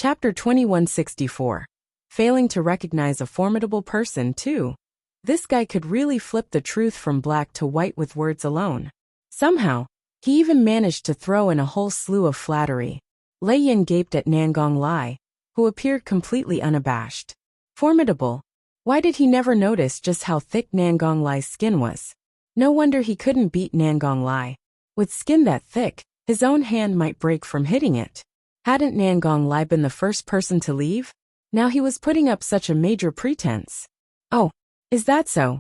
Chapter 2164. Failing to recognize a formidable person, too. This guy could really flip the truth from black to white with words alone. Somehow, he even managed to throw in a whole slew of flattery. Lei Yin gaped at Nangong Lai, who appeared completely unabashed. Formidable? Why did he never notice just how thick Nangong Lai's skin was? No wonder he couldn't beat Nangong Lai. With skin that thick, his own hand might break from hitting it. Hadn't Nangong Lai been the first person to leave? Now he was putting up such a major pretense. Oh, is that so?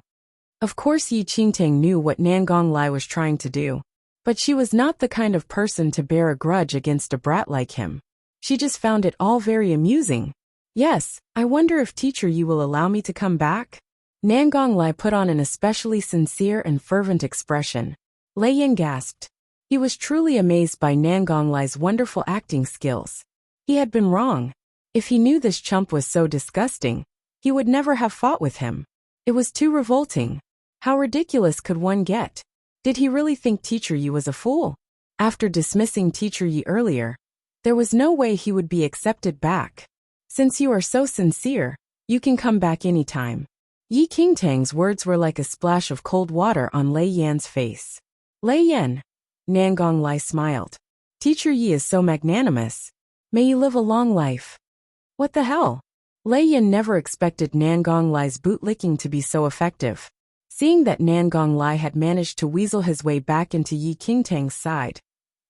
Of course Yi Qingtang knew what Nangong Lai was trying to do. But she was not the kind of person to bear a grudge against a brat like him. She just found it all very amusing. Yes, I wonder if Teacher Yi will allow me to come back? Nangong Lai put on an especially sincere and fervent expression. Lei Yin gasped. He was truly amazed by Nangong Lai's wonderful acting skills. He had been wrong. If he knew this chump was so disgusting, he would never have fought with him. It was too revolting. How ridiculous could one get? Did he really think Teacher Yi was a fool? After dismissing Teacher Yi earlier, there was no way he would be accepted back. Since you are so sincere, you can come back anytime. Yi Qingtang's words were like a splash of cold water on Lei Yan's face. Lei Yan. Nangong Lai smiled. Teacher Yi is so magnanimous. May you live a long life. What the hell? Lei Yan never expected Nangong Lai's bootlicking to be so effective. Seeing that Nangong Lai had managed to weasel his way back into Yi Qingtang's side,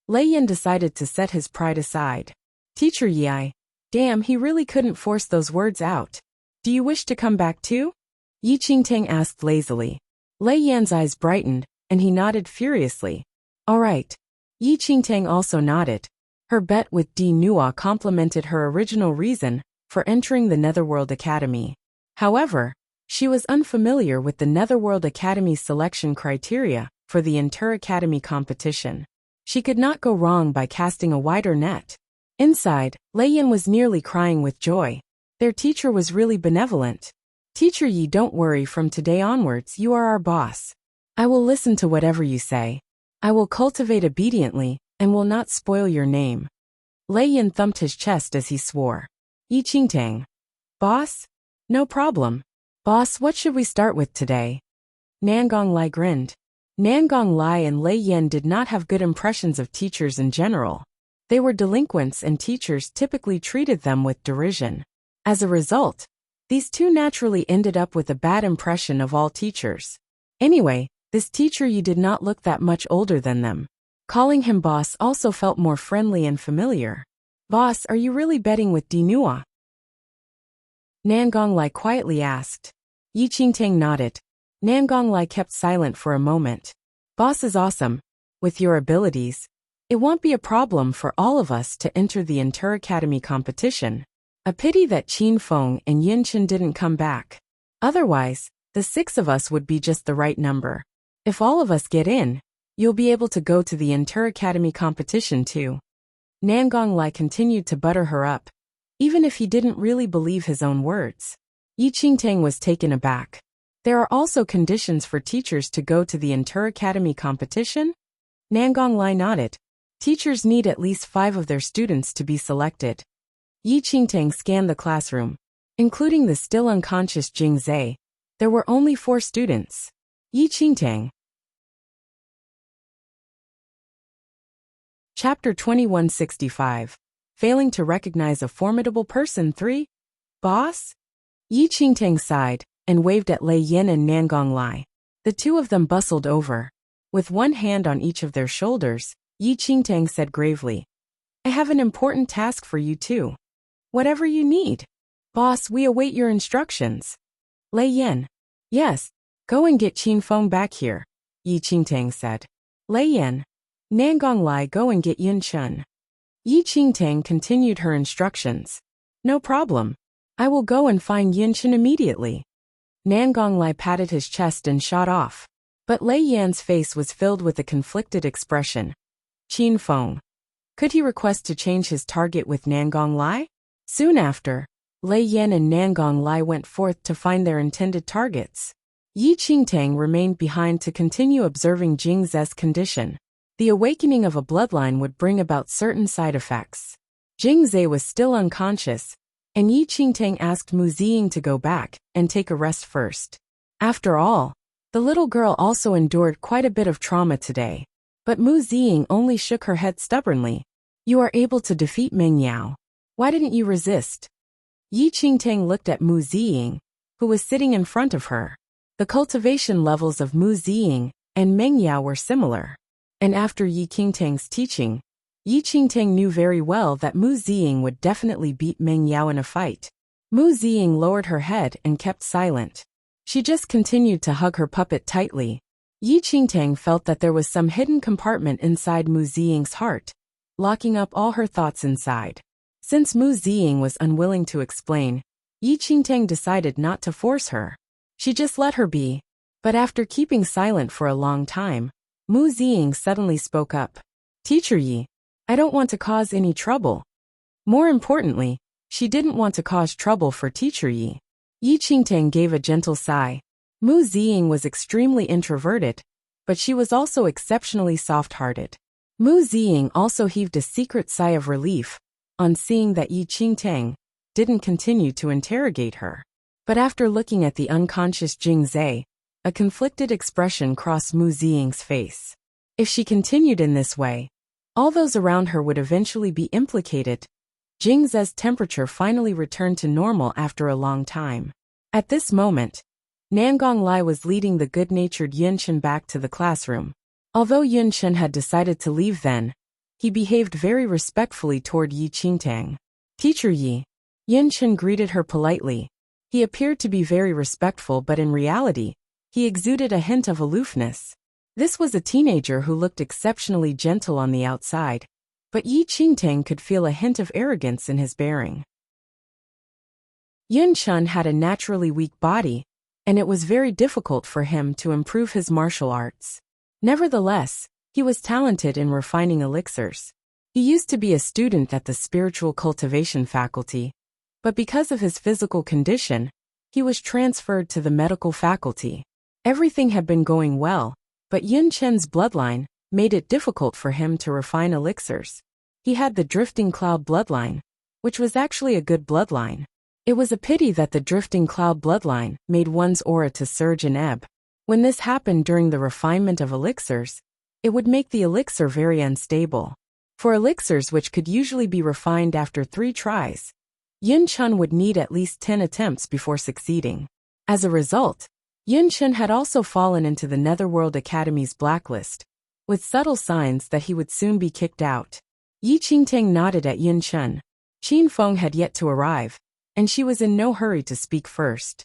Lei Yan decided to set his pride aside. Teacher Yi, damn, he really couldn't force those words out. Do you wish to come back too? Yi Qingtang asked lazily. Lei Yan's eyes brightened, and he nodded furiously. All right. Yi Qingtang also nodded. Her bet with Di Nua complemented her original reason for entering the Netherworld Academy. However, she was unfamiliar with the Netherworld Academy's selection criteria for the inter-academy competition. She could not go wrong by casting a wider net. Inside, Lei Yin was nearly crying with joy. Their teacher was really benevolent. Teacher Yi, don't worry, from today onwards you are our boss. I will listen to whatever you say. I will cultivate obediently, and will not spoil your name. Lei Yin thumped his chest as he swore. Yi Qingtang. Boss? No problem. Boss, what should we start with today? Nangong Lai grinned. Nangong Lai and Lei Yin did not have good impressions of teachers in general. They were delinquents and teachers typically treated them with derision. As a result, these two naturally ended up with a bad impression of all teachers. Anyway, this Teacher Yi did not look that much older than them. Calling him boss also felt more friendly and familiar. Boss, are you really betting with Di Nua? Nangong Lai quietly asked. Yi Qingtang nodded. Nangong Lai kept silent for a moment. Boss is awesome. With your abilities, it won't be a problem for all of us to enter the inter-academy competition. A pity that Qin Feng and Yin Chen didn't come back. Otherwise, the 6 of us would be just the right number. If all of us get in, you'll be able to go to the inter-academy competition too. Nangong Lai continued to butter her up, even if he didn't really believe his own words. Yi Qingtang was taken aback. There are also conditions for teachers to go to the inter-academy competition? Nangong Lai nodded. Teachers need at least 5 of their students to be selected. Yi Qingtang scanned the classroom. Including the still unconscious Jing Zhe, there were only 4 students. Yi Qingtang. Chapter 2165. Failing to recognize a formidable person 3. Boss? Yi Qingtang sighed and waved at Lei Yin and Nangong Lai. The two of them bustled over. With one hand on each of their shoulders, Yi Qingtang said gravely, I have an important task for you too. Whatever you need. Boss, we await your instructions. Lei Yin. Yes, go and get Qin Feng back here, Yi Qingtang said. Lei Yin. Nangong Lai, go and get Yin Chen. Yi Qingtang continued her instructions. No problem. I will go and find Yin Chen immediately. Nangong Lai patted his chest and shot off. But Lei Yan's face was filled with a conflicted expression. Qin Feng. Could he request to change his target with Nangong Lai? Soon after, Lei Yan and Nangong Lai went forth to find their intended targets. Yi Qingtang remained behind to continue observing Jing Zhe's condition. The awakening of a bloodline would bring about certain side effects. Jing Zhe was still unconscious, and Yi Qingtang asked Mu Ziying to go back and take a rest first. After all, the little girl also endured quite a bit of trauma today. But Mu Ziying only shook her head stubbornly. You are able to defeat Meng Yao. Why didn't you resist? Yi Qingtang looked at Mu Ziying, who was sitting in front of her. The cultivation levels of Mu Ziying and Meng Yao were similar. And after Yi Qingtang's teaching, Yi Qingtang knew very well that Mu Ziying would definitely beat Meng Yao in a fight. Mu Ziying lowered her head and kept silent. She just continued to hug her puppet tightly. Yi Qingtang felt that there was some hidden compartment inside Mu Ziying's heart, locking up all her thoughts inside. Since Mu Ziying was unwilling to explain, Yi Qingtang decided not to force her. She just let her be. But after keeping silent for a long time, Mu Ziying suddenly spoke up. Teacher Yi, I don't want to cause any trouble. More importantly, she didn't want to cause trouble for Teacher Yi. Yi Qingtang gave a gentle sigh. Mu Ziying was extremely introverted, but she was also exceptionally soft-hearted. Mu Ziying also heaved a secret sigh of relief on seeing that Yi Qingtang didn't continue to interrogate her. But after looking at the unconscious Jing Zhe, a conflicted expression crossed Mu Ziying's face. If she continued in this way, all those around her would eventually be implicated. Jing Zhe's temperature finally returned to normal after a long time. At this moment, Nangong Lai was leading the good-natured Yun Chen back to the classroom. Although Yun Chen had decided to leave then, he behaved very respectfully toward Yi Qingtang. Teacher Yi. Yun Chen greeted her politely. He appeared to be very respectful, but in reality, he exuded a hint of aloofness. This was a teenager who looked exceptionally gentle on the outside, but Yi Qingtang could feel a hint of arrogance in his bearing. Yun Chen had a naturally weak body, and it was very difficult for him to improve his martial arts. Nevertheless, he was talented in refining elixirs. He used to be a student at the spiritual cultivation faculty, but because of his physical condition, he was transferred to the medical faculty. Everything had been going well, but Yun Chen's bloodline made it difficult for him to refine elixirs. He had the Drifting Cloud bloodline, which was actually a good bloodline. It was a pity that the Drifting Cloud bloodline made one's aura to surge and ebb. When this happened during the refinement of elixirs, it would make the elixir very unstable. For elixirs which could usually be refined after 3 tries, Yun Chen would need at least 10 attempts before succeeding. As a result, Yun Chen had also fallen into the Netherworld Academy's blacklist, with subtle signs that he would soon be kicked out. Yi Qingtang nodded at Yun Chen. Qin Feng had yet to arrive, and she was in no hurry to speak first.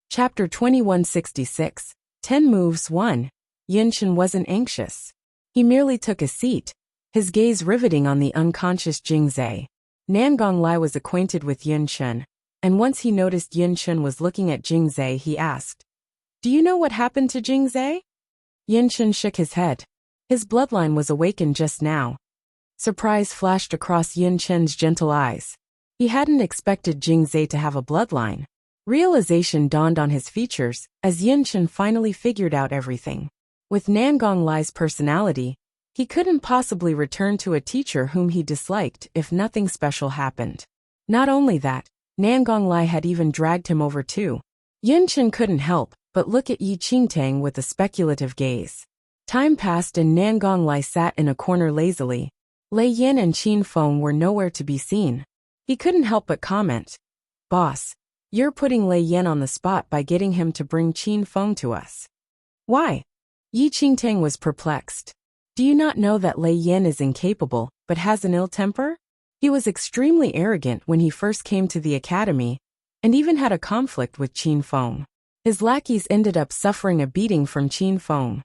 Chapter 2166, 10 Moves 1. Yun Chen wasn't anxious. He merely took a seat, his gaze riveting on the unconscious Jing Zhe. Nangong Lai was acquainted with Yun Chen, and once he noticed Yun Chen was looking at Jing Zhe, he asked, Do you know what happened to Jing Zhe? Yun Chen shook his head. His bloodline was awakened just now. Surprise flashed across Yun Chen's gentle eyes. He hadn't expected Jing Zhe to have a bloodline. Realization dawned on his features as Yun Chen finally figured out everything. With Nangong Lai's personality, he couldn't possibly return to a teacher whom he disliked if nothing special happened. Not only that, Nangong Lai had even dragged him over too. Yun Chen couldn't help but look at Yi Qingtang with a speculative gaze. Time passed and Nangong Lai sat in a corner lazily. Lei Yin and Qin Feng were nowhere to be seen. He couldn't help but comment, Boss, you're putting Lei Yin on the spot by getting him to bring Qin Feng to us. Why? Yi Qingtang was perplexed. Do you not know that Lei Yin is incapable, but has an ill temper? He was extremely arrogant when he first came to the academy, and even had a conflict with Qin Feng. His lackeys ended up suffering a beating from Qin Feng.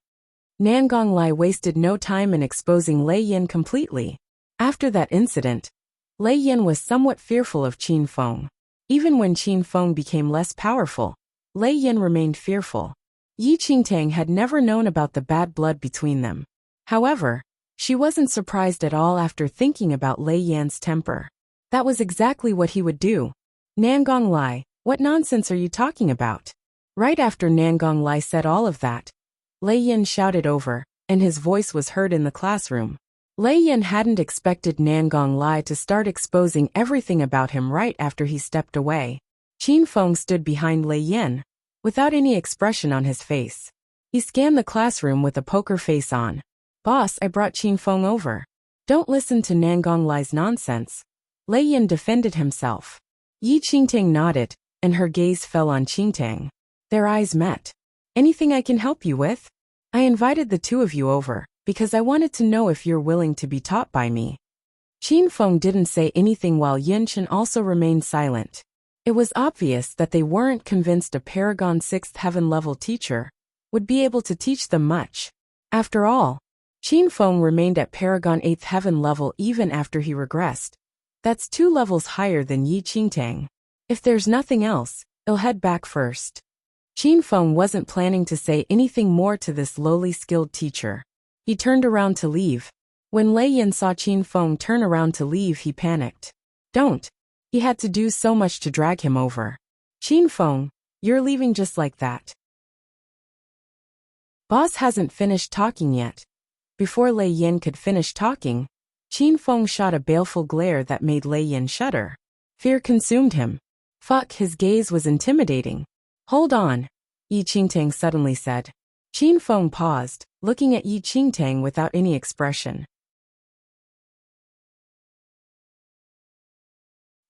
Nangong Lai wasted no time in exposing Lei Yin completely. After that incident, Lei Yin was somewhat fearful of Qin Feng. Even when Qin Feng became less powerful, Lei Yin remained fearful. Yi Qingtang had never known about the bad blood between them. However, she wasn't surprised at all after thinking about Lei Yan's temper. That was exactly what he would do. Nangong Lai, what nonsense are you talking about? Right after Nangong Lai said all of that, Lei Yin shouted over, and his voice was heard in the classroom. Lei Yin hadn't expected Nangong Lai to start exposing everything about him right after he stepped away. Qin Feng stood behind Lei Yin, without any expression on his face. He scanned the classroom with a poker face on. "Boss, I brought Qin Feng over. Don't listen to Nangong Lai's nonsense." Lei Yin defended himself. Yi Qingtang nodded, and her gaze fell on Qingtang. Their eyes met. "Anything I can help you with? I invited the two of you over, because I wanted to know if you're willing to be taught by me." Qin Feng didn't say anything while Yin Chen also remained silent. It was obvious that they weren't convinced a Paragon 6th heaven-level teacher would be able to teach them much. After all, Qin Feng remained at Paragon 8th heaven level even after he regressed. That's 2 levels higher than Yi Qingtang. If there's nothing else, he'll head back first. Qin Feng wasn't planning to say anything more to this lowly skilled teacher. He turned around to leave. When Lei Yin saw Qin Feng turn around to leave, he panicked. "Don't." He had to do so much to drag him over. "Qin Feng, you're leaving just like that." Boss hasn't finished talking yet. Before Lei Yin could finish talking, Qin Feng shot a baleful glare that made Lei Yin shudder. Fear consumed him. Fuck, his gaze was intimidating. "Hold on," Yi Qingtang suddenly said. Qin Feng paused, looking at Yi Qingtang without any expression.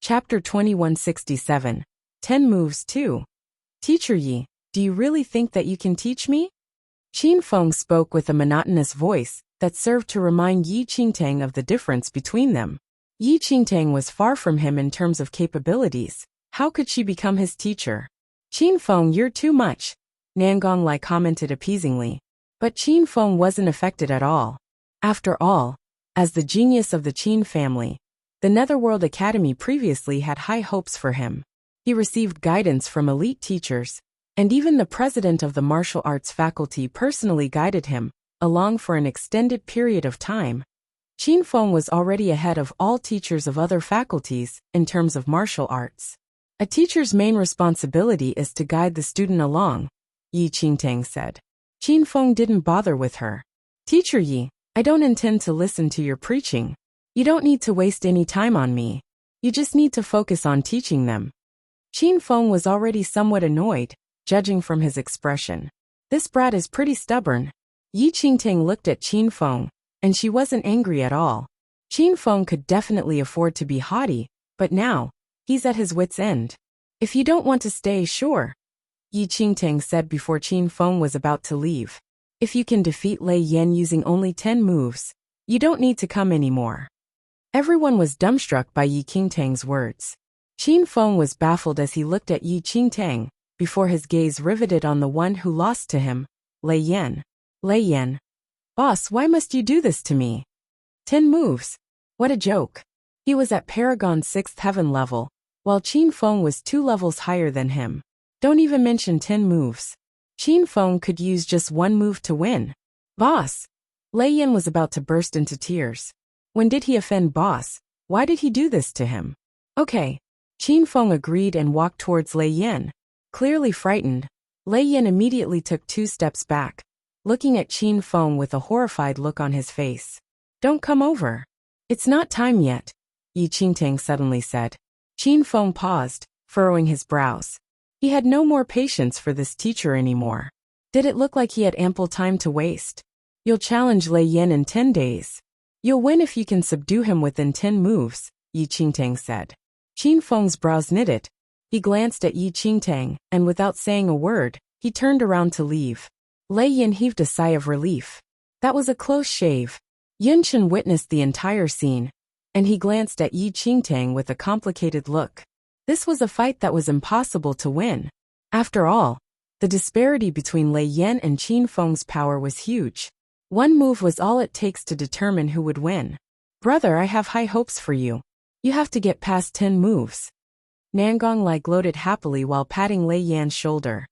Chapter 2167. 10 Moves 2. "Teacher Yi, do you really think that you can teach me?" Qin Feng spoke with a monotonous voice that served to remind Yi Qingtang of the difference between them. Yi Qingtang was far from him in terms of capabilities. How could she become his teacher? "Qin Feng, you're too much," Nangong Lai commented appeasingly. But Qin Feng wasn't affected at all. After all, as the genius of the Qin family, the Netherworld Academy previously had high hopes for him. He received guidance from elite teachers, and even the president of the martial arts faculty personally guided him along for an extended period of time. Qin Feng was already ahead of all teachers of other faculties in terms of martial arts. A teacher's main responsibility is to guide the student along, Yi Qingtang said. Qin Feng didn't bother with her. "Teacher Yi, I don't intend to listen to your preaching. You don't need to waste any time on me. You just need to focus on teaching them." Qin Feng was already somewhat annoyed, judging from his expression. "This brat is pretty stubborn." Yi Qingtang looked at Qin Feng, and she wasn't angry at all. Qin Feng could definitely afford to be haughty, but now, he's at his wit's end. "If you don't want to stay, sure," Yi Qingtang said before Qin Feng was about to leave. "If you can defeat Lei Yin using only 10 moves, you don't need to come anymore." Everyone was dumbstruck by Yi Qingtang's words. Qin Feng was baffled as he looked at Yi Qingtang, before his gaze riveted on the one who lost to him, Lei Yin. "Lei Yin. Boss, why must you do this to me? 10 moves. What a joke." He was at Paragon 6th heaven level, while Qin Feng was 2 levels higher than him. Don't even mention 10 moves. Qin Feng could use just 1 move to win. "Boss!" Lei Yin was about to burst into tears. When did he offend Boss? Why did he do this to him? "Okay." Qin Feng agreed and walked towards Lei Yin. Clearly frightened, Lei Yin immediately took 2 steps back, looking at Qin Feng with a horrified look on his face. "Don't come over. It's not time yet," Yi Qingtang suddenly said. Qin Feng paused, furrowing his brows. He had no more patience for this teacher anymore. Did it look like he had ample time to waste? "You'll challenge Lei Yin in 10 days. You'll win if you can subdue him within 10 moves, Yi Qingtang said. Qin Feng's brows knitted. He glanced at Yi Qingtang, and without saying a word, he turned around to leave. Lei Yin heaved a sigh of relief. That was a close shave. Yun Chen witnessed the entire scene, and he glanced at Yi Qingtang with a complicated look. This was a fight that was impossible to win. After all, the disparity between Lei Yin and Qin Feng's power was huge. 1 move was all it takes to determine who would win. "Brother, I have high hopes for you. You have to get past 10 moves." Nangong Lai gloated happily while patting Lei Yan's shoulder.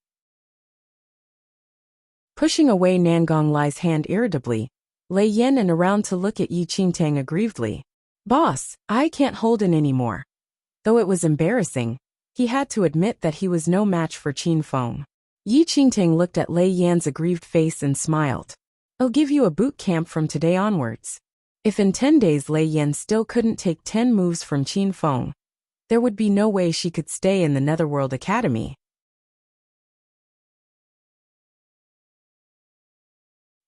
Pushing away Nangong Lai's hand irritably, Lei Yin and around to look at Yi Qingtang aggrievedly. "Boss, I can't hold in anymore." Though it was embarrassing, he had to admit that he was no match for Qin Feng. Yi Qingtang looked at Lei Yan's aggrieved face and smiled. "I'll give you a boot camp from today onwards." If in 10 days Lei Yan still couldn't take 10 moves from Qin Feng, there would be no way she could stay in the Netherworld Academy.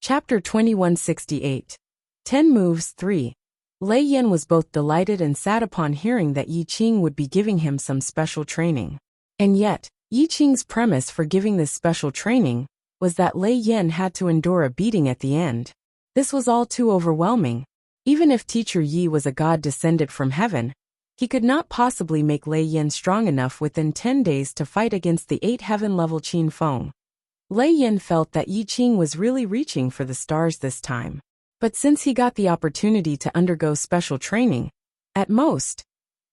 Chapter 2168. 10 Moves 3. Lei Yan was both delighted and sad upon hearing that Yi Qing would be giving him some special training. And yet, Yi Qing's premise for giving this special training was that Lei Yan had to endure a beating at the end. This was all too overwhelming. Even if Teacher Yi was a god descended from heaven, he could not possibly make Lei Yan strong enough within 10 days to fight against the 8 heaven-level Qin Feng. Lei Yan felt that Yi Qing was really reaching for the stars this time. But since he got the opportunity to undergo special training, at most,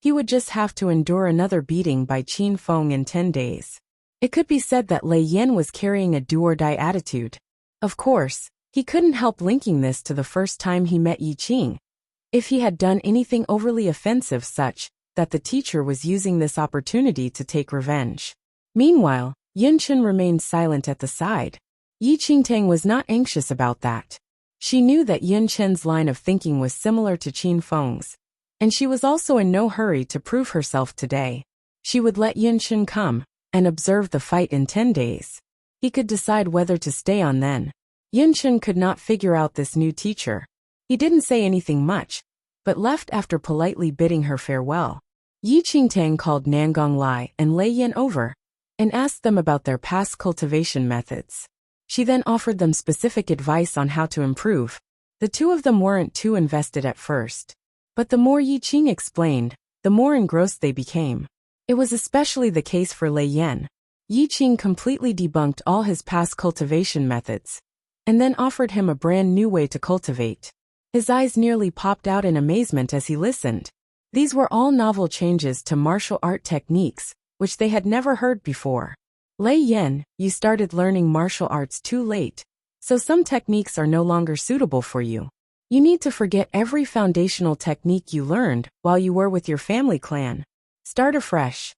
he would just have to endure another beating by Qin Feng in 10 days. It could be said that Lei Yan was carrying a do-or-die attitude. Of course, he couldn't help linking this to the first time he met Yi Qing. If he had done anything overly offensive such that the teacher was using this opportunity to take revenge. Meanwhile, Yunchen remained silent at the side. Yi Qingtang was not anxious about that. She knew that Yunchen's line of thinking was similar to Qin Feng's, and she was also in no hurry to prove herself today. She would let Yunchen come and observe the fight in 10 days. He could decide whether to stay on then. Yunchen could not figure out this new teacher. He didn't say anything much, but left after politely bidding her farewell. Yi Qingtang called Nangong Lai and Lei Yan over and asked them about their past cultivation methods. She then offered them specific advice on how to improve. The two of them weren't too invested at first, but the more Yi Qing explained, the more engrossed they became. It was especially the case for Lei Yan. Yi Qing completely debunked all his past cultivation methods, and then offered him a brand new way to cultivate. His eyes nearly popped out in amazement as he listened. These were all novel changes to martial art techniques, which they had never heard before. Lei Yan, you started learning martial arts too late, so some techniques are no longer suitable for you. You need to forget every foundational technique you learned while you were with your family clan. Start afresh.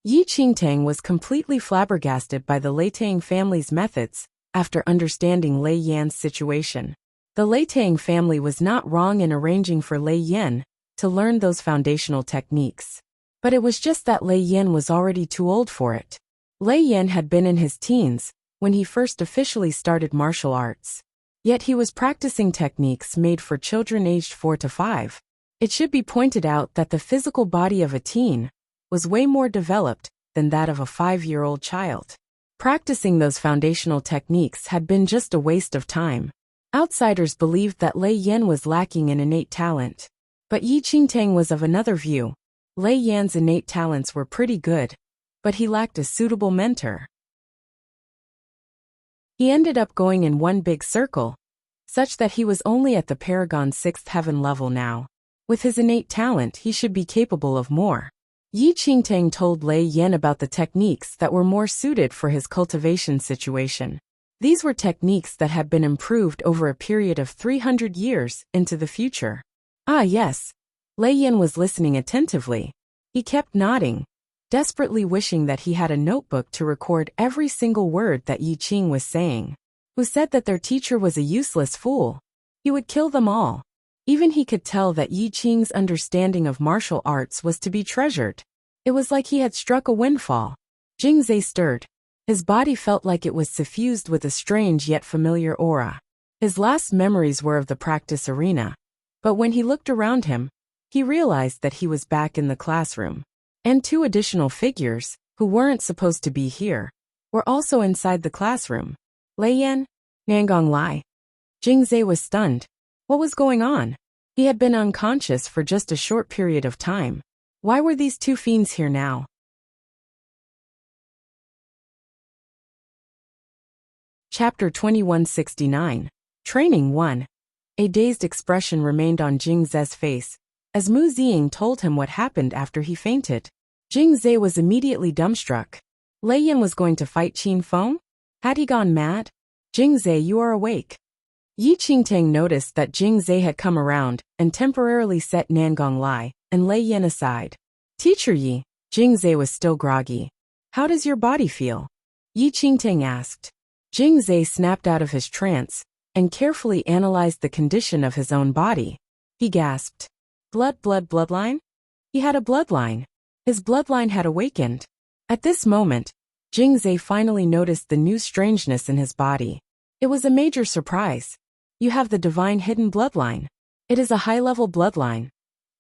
Yi Qingtang was completely flabbergasted by the Leitang family's methods after understanding Lei Yan's situation. The Leitang family was not wrong in arranging for Lei Yan to learn those foundational techniques. But it was just that Lei Yan was already too old for it. Lei Yan had been in his teens when he first officially started martial arts. Yet he was practicing techniques made for children aged 4 to 5. It should be pointed out that the physical body of a teen was way more developed than that of a 5-year-old child. Practicing those foundational techniques had been just a waste of time. Outsiders believed that Lei Yan was lacking in innate talent. But Yi Qingtang was of another view. Lei Yan's innate talents were pretty good, but he lacked a suitable mentor. He ended up going in one big circle, such that he was only at the Paragon 6th heaven level now. With his innate talent, he should be capable of more. Yi Qingtang told Lei Yan about the techniques that were more suited for his cultivation situation. These were techniques that had been improved over a period of 300 years into the future. Ah yes. Lei Yan was listening attentively. He kept nodding, desperately wishing that he had a notebook to record every single word that Yi Qing was saying. Who said that their teacher was a useless fool? He would kill them all. Even he could tell that Yi Qing's understanding of martial arts was to be treasured. It was like he had struck a windfall. Jingzhe stirred. His body felt like it was suffused with a strange yet familiar aura. His last memories were of the practice arena. But when he looked around him, he realized that he was back in the classroom. And 2 additional figures, who weren't supposed to be here, were also inside the classroom. Lei Yan, Nangong Lai. Jingzhe was stunned. What was going on? He had been unconscious for just a short period of time. Why were these 2 fiends here now? Chapter 2169. Training 1. A dazed expression remained on Jingzhe's face, as Mu Ziying told him what happened after he fainted. Jingzhe was immediately dumbstruck. Lei Yan was going to fight Qin Feng? Had he gone mad? Jingzhe, you are awake. Yi Qingtang noticed that Jingzhe had come around and temporarily set Nangong Lai and Lei Yan aside. Teacher Yi, Jingzhe was still groggy. How does your body feel? Yi Qingtang asked. Jingzhe snapped out of his trance and carefully analyzed the condition of his own body. He gasped. Bloodline? He had a bloodline. His bloodline had awakened. At this moment, Jingzhe finally noticed the new strangeness in his body. It was a major surprise. You have the divine hidden bloodline. It is a high-level bloodline.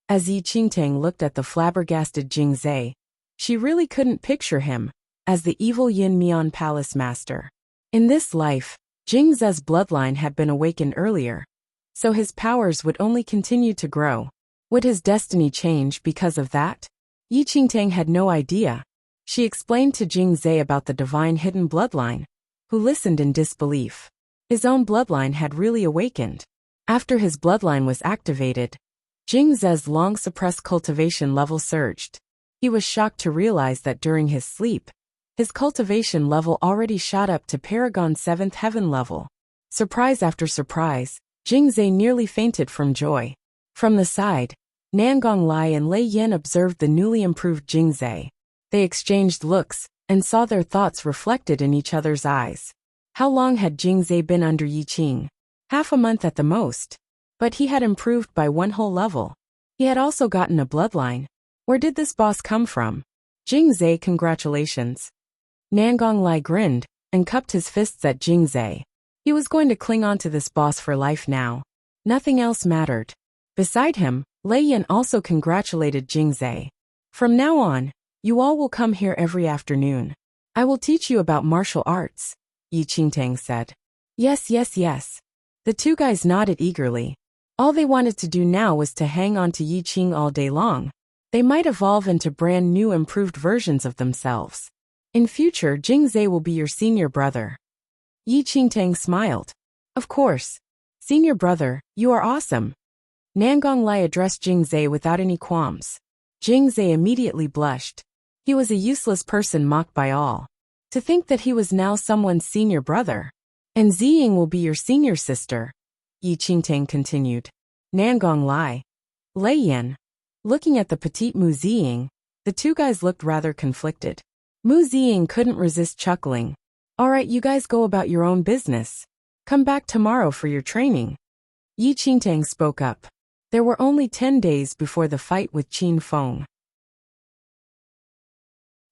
As Yi Qingtang looked at the flabbergasted Jingzhe, she really couldn't picture him as the evil Yin Mian Palace master. In this life, Jingzhe's bloodline had been awakened earlier, so his powers would only continue to grow. Would his destiny change because of that? Yi Qingtang had no idea. She explained to Jingzhe about the divine hidden bloodline, who listened in disbelief. His own bloodline had really awakened. After his bloodline was activated, Jingzhe's long-suppressed cultivation level surged. He was shocked to realize that during his sleep, his cultivation level already shot up to Paragon 7th Heaven level. Surprise after surprise, Jingzhe nearly fainted from joy. From the side, Nangong Lai and Lei Yin observed the newly improved Jingzhe. They exchanged looks and saw their thoughts reflected in each other's eyes. How long had Jingzhe been under Yi Qing? Half a month at the most. But he had improved by one whole level. He had also gotten a bloodline. Where did this boss come from? Jingzhe, congratulations. Nangong Lai grinned and cupped his fists at Jingzhe. He was going to cling on to this boss for life now. Nothing else mattered. Beside him, Lei Yin also congratulated Jingzhe. From now on, you all will come here every afternoon. I will teach you about martial arts, Yi Qingtang said. Yes. The two guys nodded eagerly. All they wanted to do now was to hang on to Yi Qing all day long. They might evolve into brand new improved versions of themselves. In future, Jingzhe will be your senior brother. Yi Qingtang smiled. Of course. Senior brother, you are awesome. Nangong Lai addressed Jingzhe without any qualms. Jingzhe immediately blushed. He was a useless person mocked by all. To think that he was now someone's senior brother. And Ziying will be your senior sister, Yi Qingtang continued. Nangong Lai. Lei Yin. Looking at the petite Mu Ziying, the two guys looked rather conflicted. Mu Ziying couldn't resist chuckling. Alright, you guys go about your own business. Come back tomorrow for your training. Yi Qingtang spoke up. There were only 10 days before the fight with Qin Feng.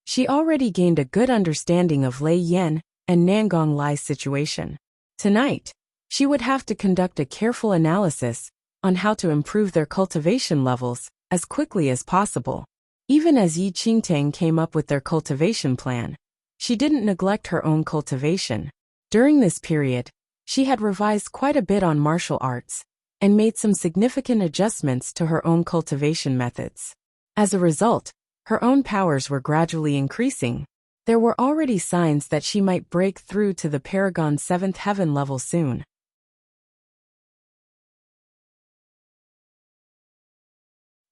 She already gained a good understanding of Lei Yin and Nangong Lai's situation. Tonight, she would have to conduct a careful analysis on how to improve their cultivation levels as quickly as possible. Even as Yi Qingtang came up with their cultivation plan, she didn't neglect her own cultivation. During this period, she had revised quite a bit on martial arts and made some significant adjustments to her own cultivation methods. As a result, her own powers were gradually increasing. There were already signs that she might break through to the Paragon 7th Heaven level soon.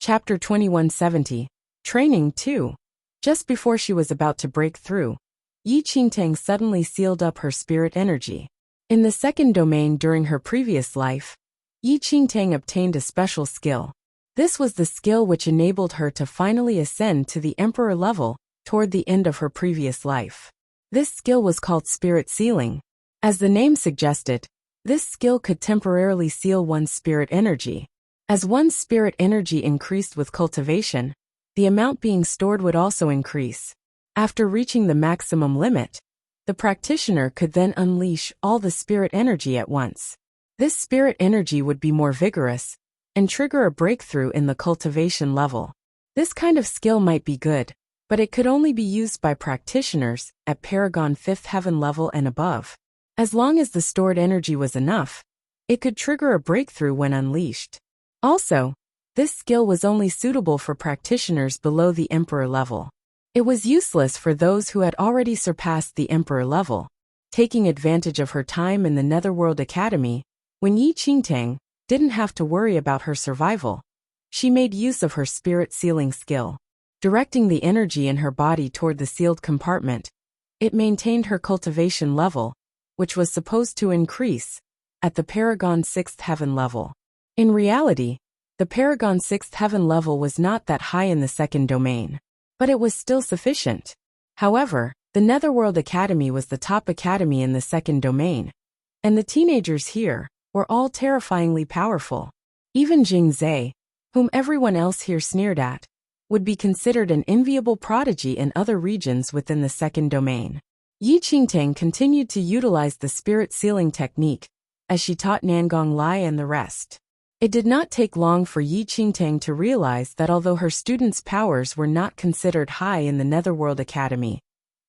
Chapter 2170. Training 2. Just before she was about to break through, Yi Qingtang suddenly sealed up her spirit energy. In the second domain during her previous life, Yi Qingtang obtained a special skill. This was the skill which enabled her to finally ascend to the Emperor level toward the end of her previous life. This skill was called spirit sealing. As the name suggested, this skill could temporarily seal one's spirit energy. As one's spirit energy increased with cultivation, the amount being stored would also increase. After reaching the maximum limit, the practitioner could then unleash all the spirit energy at once. This spirit energy would be more vigorous and trigger a breakthrough in the cultivation level. This kind of skill might be good, but it could only be used by practitioners at Paragon 5th Heaven level and above. As long as the stored energy was enough, it could trigger a breakthrough when unleashed. Also, this skill was only suitable for practitioners below the Emperor level. It was useless for those who had already surpassed the Emperor level. Taking advantage of her time in the Netherworld Academy, when Yi Qingtang didn't have to worry about her survival, she made use of her spirit sealing skill. Directing the energy in her body toward the sealed compartment, it maintained her cultivation level, which was supposed to increase at the Paragon 6th Heaven level. In reality, the Paragon 6th Heaven level was not that high in the second domain, but it was still sufficient. However, the Netherworld Academy was the top academy in the second domain, and the teenagers here were all terrifyingly powerful. Even Jing Zhe, whom everyone else here sneered at, would be considered an enviable prodigy in other regions within the second domain. Yi Qingtang continued to utilize the spirit sealing technique, as she taught Nangong Lai and the rest. It did not take long for Yi Qingtang to realize that although her students' powers were not considered high in the Netherworld Academy,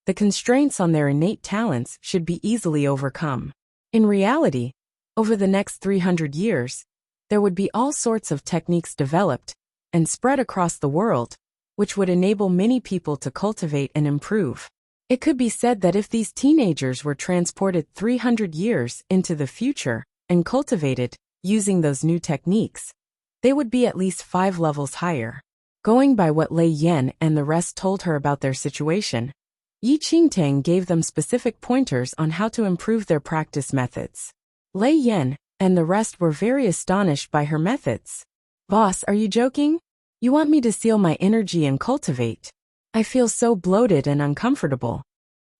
the constraints on their innate talents should be easily overcome. In reality, over the next 300 years, there would be all sorts of techniques developed and spread across the world, which would enable many people to cultivate and improve. It could be said that if these teenagers were transported 300 years into the future and cultivated using those new techniques, they would be at least 5 levels higher. Going by what Lei Yan and the rest told her about their situation, Yi Qingtang gave them specific pointers on how to improve their practice methods. Lei Yan and the rest were very astonished by her methods. "Boss, are you joking? You want me to seal my energy and cultivate? I feel so bloated and uncomfortable."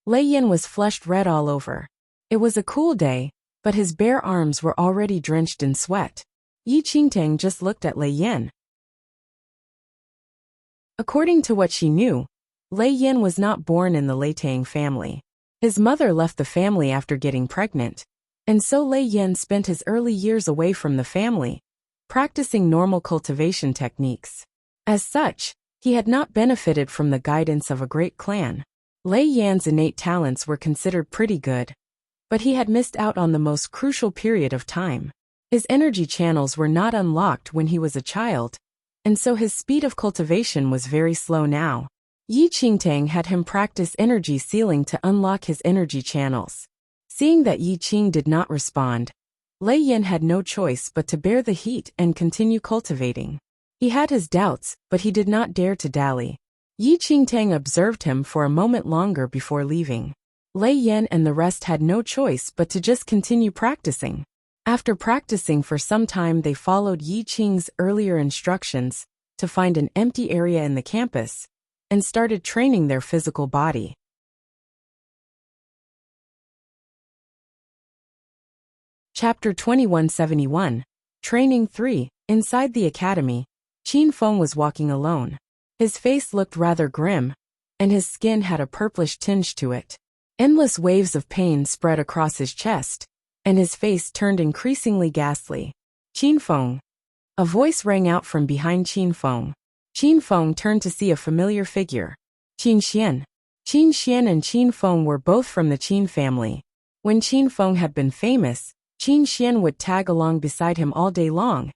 Lei Yan was flushed red all over. It was a cool day, but his bare arms were already drenched in sweat. Yi Qingtang just looked at Lei Yan. According to what she knew, Lei Yan was not born in the Lei Tang family. His mother left the family after getting pregnant, and so Lei Yan spent his early years away from the family, practicing normal cultivation techniques. As such, he had not benefited from the guidance of a great clan. Lei Yan's innate talents were considered pretty good, but he had missed out on the most crucial period of time. His energy channels were not unlocked when he was a child, and so his speed of cultivation was very slow now. Yi Qingtang had him practice energy sealing to unlock his energy channels. Seeing that Yi Qing did not respond, Lei Yan had no choice but to bear the heat and continue cultivating. He had his doubts, but he did not dare to dally. Yi Qingtang observed him for a moment longer before leaving. Lei Yan and the rest had no choice but to just continue practicing. After practicing for some time, they followed Yi Qing's earlier instructions to find an empty area in the campus and started training their physical body. Chapter 2171, Training 3. Inside the academy, Qin Feng was walking alone. His face looked rather grim, and his skin had a purplish tinge to it. Endless waves of pain spread across his chest, and his face turned increasingly ghastly. "Qin Feng." A voice rang out from behind Qin Feng. Qin Feng turned to see a familiar figure. Qin Xian. Qin Xian and Qin Feng were both from the Qin family. When Qin Feng had been famous, Qin Xian would tag along beside him all day long,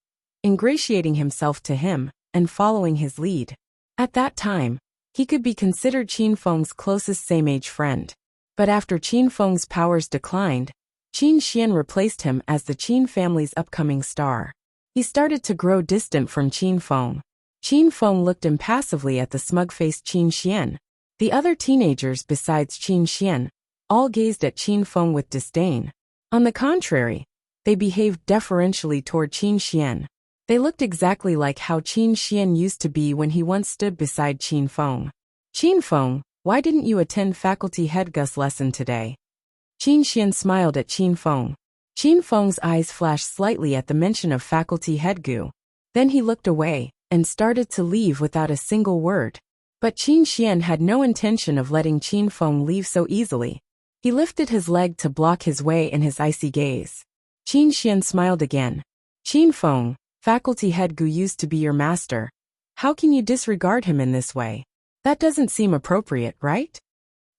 ingratiating himself to him and following his lead. At that time, he could be considered Qin Feng's closest same-age friend. But after Qin Feng's powers declined, Qin Xian replaced him as the Qin family's upcoming star. He started to grow distant from Qin Feng. Qin Feng looked impassively at the smug-faced Qin Xian. The other teenagers besides Qin Xian all gazed at Qin Feng with disdain. On the contrary, they behaved deferentially toward Qin Xian. They looked exactly like how Qin Xian used to be when he once stood beside Qin Feng. "Qin Feng, why didn't you attend faculty head Gus lesson today?" Qin Xian smiled at Qin Feng. Qin Feng's eyes flashed slightly at the mention of faculty head Gu. Then he looked away and started to leave without a single word. But Qin Xian had no intention of letting Qin Feng leave so easily. He lifted his leg to block his way in his icy gaze. Qin Xian smiled again. "Qin Feng, faculty head Gu used to be your master. How can you disregard him in this way? That doesn't seem appropriate, right?"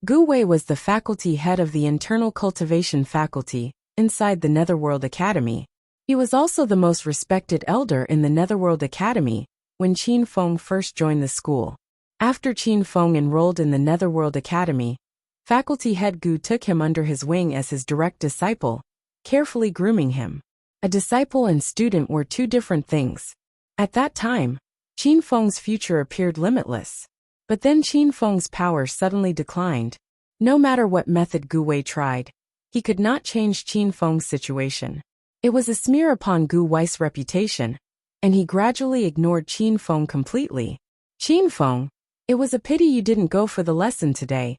Gu Wei was the faculty head of the internal cultivation faculty inside the Netherworld Academy. He was also the most respected elder in the Netherworld Academy when Qin Feng first joined the school. After Qin Feng enrolled in the Netherworld Academy, faculty head Gu took him under his wing as his direct disciple, carefully grooming him. A disciple and student were two different things. At that time, Qin Feng's future appeared limitless. But then Qin Feng's power suddenly declined. No matter what method Gu Wei tried, he could not change Qin Feng's situation. It was a smear upon Gu Wei's reputation, and he gradually ignored Qin Feng completely. "Qin Feng, it was a pity you didn't go for the lesson today,"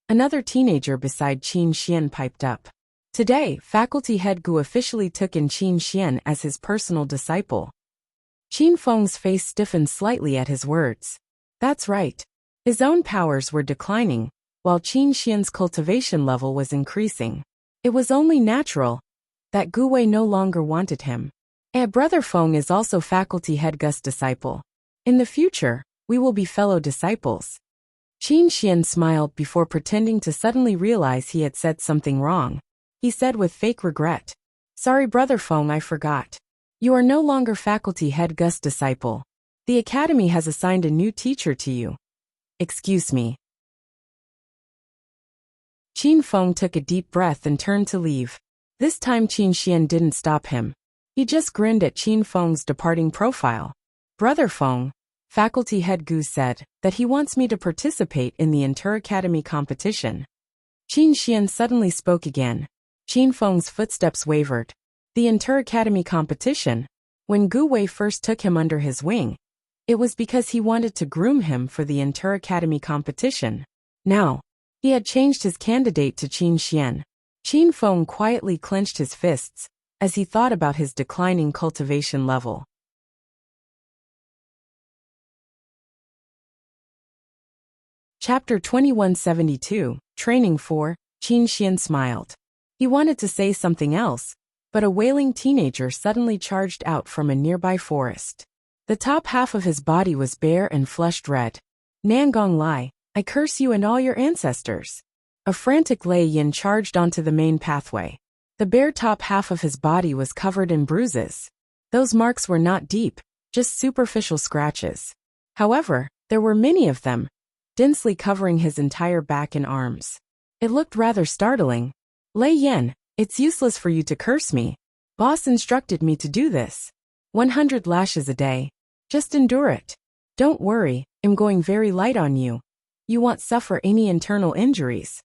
another teenager beside Qin Xian piped up. Today, faculty head Gu officially took in Qin Xian as his personal disciple. Qin Feng's face stiffened slightly at his words. That's right. His own powers were declining, while Qin Xian's cultivation level was increasing. It was only natural that Gu Wei no longer wanted him. Brother Feng is also faculty head Gust's disciple. In the future, we will be fellow disciples. Qin Xian smiled before pretending to suddenly realize he had said something wrong. He said with fake regret. Sorry Brother Feng, I forgot. You are no longer faculty head Gust's disciple. The academy has assigned a new teacher to you. Excuse me. Qin Feng took a deep breath and turned to leave. This time Qin Xian didn't stop him. He just grinned at Qin Feng's departing profile. Brother Feng, faculty head Gu said that he wants me to participate in the inter-academy competition. Qin Xian suddenly spoke again. Qin Feng's footsteps wavered. The inter-academy competition? When Gu Wei first took him under his wing, it was because he wanted to groom him for the inter-academy competition. Now, he had changed his candidate to Qin Xian. Qin Feng quietly clenched his fists as he thought about his declining cultivation level. Chapter 2172, Training 4, Qin Xian smiled. He wanted to say something else, but a wailing teenager suddenly charged out from a nearby forest. The top half of his body was bare and flushed red. Nangong Lai, I curse you and all your ancestors. A frantic Lei Yin charged onto the main pathway. The bare top half of his body was covered in bruises. Those marks were not deep, just superficial scratches. However, there were many of them, densely covering his entire back and arms. It looked rather startling. Lei Yin, it's useless for you to curse me. Boss instructed me to do this. 100 lashes a day. Just endure it. Don't worry, I'm going very light on you. You won't suffer any internal injuries.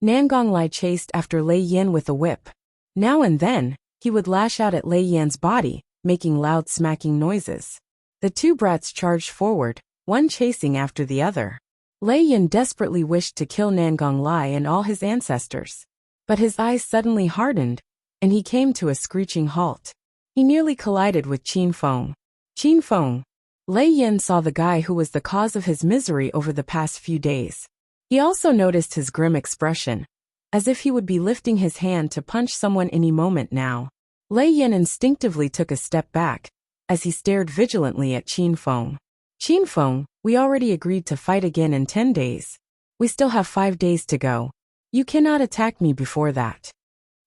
Nangong Lai chased after Lei Yin with a whip. Now and then, he would lash out at Lei Yan's body, making loud smacking noises. The two brats charged forward, one chasing after the other. Lei Yin desperately wished to kill Nangong Lai and all his ancestors. But his eyes suddenly hardened, and he came to a screeching halt. He nearly collided with Qin Feng. Qin Feng. Lei Yin saw the guy who was the cause of his misery over the past few days. He also noticed his grim expression, as if he would be lifting his hand to punch someone any moment now. Lei Yin instinctively took a step back, as he stared vigilantly at Qin Feng. Qin Feng, we already agreed to fight again in 10 days. We still have 5 days to go. You cannot attack me before that.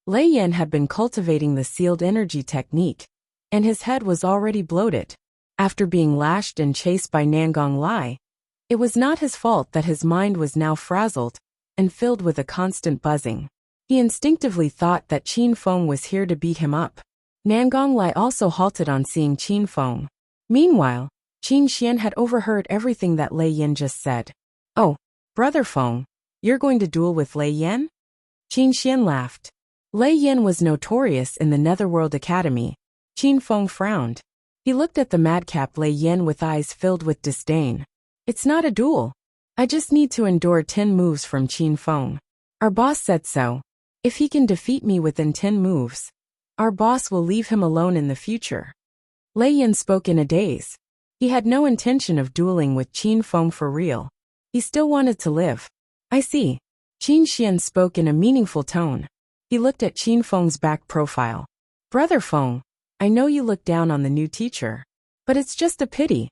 Lei Yin had been cultivating the sealed energy technique, and his head was already bloated. After being lashed and chased by Nangong Lai, it was not his fault that his mind was now frazzled and filled with a constant buzzing. He instinctively thought that Qin Feng was here to beat him up. Nangong Lai also halted on seeing Qin Feng. Meanwhile, Qin Xian had overheard everything that Lei Yin just said. Oh, Brother Feng, you're going to duel with Lei Yin? Qin Xian laughed. Lei Yin was notorious in the Netherworld Academy. Qin Feng frowned. He looked at the madcap Lei Yin with eyes filled with disdain. It's not a duel. I just need to endure 10 moves from Qin Feng. Our boss said so. If he can defeat me within 10 moves, our boss will leave him alone in the future. Lei Yin spoke in a daze. He had no intention of dueling with Qin Feng for real. He still wanted to live. I see. Qin Xian spoke in a meaningful tone. He looked at Qin Feng's back profile. Brother Feng, I know you look down on the new teacher, but it's just a pity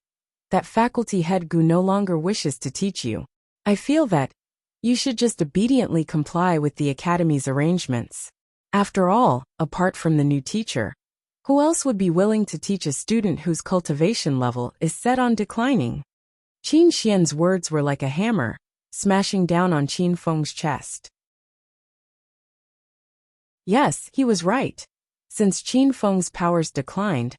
that faculty head Gu no longer wishes to teach you. I feel that you should just obediently comply with the academy's arrangements. After all, apart from the new teacher, who else would be willing to teach a student whose cultivation level is set on declining? Qin Xian's words were like a hammer, smashing down on Qin Feng's chest. Yes, he was right. Since Qin Feng's powers declined,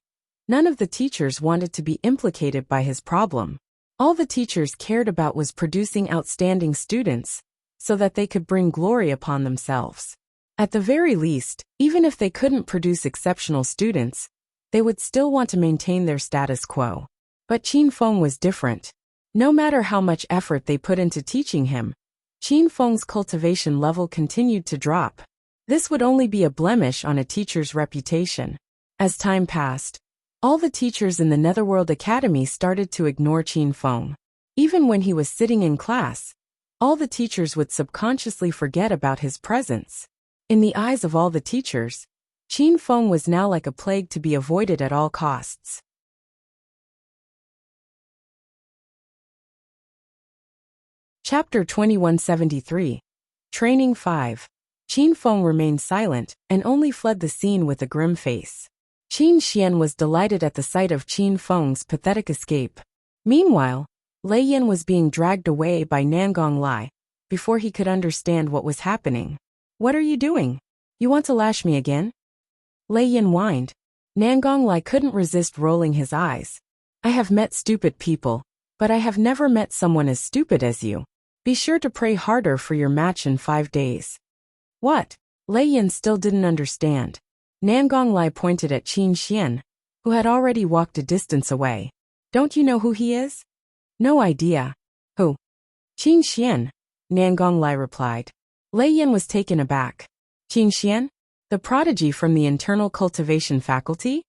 none of the teachers wanted to be implicated by his problem. All the teachers cared about was producing outstanding students, so that they could bring glory upon themselves. At the very least, even if they couldn't produce exceptional students, they would still want to maintain their status quo. But Qin Feng was different. No matter how much effort they put into teaching him, Qin Feng's cultivation level continued to drop. This would only be a blemish on a teacher's reputation. As time passed, All the teachers in the Netherworld Academy started to ignore Qin Feng. Even when he was sitting in class, all the teachers would subconsciously forget about his presence. In the eyes of all the teachers, Qin Feng was now like a plague to be avoided at all costs. Chapter 2173. Training 5. Qin Feng remained silent and only fled the scene with a grim face. Qin Xian was delighted at the sight of Qin Feng's pathetic escape. Meanwhile, Lei Yin was being dragged away by Nangong Lai before he could understand what was happening. "What are you doing? You want to lash me again?" Lei Yin whined. Nangong Lai couldn't resist rolling his eyes. "I have met stupid people, but I have never met someone as stupid as you. Be sure to pray harder for your match in 5 days. What? Lei Yin still didn't understand. Nangong Lai pointed at Qin Xian, who had already walked a distance away. "Don't you know who he is?" "No idea." "Who?" "Qin Xian," Nangong Lai replied. Lei Yin was taken aback. "Qin Xian? The prodigy from the internal cultivation faculty?"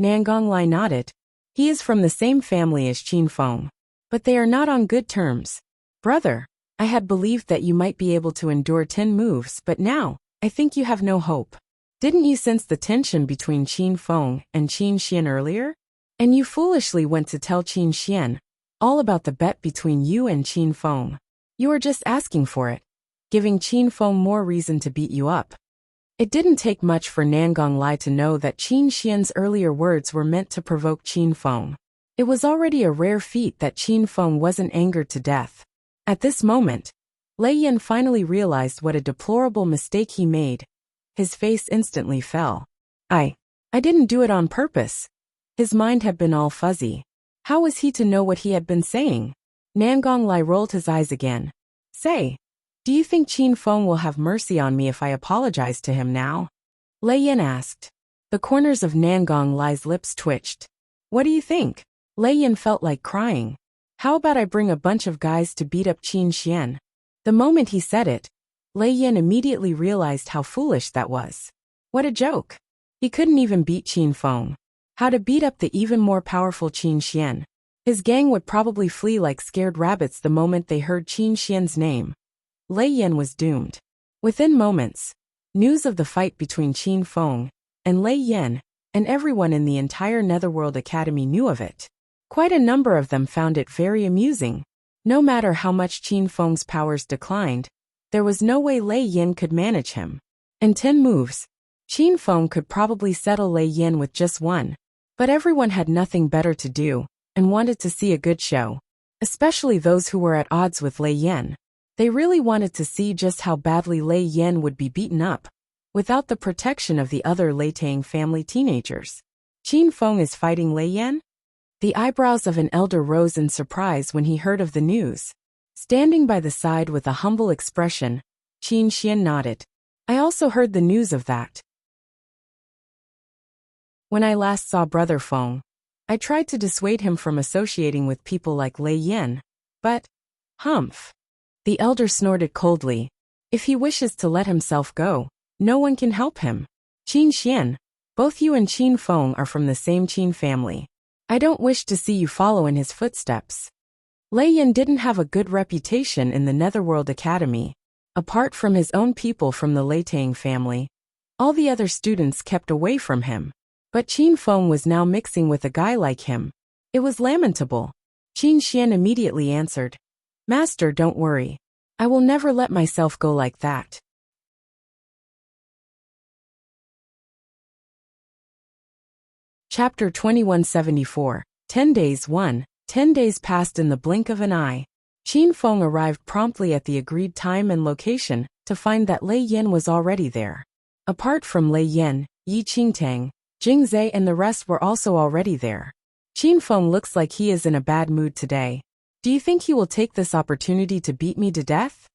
Nangong Lai nodded. "He is from the same family as Qin Feng. But they are not on good terms. Brother, I had believed that you might be able to endure 10 moves, but now, I think you have no hope. Didn't you sense the tension between Qin Feng and Qin Xian earlier? And you foolishly went to tell Qin Xian all about the bet between you and Qin Feng. You were just asking for it, giving Qin Feng more reason to beat you up." It didn't take much for Nangong Lai to know that Qin Xian's earlier words were meant to provoke Qin Feng. It was already a rare feat that Qin Feng wasn't angered to death. At this moment, Lei Yin finally realized what a deplorable mistake he made. His face instantly fell. I didn't do it on purpose." His mind had been all fuzzy. How was he to know what he had been saying? Nangong Lai rolled his eyes again. "Say, do you think Qin Feng will have mercy on me if I apologize to him now?" Lei Yin asked. The corners of Nangong Lai's lips twitched. "What do you think?" Lei Yin felt like crying. "How about I bring a bunch of guys to beat up Qin Xian?" The moment he said it, Lei Yin immediately realized how foolish that was. What a joke. He couldn't even beat Qin Feng. How to beat up the even more powerful Qin Xian? His gang would probably flee like scared rabbits the moment they heard Qin Xian's name. Lei Yin was doomed. Within moments, news of the fight between Qin Feng and Lei Yin and everyone in the entire Netherworld Academy knew of it. Quite a number of them found it very amusing. No matter how much Qin Feng's powers declined, there was no way Lei Yin could manage him. In 10 moves, Qin Feng could probably settle Lei Yin with just one. But everyone had nothing better to do and wanted to see a good show. Especially those who were at odds with Lei Yin. They really wanted to see just how badly Lei Yin would be beaten up without the protection of the other Lei Tang family teenagers. Qin Feng is fighting Lei Yin? The eyebrows of an elder rose in surprise when he heard of the news. Standing by the side with a humble expression, Qin Xian nodded. "I also heard the news of that. When I last saw Brother Feng, I tried to dissuade him from associating with people like Lei Yin, but, humph." The elder snorted coldly. "If he wishes to let himself go, no one can help him. Qin Xian, both you and Qin Feng are from the same Qin family. I don't wish to see you follow in his footsteps." Lei Yin didn't have a good reputation in the Netherworld Academy. Apart from his own people from the Lei Tang family, all the other students kept away from him. But Qin Feng was now mixing with a guy like him. It was lamentable. Qin Xian immediately answered, "Master, don't worry. I will never let myself go like that." Chapter 2174. 10 Days 1. 10 days passed in the blink of an eye. Qin Feng arrived promptly at the agreed time and location to find that Lei Yin was already there. Apart from Lei Yin, Yi Qingtang, Jing Zhe and the rest were also already there. "Qin Feng looks like he is in a bad mood today. Do you think he will take this opportunity to beat me to death?"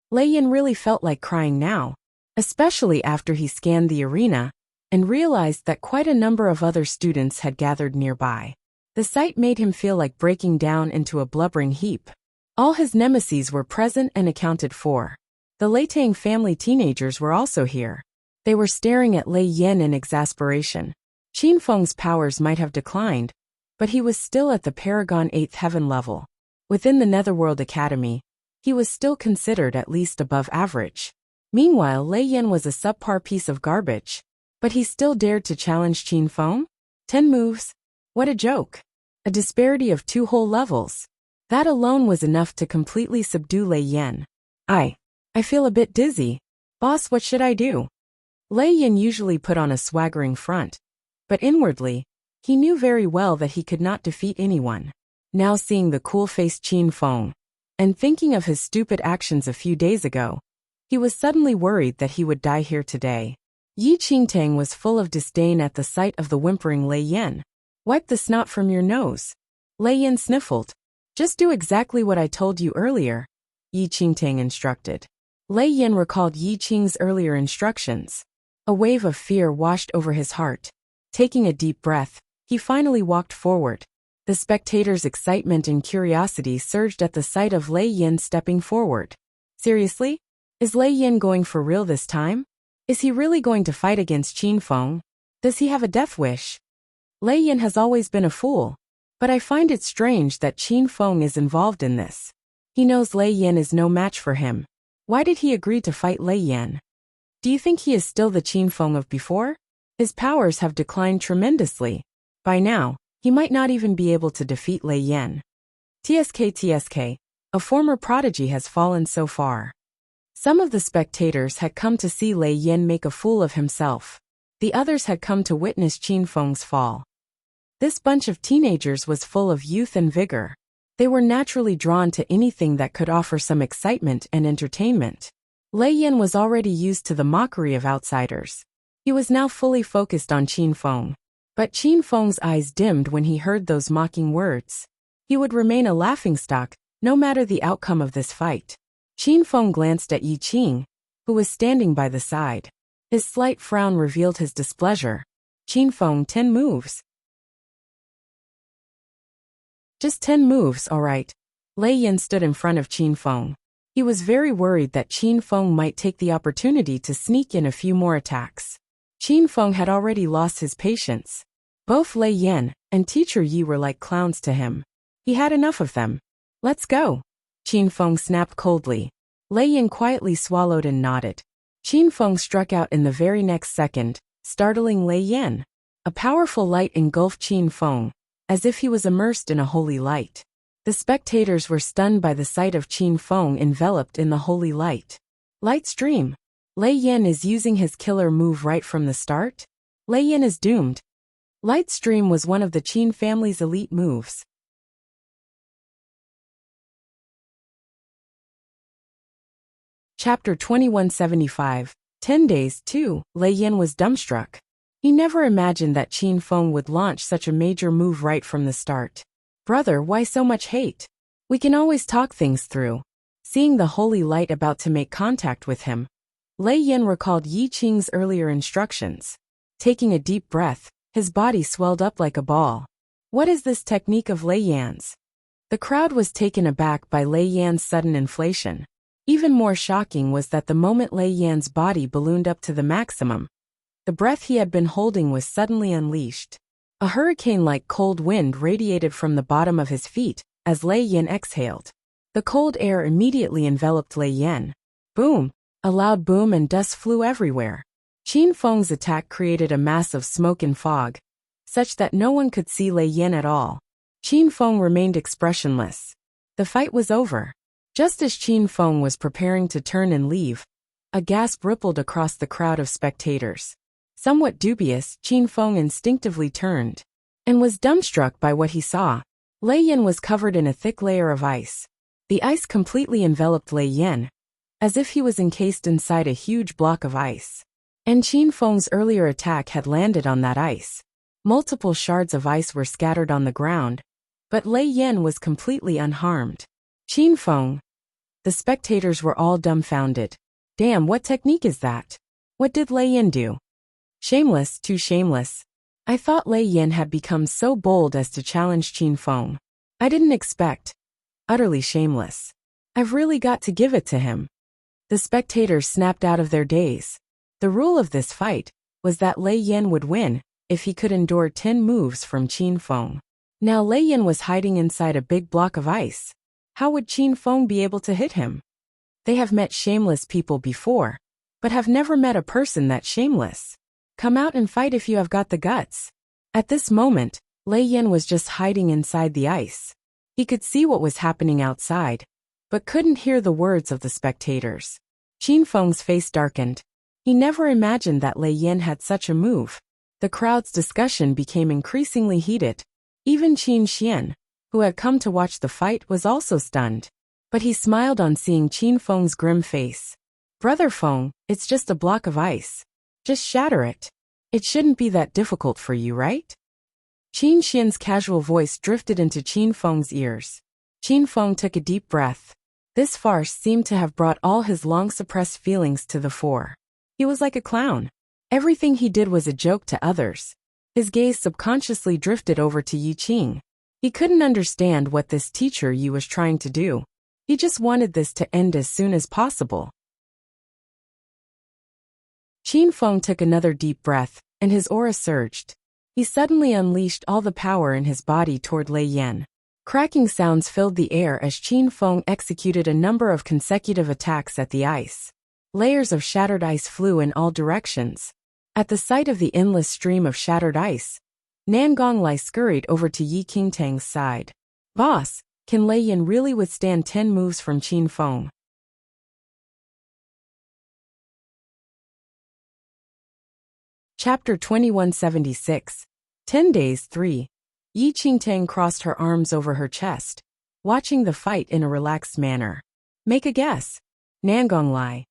Lei Yin really felt like crying now, especially after he scanned the arena and realized that quite a number of other students had gathered nearby. The sight made him feel like breaking down into a blubbering heap. All his nemesis were present and accounted for. The Lei Tang family teenagers were also here. They were staring at Lei Yin in exasperation. Qin Feng's powers might have declined, but he was still at the Paragon 8th Heaven level. Within the Netherworld Academy, he was still considered at least above average. Meanwhile, Lei Yan was a subpar piece of garbage, but he still dared to challenge Qin Feng? 10 moves? What a joke. A disparity of 2 whole levels. That alone was enough to completely subdue Lei Yan. I feel a bit dizzy. Boss, what should I do? Lei Yan usually put on a swaggering front, but inwardly, he knew very well that he could not defeat anyone. Now seeing the cool-faced Qin Feng, and thinking of his stupid actions a few days ago, he was suddenly worried that he would die here today. Yi Qingtang was full of disdain at the sight of the whimpering Lei Yan. Wipe the snot from your nose. Lei Yan sniffled. Just do exactly what I told you earlier, Yi Qingtang instructed. Lei Yan recalled Yi Qing's earlier instructions. A wave of fear washed over his heart. Taking a deep breath, he finally walked forward. The spectators' excitement and curiosity surged at the sight of Lei Yan stepping forward. Seriously? Is Lei Yan going for real this time? Is he really going to fight against Qin Feng? Does he have a death wish? Lei Yan has always been a fool, but I find it strange that Qin Feng is involved in this. He knows Lei Yan is no match for him. Why did he agree to fight Lei Yan? Do you think he is still the Qin Feng of before? His powers have declined tremendously. By now, he might not even be able to defeat Lei Yan. TSK, a former prodigy has fallen so far. Some of the spectators had come to see Lei Yan make a fool of himself. The others had come to witness Qin Feng's fall. This bunch of teenagers was full of youth and vigor. They were naturally drawn to anything that could offer some excitement and entertainment. Lei Yan was already used to the mockery of outsiders. He was now fully focused on Qin Feng. But Qin Feng's eyes dimmed when he heard those mocking words. He would remain a laughingstock, no matter the outcome of this fight. Qin Feng glanced at Yi Qing, who was standing by the side. His slight frown revealed his displeasure. Qin Feng, 10 moves. Just 10 moves, all right. Lei Yan stood in front of Qin Feng. He was very worried that Qin Feng might take the opportunity to sneak in a few more attacks. Qin Feng had already lost his patience. Both Lei Yan and Teacher Yi were like clowns to him. He had enough of them. Let's go. Qin Feng snapped coldly. Lei Yan quietly swallowed and nodded. Qin Feng struck out in the very next second, startling Lei Yan. A powerful light engulfed Qin Feng, as if he was immersed in a holy light. The spectators were stunned by the sight of Qin Feng enveloped in the holy light. Light stream. Lei Yan is using his killer move right from the start? Lei Yan is doomed. Light stream was one of the Qin family's elite moves. Chapter 2175. 10 days, 2. Lei Yan was dumbstruck. He never imagined that Qin Feng would launch such a major move right from the start. Brother, why so much hate? We can always talk things through. Seeing the holy light about to make contact with him, Lei Yan recalled Yi Qing's earlier instructions. Taking a deep breath, his body swelled up like a ball. What is this technique of Lei Yan's? The crowd was taken aback by Lei Yan's sudden inflation. Even more shocking was that the moment Lei Yan's body ballooned up to the maximum, the breath he had been holding was suddenly unleashed. A hurricane-like cold wind radiated from the bottom of his feet as Lei Yan exhaled. The cold air immediately enveloped Lei Yan. Boom! A loud boom and dust flew everywhere. Qin Feng's attack created a mass of smoke and fog, such that no one could see Lei Yan at all. Qin Feng remained expressionless. The fight was over. Just as Qin Feng was preparing to turn and leave, a gasp rippled across the crowd of spectators. Somewhat dubious, Qin Feng instinctively turned, and was dumbstruck by what he saw. Lei Yan was covered in a thick layer of ice. The ice completely enveloped Lei Yan, as if he was encased inside a huge block of ice. And Qin Feng's earlier attack had landed on that ice. Multiple shards of ice were scattered on the ground, but Lei Yan was completely unharmed. Qin Feng. The spectators were all dumbfounded. Damn, what technique is that? What did Lei Yan do? Shameless, too shameless. I thought Lei Yan had become so bold as to challenge Qin Feng. I didn't expect. Utterly shameless. I've really got to give it to him. The spectators snapped out of their daze. The rule of this fight was that Lei Yan would win, if he could endure 10 moves from Qin Feng. Now Lei Yan was hiding inside a big block of ice. How would Qin Feng be able to hit him? They have met shameless people before, but have never met a person that's shameless. Come out and fight if you have got the guts. At this moment, Lei Yan was just hiding inside the ice. He could see what was happening outside, but couldn't hear the words of the spectators. Qin Feng's face darkened. He never imagined that Lei Yan had such a move. The crowd's discussion became increasingly heated. Even Qin Xian, who had come to watch the fight, was also stunned. But he smiled on seeing Qin Feng's grim face. Brother Feng, it's just a block of ice. Just shatter it. It shouldn't be that difficult for you, right? Qin Xian's casual voice drifted into Qin Feng's ears. Qin Feng took a deep breath. This farce seemed to have brought all his long-suppressed feelings to the fore. He was like a clown. Everything he did was a joke to others. His gaze subconsciously drifted over to Yi Qing. He couldn't understand what this teacher Yi was trying to do. He just wanted this to end as soon as possible. Qin Feng took another deep breath, and his aura surged. He suddenly unleashed all the power in his body toward Lei Yan. Cracking sounds filled the air as Qin Feng executed a number of consecutive attacks at the ice. Layers of shattered ice flew in all directions. At the sight of the endless stream of shattered ice, Nan Gonglai scurried over to Yi Qingtang's side. Boss, can Lei Yan really withstand 10 moves from Qin Feng? Chapter 2176. 10 Days 3. Yi Qingtang crossed her arms over her chest, watching the fight in a relaxed manner. Make a guess. Nan Gonglai.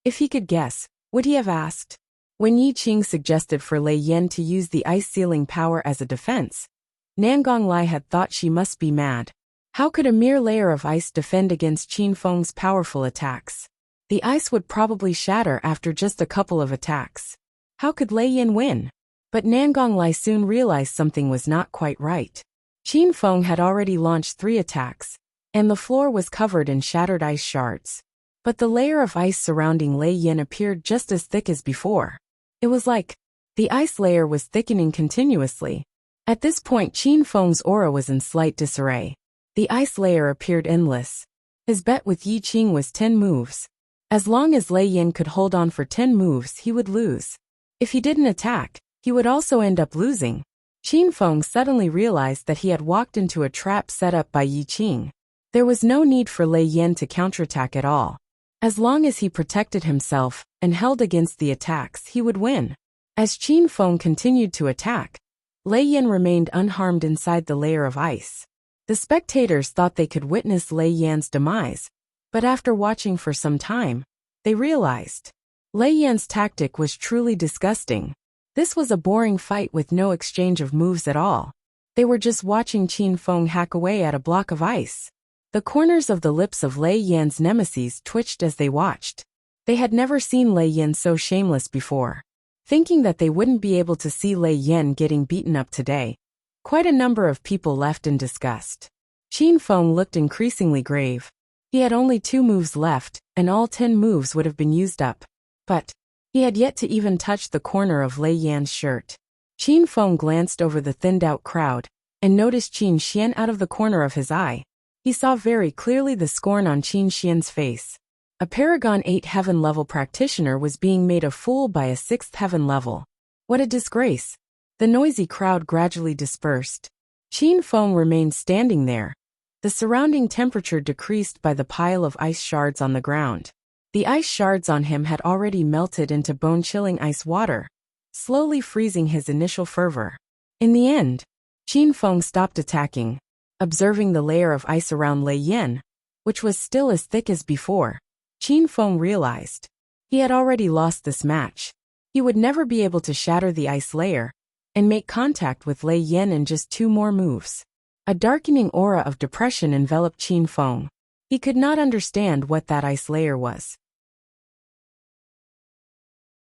If he could guess, would he have asked? When Yi Qing suggested for Lei Yan to use the ice-sealing power as a defense, Nan Gonglai had thought she must be mad. How could a mere layer of ice defend against Qin Feng's powerful attacks? The ice would probably shatter after just a couple of attacks. How could Lei Yan win? But Nan Gonglai soon realized something was not quite right. Qin Feng had already launched 3 attacks, and the floor was covered in shattered ice shards. But the layer of ice surrounding Lei Yan appeared just as thick as before. It was like the ice layer was thickening continuously. At this point, Qin Feng's aura was in slight disarray. The ice layer appeared endless. His bet with Yi Qing was 10 moves. As long as Lei Yan could hold on for 10 moves, he would lose. If he didn't attack, he would also end up losing. Qin Feng suddenly realized that he had walked into a trap set up by Yi Qing. There was no need for Lei Yan to counterattack at all. As long as he protected himself and held against the attacks, he would win. As Qin Feng continued to attack, Lei Yan remained unharmed inside the layer of ice. The spectators thought they could witness Lei Yan's demise, but after watching for some time, they realized Lei Yan's tactic was truly disgusting. This was a boring fight with no exchange of moves at all. They were just watching Qin Feng hack away at a block of ice. The corners of the lips of Lei Yan's nemesis twitched as they watched. They had never seen Lei Yan so shameless before. Thinking that they wouldn't be able to see Lei Yan getting beaten up today, quite a number of people left in disgust. Qin Feng looked increasingly grave. He had only 2 moves left, and all 10 moves would have been used up. But he had yet to even touch the corner of Lei Yan's shirt. Qin Feng glanced over the thinned-out crowd and noticed Qin Xian out of the corner of his eye. He saw very clearly the scorn on Qin Xian's face. A Paragon 8 Heaven level practitioner was being made a fool by a 6th Heaven level. What a disgrace. The noisy crowd gradually dispersed. Qin Feng remained standing there. The surrounding temperature decreased by the pile of ice shards on the ground. The ice shards on him had already melted into bone-chilling ice water, slowly freezing his initial fervor. In the end, Qin Feng stopped attacking. Observing the layer of ice around Lei Yan, which was still as thick as before, Qin Feng realized he had already lost this match. He would never be able to shatter the ice layer and make contact with Lei Yan in just 2 more moves. A darkening aura of depression enveloped Qin Feng. He could not understand what that ice layer was.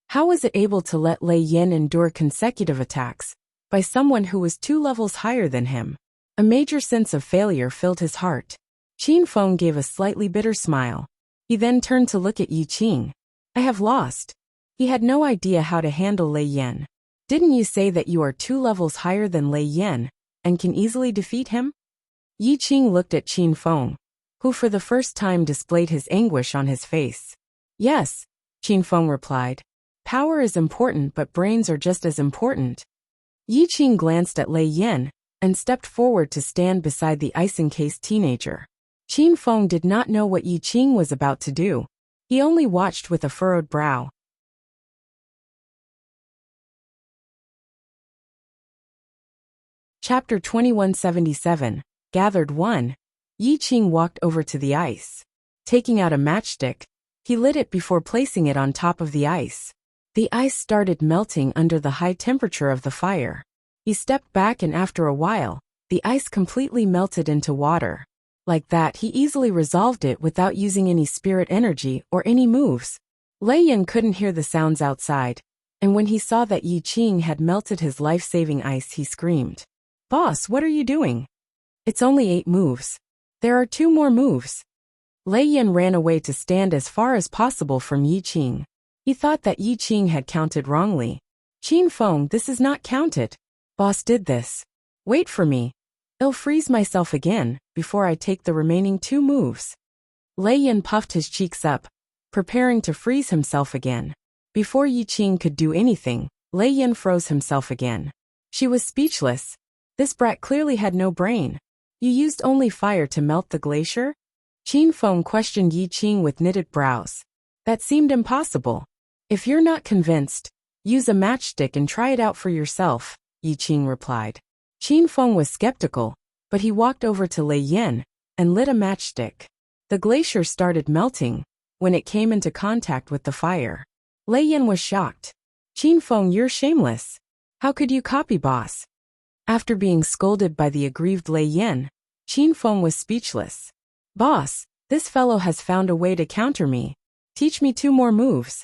How was it able to let Lei Yan endure consecutive attacks by someone who was 2 levels higher than him? A major sense of failure filled his heart. Qin Feng gave a slightly bitter smile. He then turned to look at Yi Qing. I have lost. He had no idea how to handle Lei Yan. Didn't you say that you are 2 levels higher than Lei Yan, and can easily defeat him? Yi Qing looked at Qin Feng, who for the first time displayed his anguish on his face. Yes, Qin Feng replied. Power is important, but brains are just as important. Yi Qing glanced at Lei Yan, and stepped forward to stand beside the ice-encased teenager. Qin Feng did not know what Yi Qing was about to do. He only watched with a furrowed brow. Chapter 2177, Gathered 1. Yi Qing walked over to the ice. Taking out a matchstick, he lit it before placing it on top of the ice. The ice started melting under the high temperature of the fire. He stepped back and after a while, the ice completely melted into water. Like that, he easily resolved it without using any spirit energy or any moves. Lei Yan couldn't hear the sounds outside, and when he saw that Yi Qing had melted his life-saving ice, he screamed, "Boss, what are you doing? It's only 8 moves. There are 2 more moves." Lei Yan ran away to stand as far as possible from Yi Qing. He thought that Yi Qing had counted wrongly. "Qin Feng, this is not counted. Boss did this. Wait for me. I'll freeze myself again, before I take the remaining 2 moves." Lei Yan puffed his cheeks up, preparing to freeze himself again. Before Yi Qing could do anything, Lei Yan froze himself again. She was speechless. This brat clearly had no brain. You used only fire to melt the glacier? Qin Feng questioned Yi Qing with knitted brows. That seemed impossible. If you're not convinced, use a matchstick and try it out for yourself, Yi Qing replied. Qin Feng was skeptical, but he walked over to Lei Yan and lit a matchstick. The glacier started melting when it came into contact with the fire. Lei Yan was shocked. "Qin Feng, you're shameless. How could you copy boss?" After being scolded by the aggrieved Lei Yan, Qin Feng was speechless. "Boss, this fellow has found a way to counter me. Teach me 2 more moves."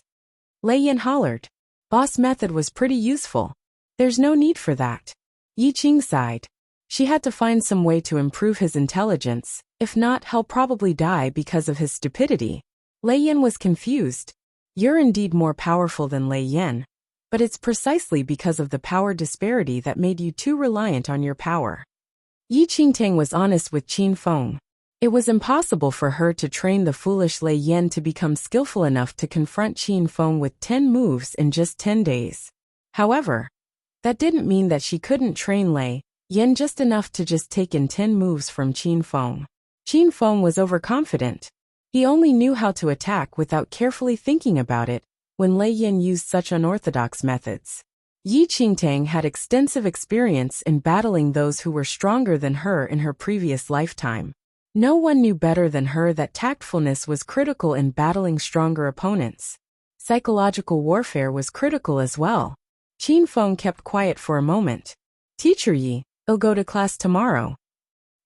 Lei Yan hollered. Boss' method was pretty useful. There's no need for that. Yi Qing sighed. She had to find some way to improve his intelligence, if not, he'll probably die because of his stupidity. Lei Yan was confused. You're indeed more powerful than Lei Yan, but it's precisely because of the power disparity that made you too reliant on your power. Yi Qingtang was honest with Qin Feng. It was impossible for her to train the foolish Lei Yan to become skillful enough to confront Qin Feng with 10 moves in just 10 days. However, that didn't mean that she couldn't train Lei Yan just enough to just take in 10 moves from Qin Feng. Qin Feng was overconfident. He only knew how to attack without carefully thinking about it when Lei Yan used such unorthodox methods. Yi Qingtang had extensive experience in battling those who were stronger than her in her previous lifetime. No one knew better than her that tactfulness was critical in battling stronger opponents. Psychological warfare was critical as well. Qin Feng kept quiet for a moment. "Teacher Yi, I'll go to class tomorrow."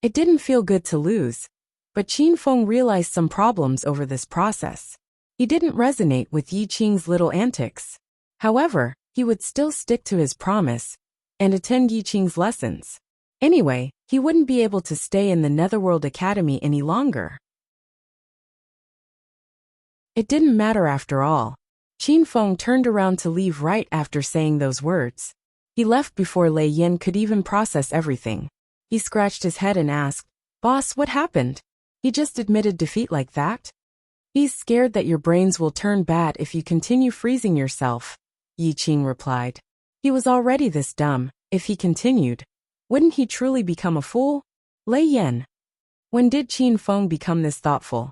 It didn't feel good to lose, but Qin Feng realized some problems over this process. He didn't resonate with Yi Qing's little antics. However, he would still stick to his promise and attend Yi Qing's lessons. Anyway, he wouldn't be able to stay in the Netherworld Academy any longer. It didn't matter after all. Qin Feng turned around to leave right after saying those words. He left before Lei Yan could even process everything. He scratched his head and asked, "Boss, what happened? He just admitted defeat like that?" "He's scared that your brains will turn bad if you continue freezing yourself," Yi Qing replied. He was already this dumb. If he continued, wouldn't he truly become a fool? Lei Yan. When did Qin Feng become this thoughtful?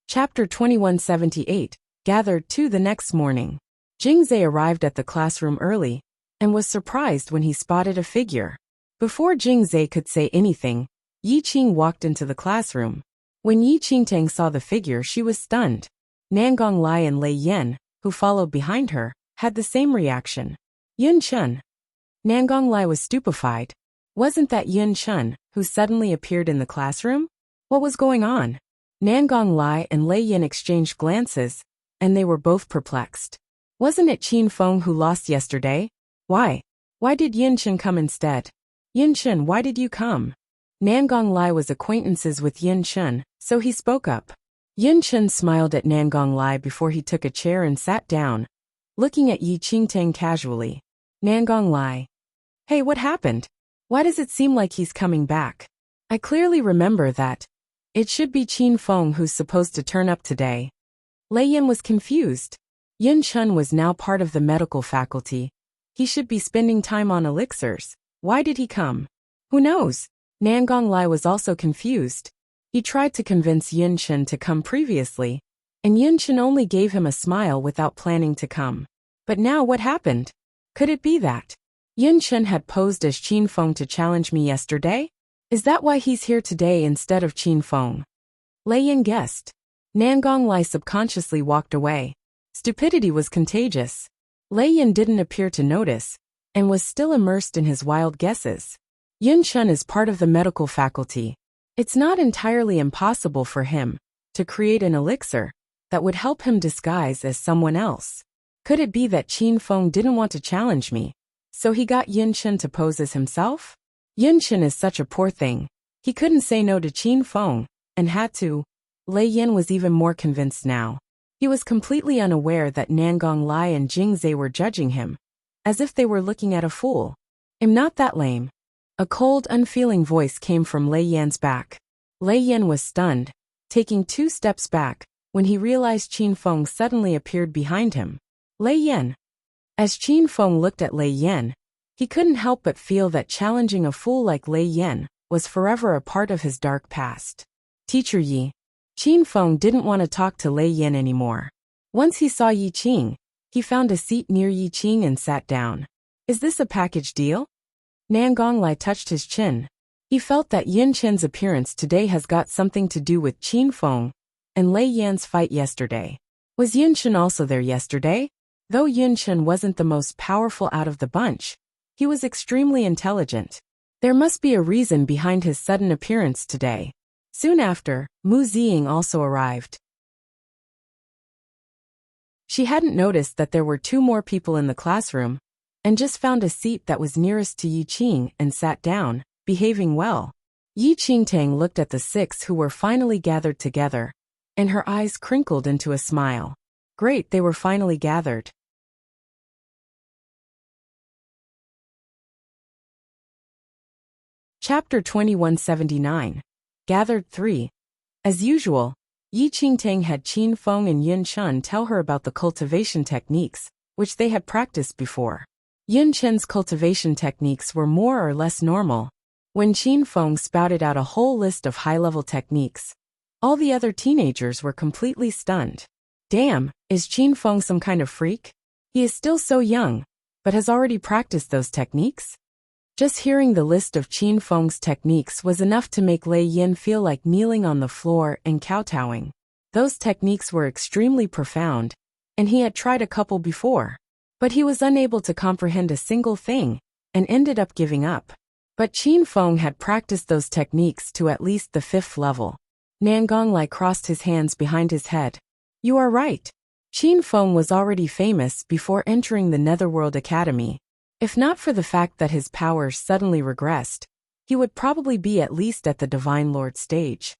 Chapter 2178, Gathered 2. The next morning, Jingzhe arrived at the classroom early and was surprised when he spotted a figure. Before Jingzhe could say anything, Yi Qing walked into the classroom. When Yi Qingtang saw the figure, she was stunned. Nangong Lai and Lei Yan, who followed behind her, had the same reaction. Yun Chun. Nangong Lai was stupefied. Wasn't that Yun Chun, who suddenly appeared in the classroom? What was going on? Nangong Lai and Lei Yan exchanged glances, and they were both perplexed. Wasn't it Qin Feng who lost yesterday? Why? Why did Yun Chun come instead? Yun Chun, why did you come? Nangong Lai was acquaintances with Yun Chun, so he spoke up. Yin Chen smiled at Nangong Lai before he took a chair and sat down, looking at Yi Qingtang casually. Nangong Lai. Hey, what happened? Why does it seem like he's coming back? I clearly remember that. It should be Qin Feng who's supposed to turn up today. Lei Yin was confused. Yin Chen was now part of the medical faculty. He should be spending time on elixirs. Why did he come? Who knows? Nangong Lai was also confused. He tried to convince Yin Chen to come previously, and Yin Chen only gave him a smile without planning to come. But now what happened? Could it be that Yin Chen had posed as Qin Feng to challenge me yesterday? Is that why he's here today instead of Qin Feng? Lei Yin guessed. Nangong Lai subconsciously walked away. Stupidity was contagious. Lei Yin didn't appear to notice, and was still immersed in his wild guesses. Yin Chen is part of the medical faculty. It's not entirely impossible for him to create an elixir that would help him disguise as someone else. Could it be that Qin Feng didn't want to challenge me, so he got Yin Chen to pose as himself? Yin Chen is such a poor thing. He couldn't say no to Qin Feng, and had to. Lei Yin was even more convinced now. He was completely unaware that Nangong Lai and Jing Zhe were judging him, as if they were looking at a fool. I'm not that lame. A cold, unfeeling voice came from Lei Yan's back. Lei Yan was stunned, taking 2 steps back, when he realized Qin Feng suddenly appeared behind him. Lei Yan. As Qin Feng looked at Lei Yan, he couldn't help but feel that challenging a fool like Lei Yan was forever a part of his dark past. Teacher Yi. Qin Feng didn't want to talk to Lei Yan anymore. Once he saw Yi Qing, he found a seat near Yi Qing and sat down. Is this a package deal? Nangong Lai touched his chin. He felt that Yin Chen's appearance today has got something to do with Qin Feng and Lei Yan's fight yesterday. Was Yin Chen also there yesterday? Though Yin Chen wasn't the most powerful out of the bunch, he was extremely intelligent. There must be a reason behind his sudden appearance today. Soon after, Mu Ziying also arrived. She hadn't noticed that there were 2 more people in the classroom, and just found a seat that was nearest to Yi Qing and sat down, behaving well. Yi Qingtang looked at the 6 who were finally gathered together, and her eyes crinkled into a smile. Great, they were finally gathered. Chapter 2179. Gathered 3. As usual, Yi Qingtang had Qin Feng and Yin Chen tell her about the cultivation techniques, which they had practiced before. Yin Chen's cultivation techniques were more or less normal. When Qin Feng spouted out a whole list of high-level techniques, all the other teenagers were completely stunned. Damn, is Qin Feng some kind of freak? He is still so young, but has already practiced those techniques? Just hearing the list of Qin Feng's techniques was enough to make Lei Yin feel like kneeling on the floor and kowtowing. Those techniques were extremely profound, and he had tried a couple before. But he was unable to comprehend a single thing, and ended up giving up. But Qin Feng had practiced those techniques to at least the 5th level. Nangong Lai crossed his hands behind his head. You are right. Qin Feng was already famous before entering the Netherworld Academy. If not for the fact that his powers suddenly regressed, he would probably be at least at the Divine Lord stage.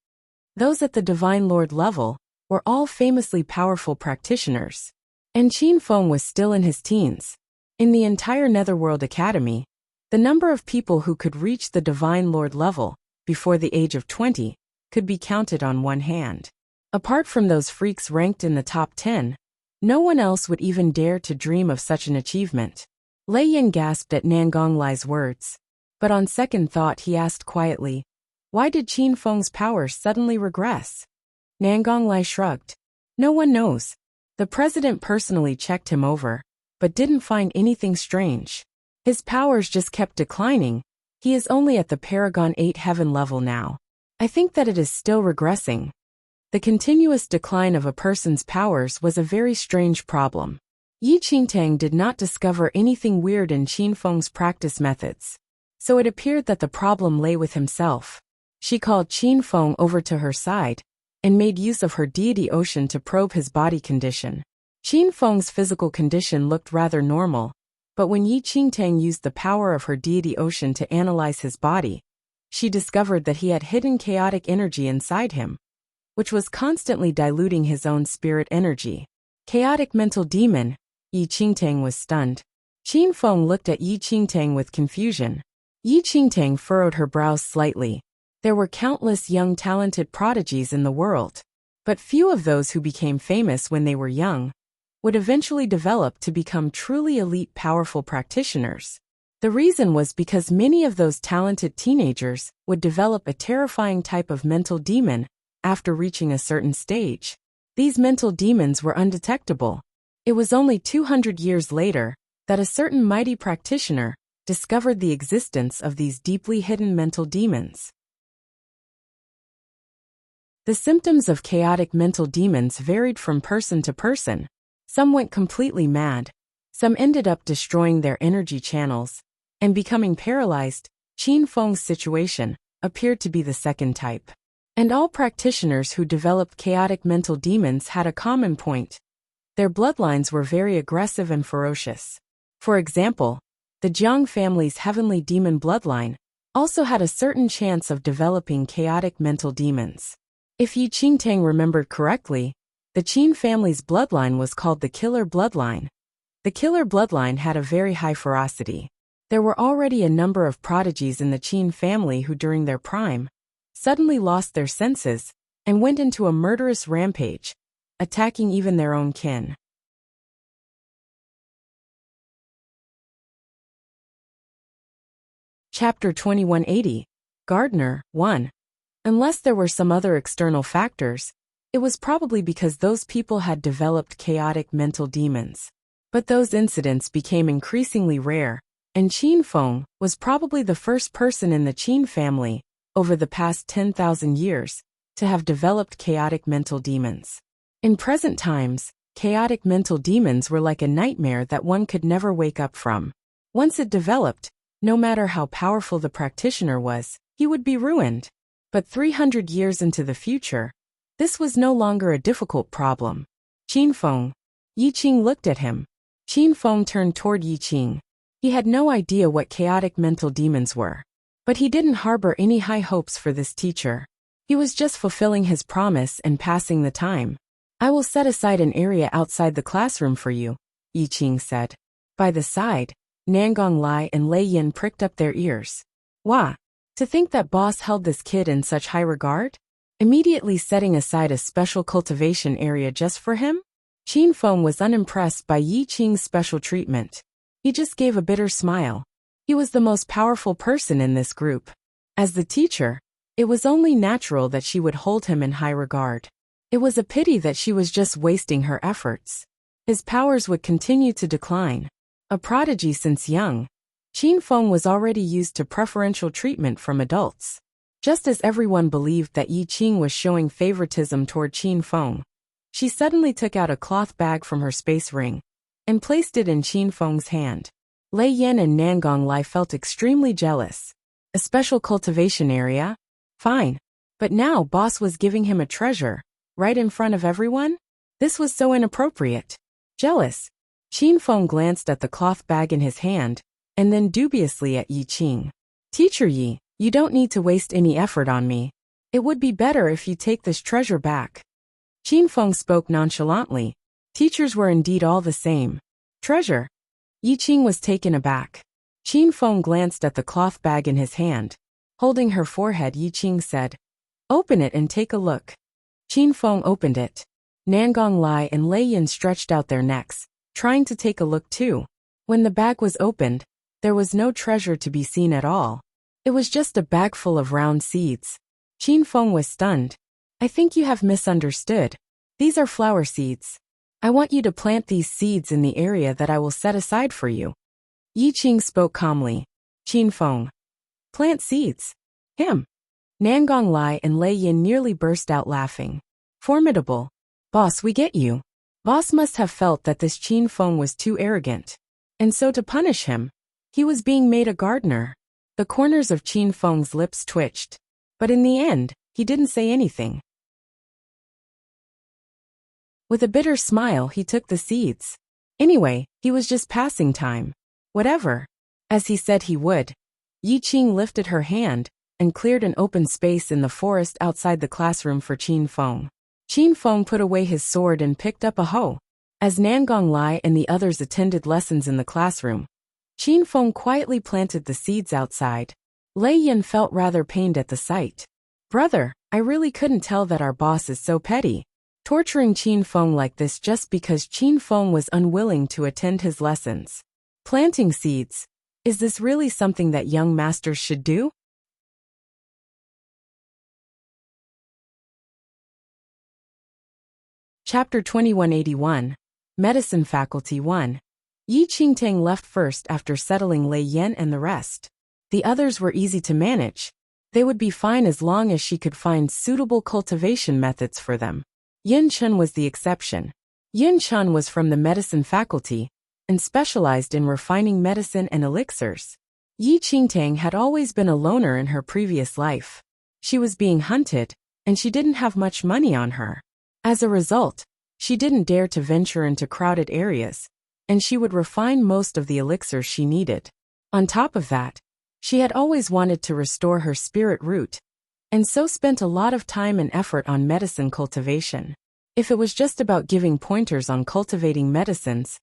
Those at the Divine Lord level were all famously powerful practitioners. And Qin Feng was still in his teens. In the entire Netherworld Academy, the number of people who could reach the Divine Lord level before the age of 20 could be counted on one hand. Apart from those freaks ranked in the top 10, no one else would even dare to dream of such an achievement. Lei Yin gasped at Nangong Lai's words. But on second thought he asked quietly, why did Qin Feng's powers suddenly regress? Nangong Lai shrugged. No one knows. The president personally checked him over, but didn't find anything strange. His powers just kept declining. He is only at the Paragon 8 heaven level now. I think that it is still regressing. The continuous decline of a person's powers was a very strange problem. Yi Qingtang did not discover anything weird in Qin Feng's practice methods, so it appeared that the problem lay with himself. She called Qin Feng over to her side, and made use of her deity ocean to probe his body condition. Qin Feng's physical condition looked rather normal, but when Yi Qingtang used the power of her deity ocean to analyze his body, she discovered that he had hidden chaotic energy inside him. which was constantly diluting his own spirit energy. Chaotic mental demon. Yi Qingtang was stunned. Qin Feng looked at Yi Qingtang with confusion. Yi Qingtang furrowed her brows slightly. There were countless young talented prodigies in the world, but few of those who became famous when they were young would eventually develop to become truly elite powerful practitioners. The reason was because many of those talented teenagers would develop a terrifying type of mental demon after reaching a certain stage. These mental demons were undetectable. It was only 200 years later that a certain mighty practitioner discovered the existence of these deeply hidden mental demons. The symptoms of chaotic mental demons varied from person to person. Some went completely mad. Some ended up destroying their energy channels and becoming paralyzed. Qin Feng's situation appeared to be the second type. And all practitioners who developed chaotic mental demons had a common point. Their bloodlines were very aggressive and ferocious. For example, the Jiang family's heavenly demon bloodline also had a certain chance of developing chaotic mental demons. If Yi Qingtang remembered correctly, the Qin family's bloodline was called the killer bloodline. The killer bloodline had a very high ferocity. There were already a number of prodigies in the Qin family who during their prime suddenly lost their senses and went into a murderous rampage, attacking even their own kin. Chapter 2180. Gardener 1. Unless there were some other external factors, it was probably because those people had developed chaotic mental demons. But those incidents became increasingly rare, and Qin Feng was probably the first person in the Qin family over the past 10,000 years to have developed chaotic mental demons. In present times, chaotic mental demons were like a nightmare that one could never wake up from. Once it developed, no matter how powerful the practitioner was, he would be ruined. But 300 years into the future, this was no longer a difficult problem. Qin Feng. Yi Qing looked at him. Qin Feng turned toward Yi Qing. He had no idea what chaotic mental demons were. But he didn't harbor any high hopes for this teacher. He was just fulfilling his promise and passing the time. I will set aside an area outside the classroom for you, Yi Qing said. By the side, Nangong Lai and Lei Yin pricked up their ears. Wah! To think that boss held this kid in such high regard? Immediately setting aside a special cultivation area just for him? Qin Feng was unimpressed by Yi Qing's special treatment. He just gave a bitter smile. He was the most powerful person in this group. As the teacher, it was only natural that she would hold him in high regard. It was a pity that she was just wasting her efforts. His powers would continue to decline. A prodigy since young, Qin Feng was already used to preferential treatment from adults. Just as everyone believed that Yi Qing was showing favoritism toward Qin Feng, she suddenly took out a cloth bag from her space ring and placed it in Qin Feng's hand. Lei Yan and Nangong Lai felt extremely jealous. A special cultivation area? Fine. But now boss was giving him a treasure, right in front of everyone? This was so inappropriate. Jealous. Qin Feng glanced at the cloth bag in his hand, and then dubiously at Yi Qing. Teacher Yi, you don't need to waste any effort on me. It would be better if you take this treasure back. Qin Feng spoke nonchalantly. Teachers were indeed all the same. Treasure? Yi Qing was taken aback. Qin Feng glanced at the cloth bag in his hand. Holding her forehead, Yi Qing said, "Open it and take a look." Qin Feng opened it. Nangong Lai and Lei Yin stretched out their necks, trying to take a look too. When the bag was opened, there was no treasure to be seen at all. It was just a bag full of round seeds. Qin Feng was stunned. I think you have misunderstood. These are flower seeds. I want you to plant these seeds in the area that I will set aside for you. Yi Qing spoke calmly. Qin Feng. Plant seeds. Him. Nangong Lai and Lei Yin nearly burst out laughing. Formidable. Boss, we get you. Boss must have felt that this Qin Feng was too arrogant. And so to punish him, he was being made a gardener. The corners of Qin Feng's lips twitched. But in the end, he didn't say anything. With a bitter smile, he took the seeds. Anyway, he was just passing time. Whatever. As he said he would. Yi Qing lifted her hand, and cleared an open space in the forest outside the classroom for Qin Feng. Qin Feng put away his sword and picked up a hoe. As Nangong Lai and the others attended lessons in the classroom, Qin Feng quietly planted the seeds outside. Lei Yin felt rather pained at the sight. "Brother, I really couldn't tell that our boss is so petty, torturing Qin Feng like this just because Qin Feng was unwilling to attend his lessons. Planting seeds, is this really something that young masters should do?" Chapter 2181, Medicine Faculty 1. Yi Qingtang left first after settling Lei Yan and the rest. The others were easy to manage. They would be fine as long as she could find suitable cultivation methods for them. Yin Chun was the exception. Yin Chun was from the medicine faculty and specialized in refining medicine and elixirs. Yi Qingtang had always been a loner in her previous life. She was being hunted, and she didn't have much money on her. As a result, she didn't dare to venture into crowded areas, and she would refine most of the elixirs she needed. On top of that, she had always wanted to restore her spirit root, and so spent a lot of time and effort on medicine cultivation. If it was just about giving pointers on cultivating medicines,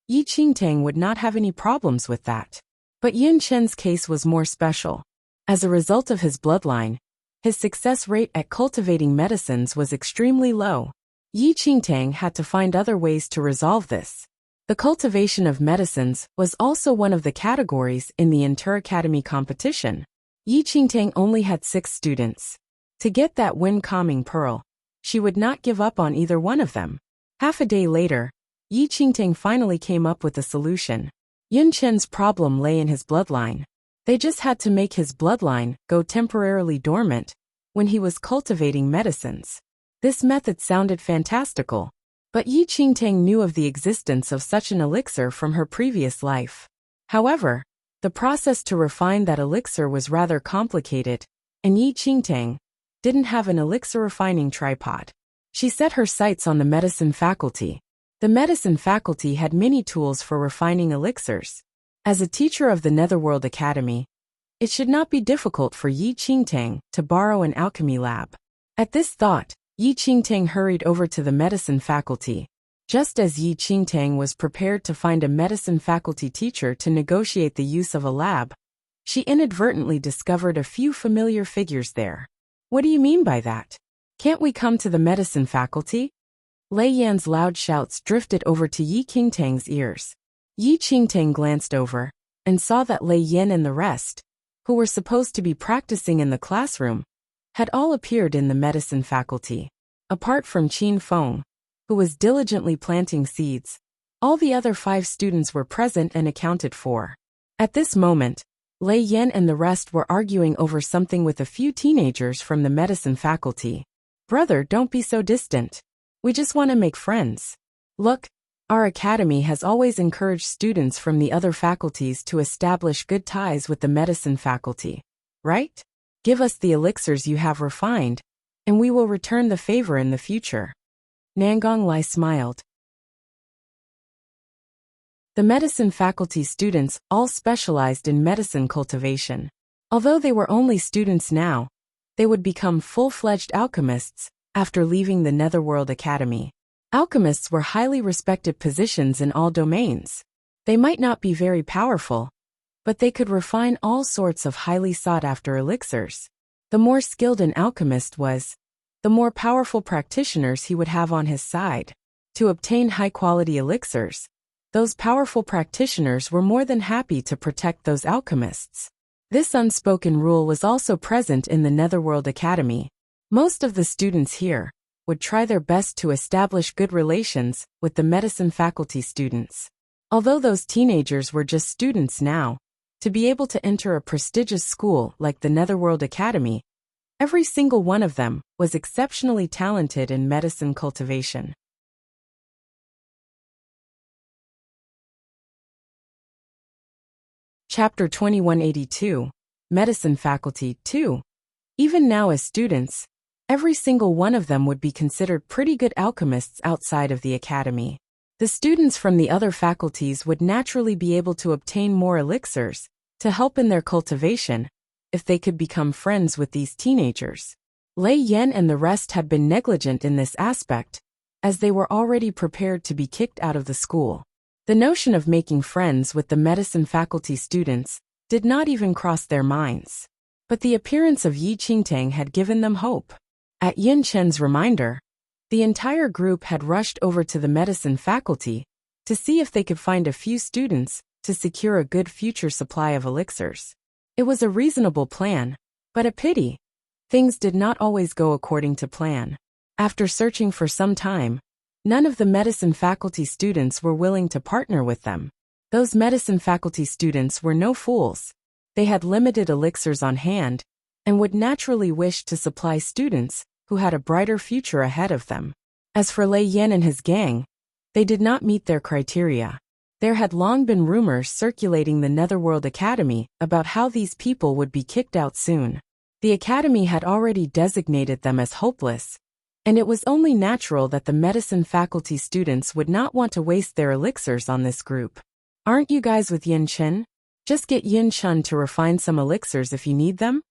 Yi Qingtang would not have any problems with that. But Yin Chen's case was more special. As a result of his bloodline, his success rate at cultivating medicines was extremely low. Yi Qingtang had to find other ways to resolve this. The cultivation of medicines was also one of the categories in the inter-academy competition. Yi Qingtang only had 6 students. To get that wind-calming pearl, she would not give up on either one of them. Half a day later, Yi Qingtang finally came up with a solution. Yin Chen's problem lay in his bloodline. They just had to make his bloodline go temporarily dormant when he was cultivating medicines. This method sounded fantastical, but Yi Qingtang knew of the existence of such an elixir from her previous life. However, the process to refine that elixir was rather complicated, and Yi Qingtang didn't have an elixir refining tripod. She set her sights on the medicine faculty. The medicine faculty had many tools for refining elixirs. As a teacher of the Netherworld Academy, it should not be difficult for Yi Qingtang to borrow an alchemy lab. At this thought, Yi Qingtang hurried over to the medicine faculty. Just as Yi Qingtang was prepared to find a medicine faculty teacher to negotiate the use of a lab, she inadvertently discovered a few familiar figures there. "What do you mean by that? Can't we come to the medicine faculty?" Lei Yan's loud shouts drifted over to Yi Qingtang's ears. Yi Qingtang glanced over and saw that Lei Yan and the rest, who were supposed to be practicing in the classroom, had all appeared in the medicine faculty. Apart from Qin Feng, who was diligently planting seeds, all the other 5 students were present and accounted for. At this moment, Lei Yan and the rest were arguing over something with a few teenagers from the medicine faculty. "Brother, don't be so distant. We just want to make friends. Look, our academy has always encouraged students from the other faculties to establish good ties with the medicine faculty, right? Give us the elixirs you have refined, and we will return the favor in the future." Nangong Lai smiled. The medicine faculty students all specialized in medicine cultivation. Although they were only students now, they would become full-fledged alchemists after leaving the Netherworld Academy. Alchemists were highly respected positions in all domains. They might not be very powerful, but they could refine all sorts of highly sought-after elixirs. The more skilled an alchemist was, the more powerful practitioners he would have on his side. To obtain high-quality elixirs, those powerful practitioners were more than happy to protect those alchemists. This unspoken rule was also present in the Netherworld Academy. Most of the students here would try their best to establish good relations with the medicine faculty students. Although those teenagers were just students now, to be able to enter a prestigious school like the Netherworld Academy, every single one of them was exceptionally talented in medicine cultivation. Chapter 2182, Medicine Faculty 2. Even now as students, every single one of them would be considered pretty good alchemists outside of the academy. The students from the other faculties would naturally be able to obtain more elixirs to help in their cultivation, if they could become friends with these teenagers. Lei Yan and the rest had been negligent in this aspect, as they were already prepared to be kicked out of the school. The notion of making friends with the medicine faculty students did not even cross their minds. But the appearance of Yi Qingtang had given them hope. At Yin Chen's reminder, the entire group had rushed over to the medicine faculty to see if they could find a few students to secure a good future supply of elixirs. It was a reasonable plan, but a pity. Things did not always go according to plan. After searching for some time, none of the medicine faculty students were willing to partner with them. Those medicine faculty students were no fools. They had limited elixirs on hand and would naturally wish to supply students who had a brighter future ahead of them. As for Lei Yan and his gang, they did not meet their criteria. There had long been rumors circulating the Netherworld Academy about how these people would be kicked out soon. The Academy had already designated them as hopeless, and it was only natural that the medicine faculty students would not want to waste their elixirs on this group. Aren't you guys with Yin Chen? Just get Yin Chen to refine some elixirs if you need them?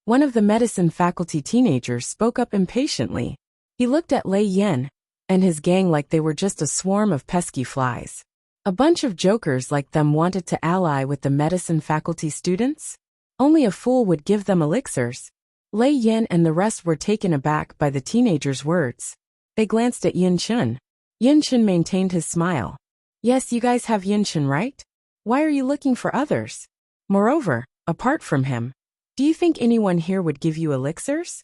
One of the medicine faculty teenagers spoke up impatiently. He looked at Lei Yan and his gang like they were just a swarm of pesky flies. A bunch of jokers like them wanted to ally with the medicine faculty students? Only a fool would give them elixirs. Lei Yan and the rest were taken aback by the teenager's words. They glanced at Yin Chen. Yin Chen maintained his smile. Yes, you guys have Yin Chen, right? Why are you looking for others? Moreover, apart from him, do you think anyone here would give you elixirs?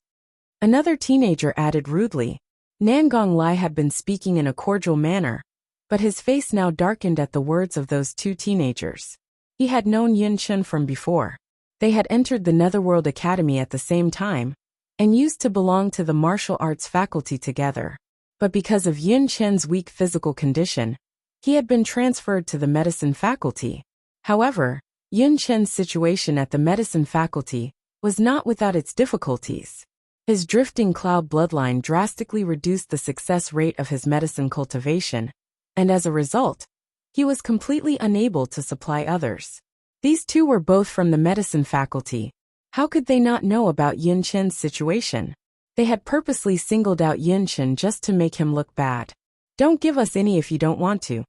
Another teenager added rudely. Nangong Lai had been speaking in a cordial manner, but his face now darkened at the words of those two teenagers. He had known Yin Chen from before. They had entered the Netherworld Academy at the same time, and used to belong to the martial arts faculty together. But because of Yin Chen's weak physical condition, he had been transferred to the medicine faculty. However, Yin Chen's situation at the medicine faculty was not without its difficulties. His drifting cloud bloodline drastically reduced the success rate of his medicine cultivation, and as a result, he was completely unable to supply others. These two were both from the medicine faculty. How could they not know about Yin Chen's situation? They had purposely singled out Yin Chen just to make him look bad. Don't give us any if you don't want to.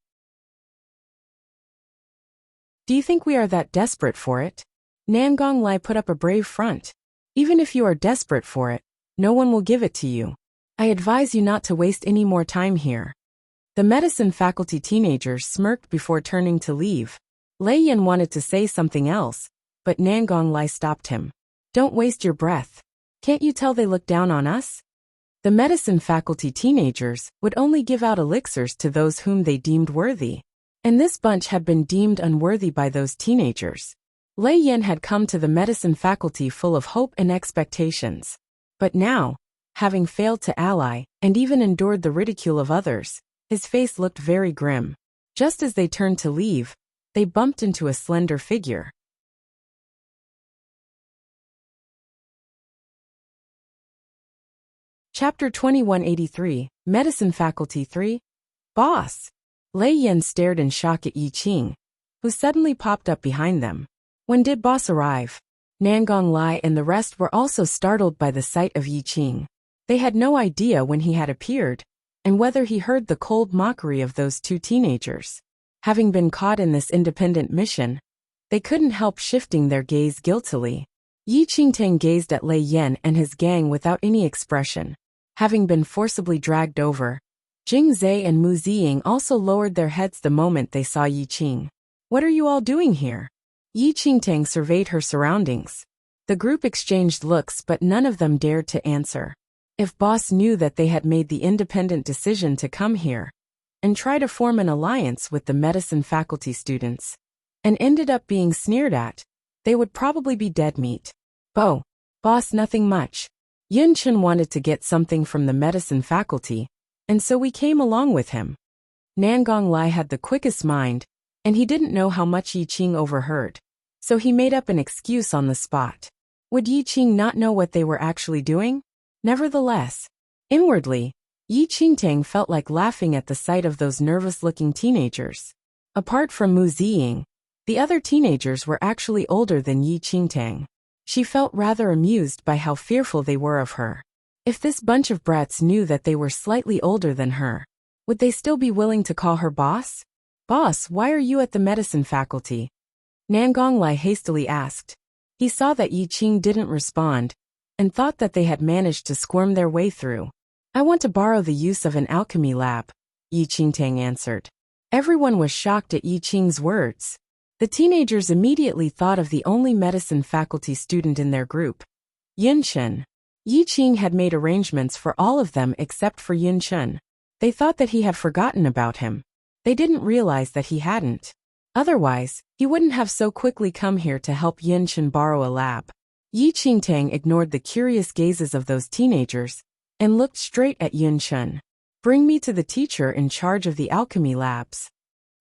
Do you think we are that desperate for it? Nangong Lai put up a brave front. Even if you are desperate for it, no one will give it to you. I advise you not to waste any more time here. The medicine faculty teenagers smirked before turning to leave. Lei Yan wanted to say something else, but Nangong Lai stopped him. Don't waste your breath. Can't you tell they look down on us? The medicine faculty teenagers would only give out elixirs to those whom they deemed worthy. And this bunch had been deemed unworthy by those teenagers. Lei Yan had come to the medicine faculty full of hope and expectations. But now, having failed to ally, and even endured the ridicule of others, his face looked very grim. Just as they turned to leave, they bumped into a slender figure. Chapter 2183, Medicine Faculty 3. Boss! Lei Yan stared in shock at Yi Qing, who suddenly popped up behind them. When did Boss arrive? Nangong Lai and the rest were also startled by the sight of Yi Qing. They had no idea when he had appeared, and whether he heard the cold mockery of those two teenagers. Having been caught in this independent mission, they couldn't help shifting their gaze guiltily. Yi Qingtang gazed at Lei Yan and his gang without any expression. Having been forcibly dragged over, Jing Zhe and Mu Ziying also lowered their heads the moment they saw Yi Qing. What are you all doing here? Yi Qingtang surveyed her surroundings. The group exchanged looks, but none of them dared to answer. If Boss knew that they had made the independent decision to come here and try to form an alliance with the medicine faculty students, and ended up being sneered at, they would probably be dead meat. Boss, nothing much. Yin Chen wanted to get something from the medicine faculty, and so we came along with him. Nangong Lai had the quickest mind, and he didn't know how much Yi Qing overheard, so he made up an excuse on the spot. Would Yi Qing not know what they were actually doing? Nevertheless, inwardly, Yi Qingtang felt like laughing at the sight of those nervous-looking teenagers. Apart from Mu Ziying, the other teenagers were actually older than Yi Qingtang. She felt rather amused by how fearful they were of her. If this bunch of brats knew that they were slightly older than her, would they still be willing to call her boss? Boss, why are you at the medicine faculty? Nangonglai hastily asked. He saw that Yi Qing didn't respond, and thought that they had managed to squirm their way through. I want to borrow the use of an alchemy lab, Yi Qingtang answered. Everyone was shocked at Yi Qing's words. The teenagers immediately thought of the only medicine faculty student in their group, Yun Chen. Yi Qing had made arrangements for all of them except for Yun Chen. They thought that he had forgotten about him. They didn't realize that he hadn't. Otherwise, he wouldn't have so quickly come here to help Yun Chen borrow a lab. Yi Qingtang ignored the curious gazes of those teenagers and looked straight at Yun Chen. Bring me to the teacher in charge of the alchemy labs.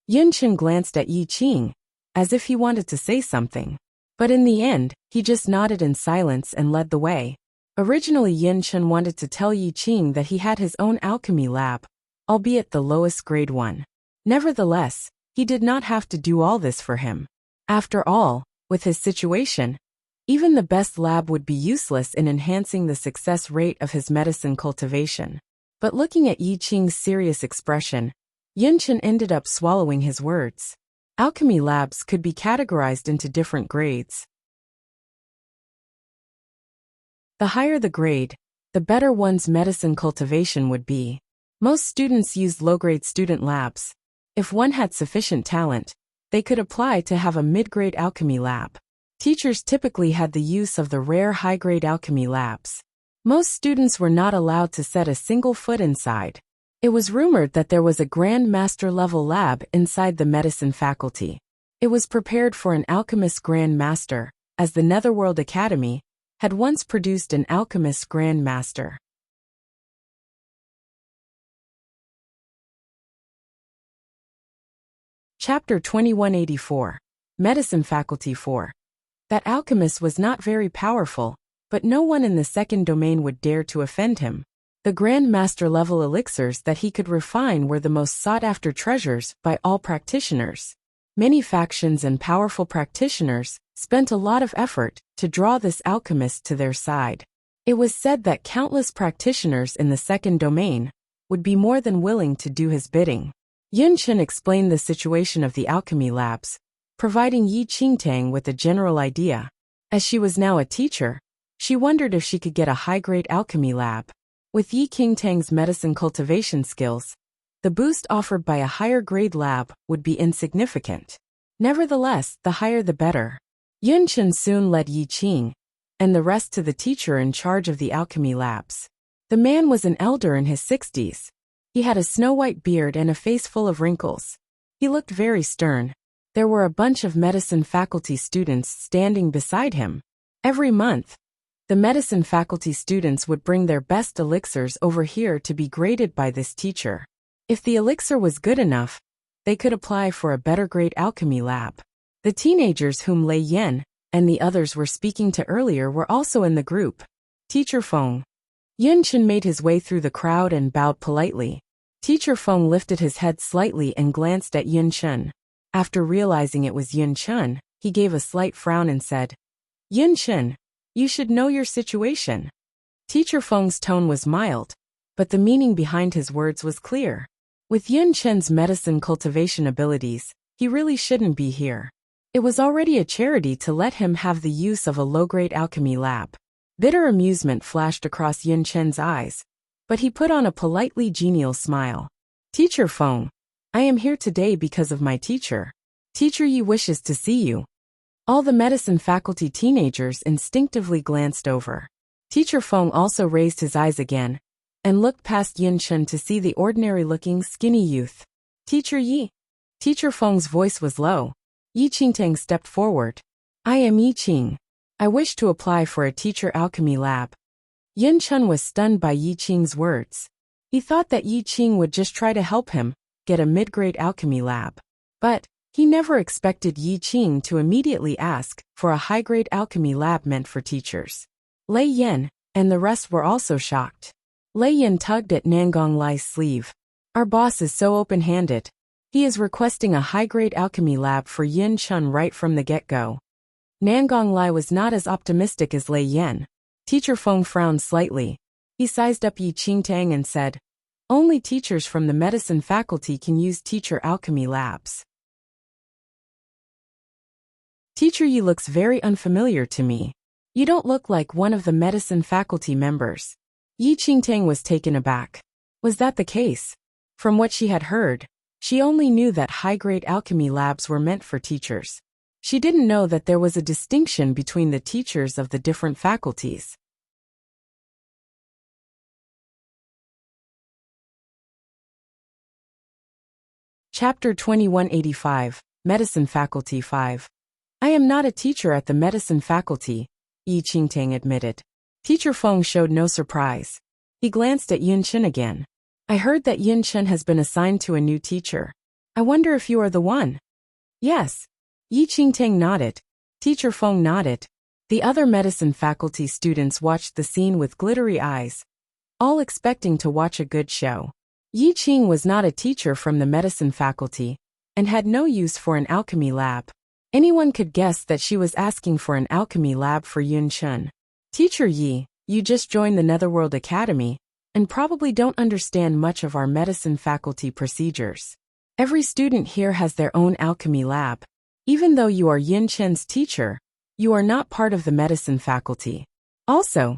Yun Chen glanced at Yi Qing, as if he wanted to say something. But in the end, he just nodded in silence and led the way. Originally Yun Chen wanted to tell Yi Qing that he had his own alchemy lab, albeit the lowest grade one. Nevertheless, he did not have to do all this for him. After all, with his situation, even the best lab would be useless in enhancing the success rate of his medicine cultivation. But looking at Yi Qing's serious expression, Yun Chen ended up swallowing his words. Alchemy labs could be categorized into different grades. The higher the grade, the better one's medicine cultivation would be. Most students used low-grade student labs. If one had sufficient talent, they could apply to have a mid-grade alchemy lab. Teachers typically had the use of the rare high-grade alchemy labs. Most students were not allowed to set a single foot inside. It was rumored that there was a Grand Master level lab inside the medicine faculty. It was prepared for an alchemist Grand Master, as the Netherworld Academy had once produced an alchemist Grand Master. Chapter 2184. Medicine Faculty 4. That alchemist was not very powerful, but no one in the second domain would dare to offend him. The Grand Master level elixirs that he could refine were the most sought-after treasures by all practitioners. Many factions and powerful practitioners spent a lot of effort to draw this alchemist to their side. It was said that countless practitioners in the second domain would be more than willing to do his bidding. Yun Chen explained the situation of the alchemy labs, providing Yi Qingtang with a general idea. As she was now a teacher, she wondered if she could get a high-grade alchemy lab. With Yi Qingtang's medicine cultivation skills, the boost offered by a higher-grade lab would be insignificant. Nevertheless, the higher the better. Yun Chen soon led Yi Qing and the rest to the teacher in charge of the alchemy labs. The man was an elder in his 60s. He had a snow-white beard and a face full of wrinkles. He looked very stern. There were a bunch of medicine faculty students standing beside him. Every month, the medicine faculty students would bring their best elixirs over here to be graded by this teacher. If the elixir was good enough, they could apply for a better grade alchemy lab. The teenagers whom Lei Yan and the others were speaking to earlier were also in the group. Teacher Feng. Yun Chen made his way through the crowd and bowed politely. Teacher Feng lifted his head slightly and glanced at Yun Chen. After realizing it was Yun Chen, he gave a slight frown and said, Yun Chen, you should know your situation. Teacher Feng's tone was mild, but the meaning behind his words was clear. With Yun Chen's medicine cultivation abilities, he really shouldn't be here. It was already a charity to let him have the use of a low-grade alchemy lab. Bitter amusement flashed across Yun Chen's eyes, but he put on a politely genial smile. Teacher Feng, I am here today because of my teacher. Teacher Yi wishes to see you. All the medicine faculty teenagers instinctively glanced over. Teacher Feng also raised his eyes again and looked past Yun Chen to see the ordinary-looking, skinny youth. Teacher Yi. Teacher Feng's voice was low. Yi Qingtang stepped forward. I am Yi Qing. I wish to apply for a teacher alchemy lab. Yun Chen was stunned by Yi Qing's words. He thought that Yi Qing would just try to help him get a mid-grade alchemy lab. But he never expected Yi Qing to immediately ask for a high-grade alchemy lab meant for teachers. Lei Yan and the rest were also shocked. Lei Yan tugged at Nangonglai's sleeve. Our boss is so open-handed. He is requesting a high-grade alchemy lab for Yun Chen right from the get-go. Nangong Lai was not as optimistic as Lei Yan. Teacher Feng frowned slightly. He sized up Yi Qingtang and said, "Only teachers from the medicine faculty can use teacher alchemy labs." Teacher Yi looks very unfamiliar to me. You don't look like one of the medicine faculty members. Yi Qingtang was taken aback. Was that the case? From what she had heard, she only knew that high-grade alchemy labs were meant for teachers. She didn't know that there was a distinction between the teachers of the different faculties. Chapter 2185, Medicine Faculty 5. I am not a teacher at the medicine faculty, Yi Qingtang admitted. Teacher Feng showed no surprise. He glanced at Yun Chen again. I heard that Yun Chen has been assigned to a new teacher. I wonder if you are the one. Yes. Yi Qingtang nodded. Teacher Feng nodded. The other medicine faculty students watched the scene with glittery eyes, all expecting to watch a good show. Yi Qing was not a teacher from the medicine faculty, and had no use for an alchemy lab. Anyone could guess that she was asking for an alchemy lab for Yun Chen. Teacher Yi, you just joined the Netherworld Academy, and probably don't understand much of our medicine faculty procedures. Every student here has their own alchemy lab. Even though you are Yun Chen's teacher, you are not part of the medicine faculty. Also,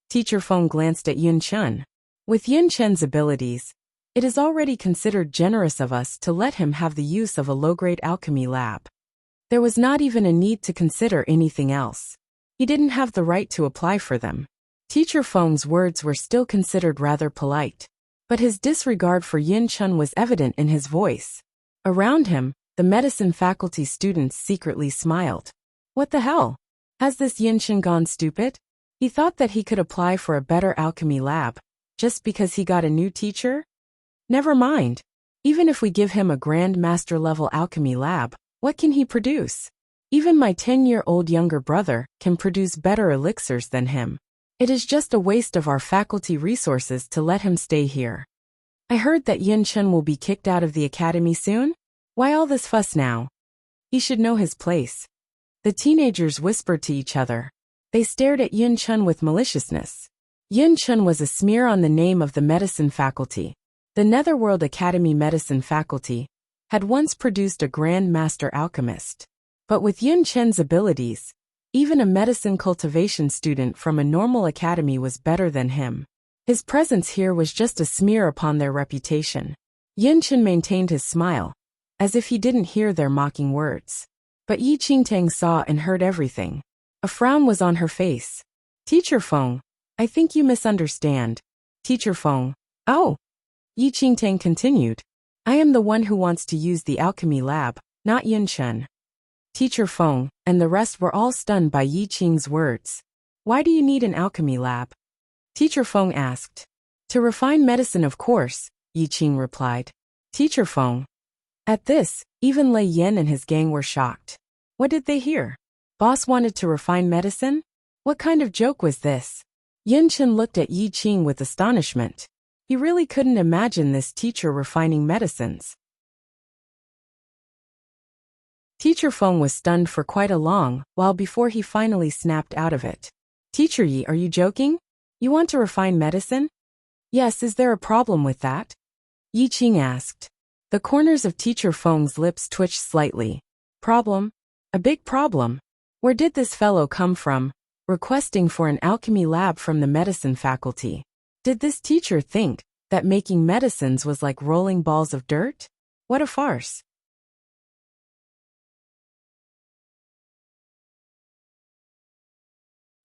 Teacher Feng glanced at Yun Chen. With Yun Chen's abilities, it is already considered generous of us to let him have the use of a low-grade alchemy lab. There was not even a need to consider anything else. He didn't have the right to apply for them. Teacher Feng's words were still considered rather polite, but his disregard for Yun Chen was evident in his voice. Around him, the medicine faculty students secretly smiled. What the hell? Has this Yun Chen gone stupid? He thought that he could apply for a better alchemy lab, just because he got a new teacher? Never mind. Even if we give him a Grand Master level alchemy lab, what can he produce? Even my 10-year-old younger brother can produce better elixirs than him. It is just a waste of our faculty resources to let him stay here. I heard that Yun Chen will be kicked out of the academy soon? Why all this fuss now? He should know his place. The teenagers whispered to each other. They stared at Yun Chen with maliciousness. Yun Chen was a smear on the name of the medicine faculty. The Netherworld Academy medicine faculty had once produced a Grand Master alchemist. But with Yun Chen's abilities, even a medicine cultivation student from a normal academy was better than him. His presence here was just a smear upon their reputation. Yun Chen maintained his smile, as if he didn't hear their mocking words. But Yi Qingtang saw and heard everything. A frown was on her face. Teacher Feng, I think you misunderstand. Teacher Feng, oh. Yi Qingtang continued. I am the one who wants to use the alchemy lab, not Yun Chen. Teacher Feng and the rest were all stunned by Yi Qing's words. Why do you need an alchemy lab? Teacher Feng asked. To refine medicine, of course, Yi Qing replied. Teacher Feng. At this, even Lei Yan and his gang were shocked. What did they hear? Boss wanted to refine medicine? What kind of joke was this? Yun Chen looked at Yi Qing with astonishment. He really couldn't imagine this teacher refining medicines. Teacher Feng was stunned for quite a long while before he finally snapped out of it. Teacher Yi, are you joking? You want to refine medicine? Yes, is there a problem with that? Yi Qing asked. The corners of Teacher Feng's lips twitched slightly. Problem? A big problem. Where did this fellow come from, requesting for an alchemy lab from the medicine faculty? Did this teacher think that making medicines was like rolling balls of dirt? What a farce.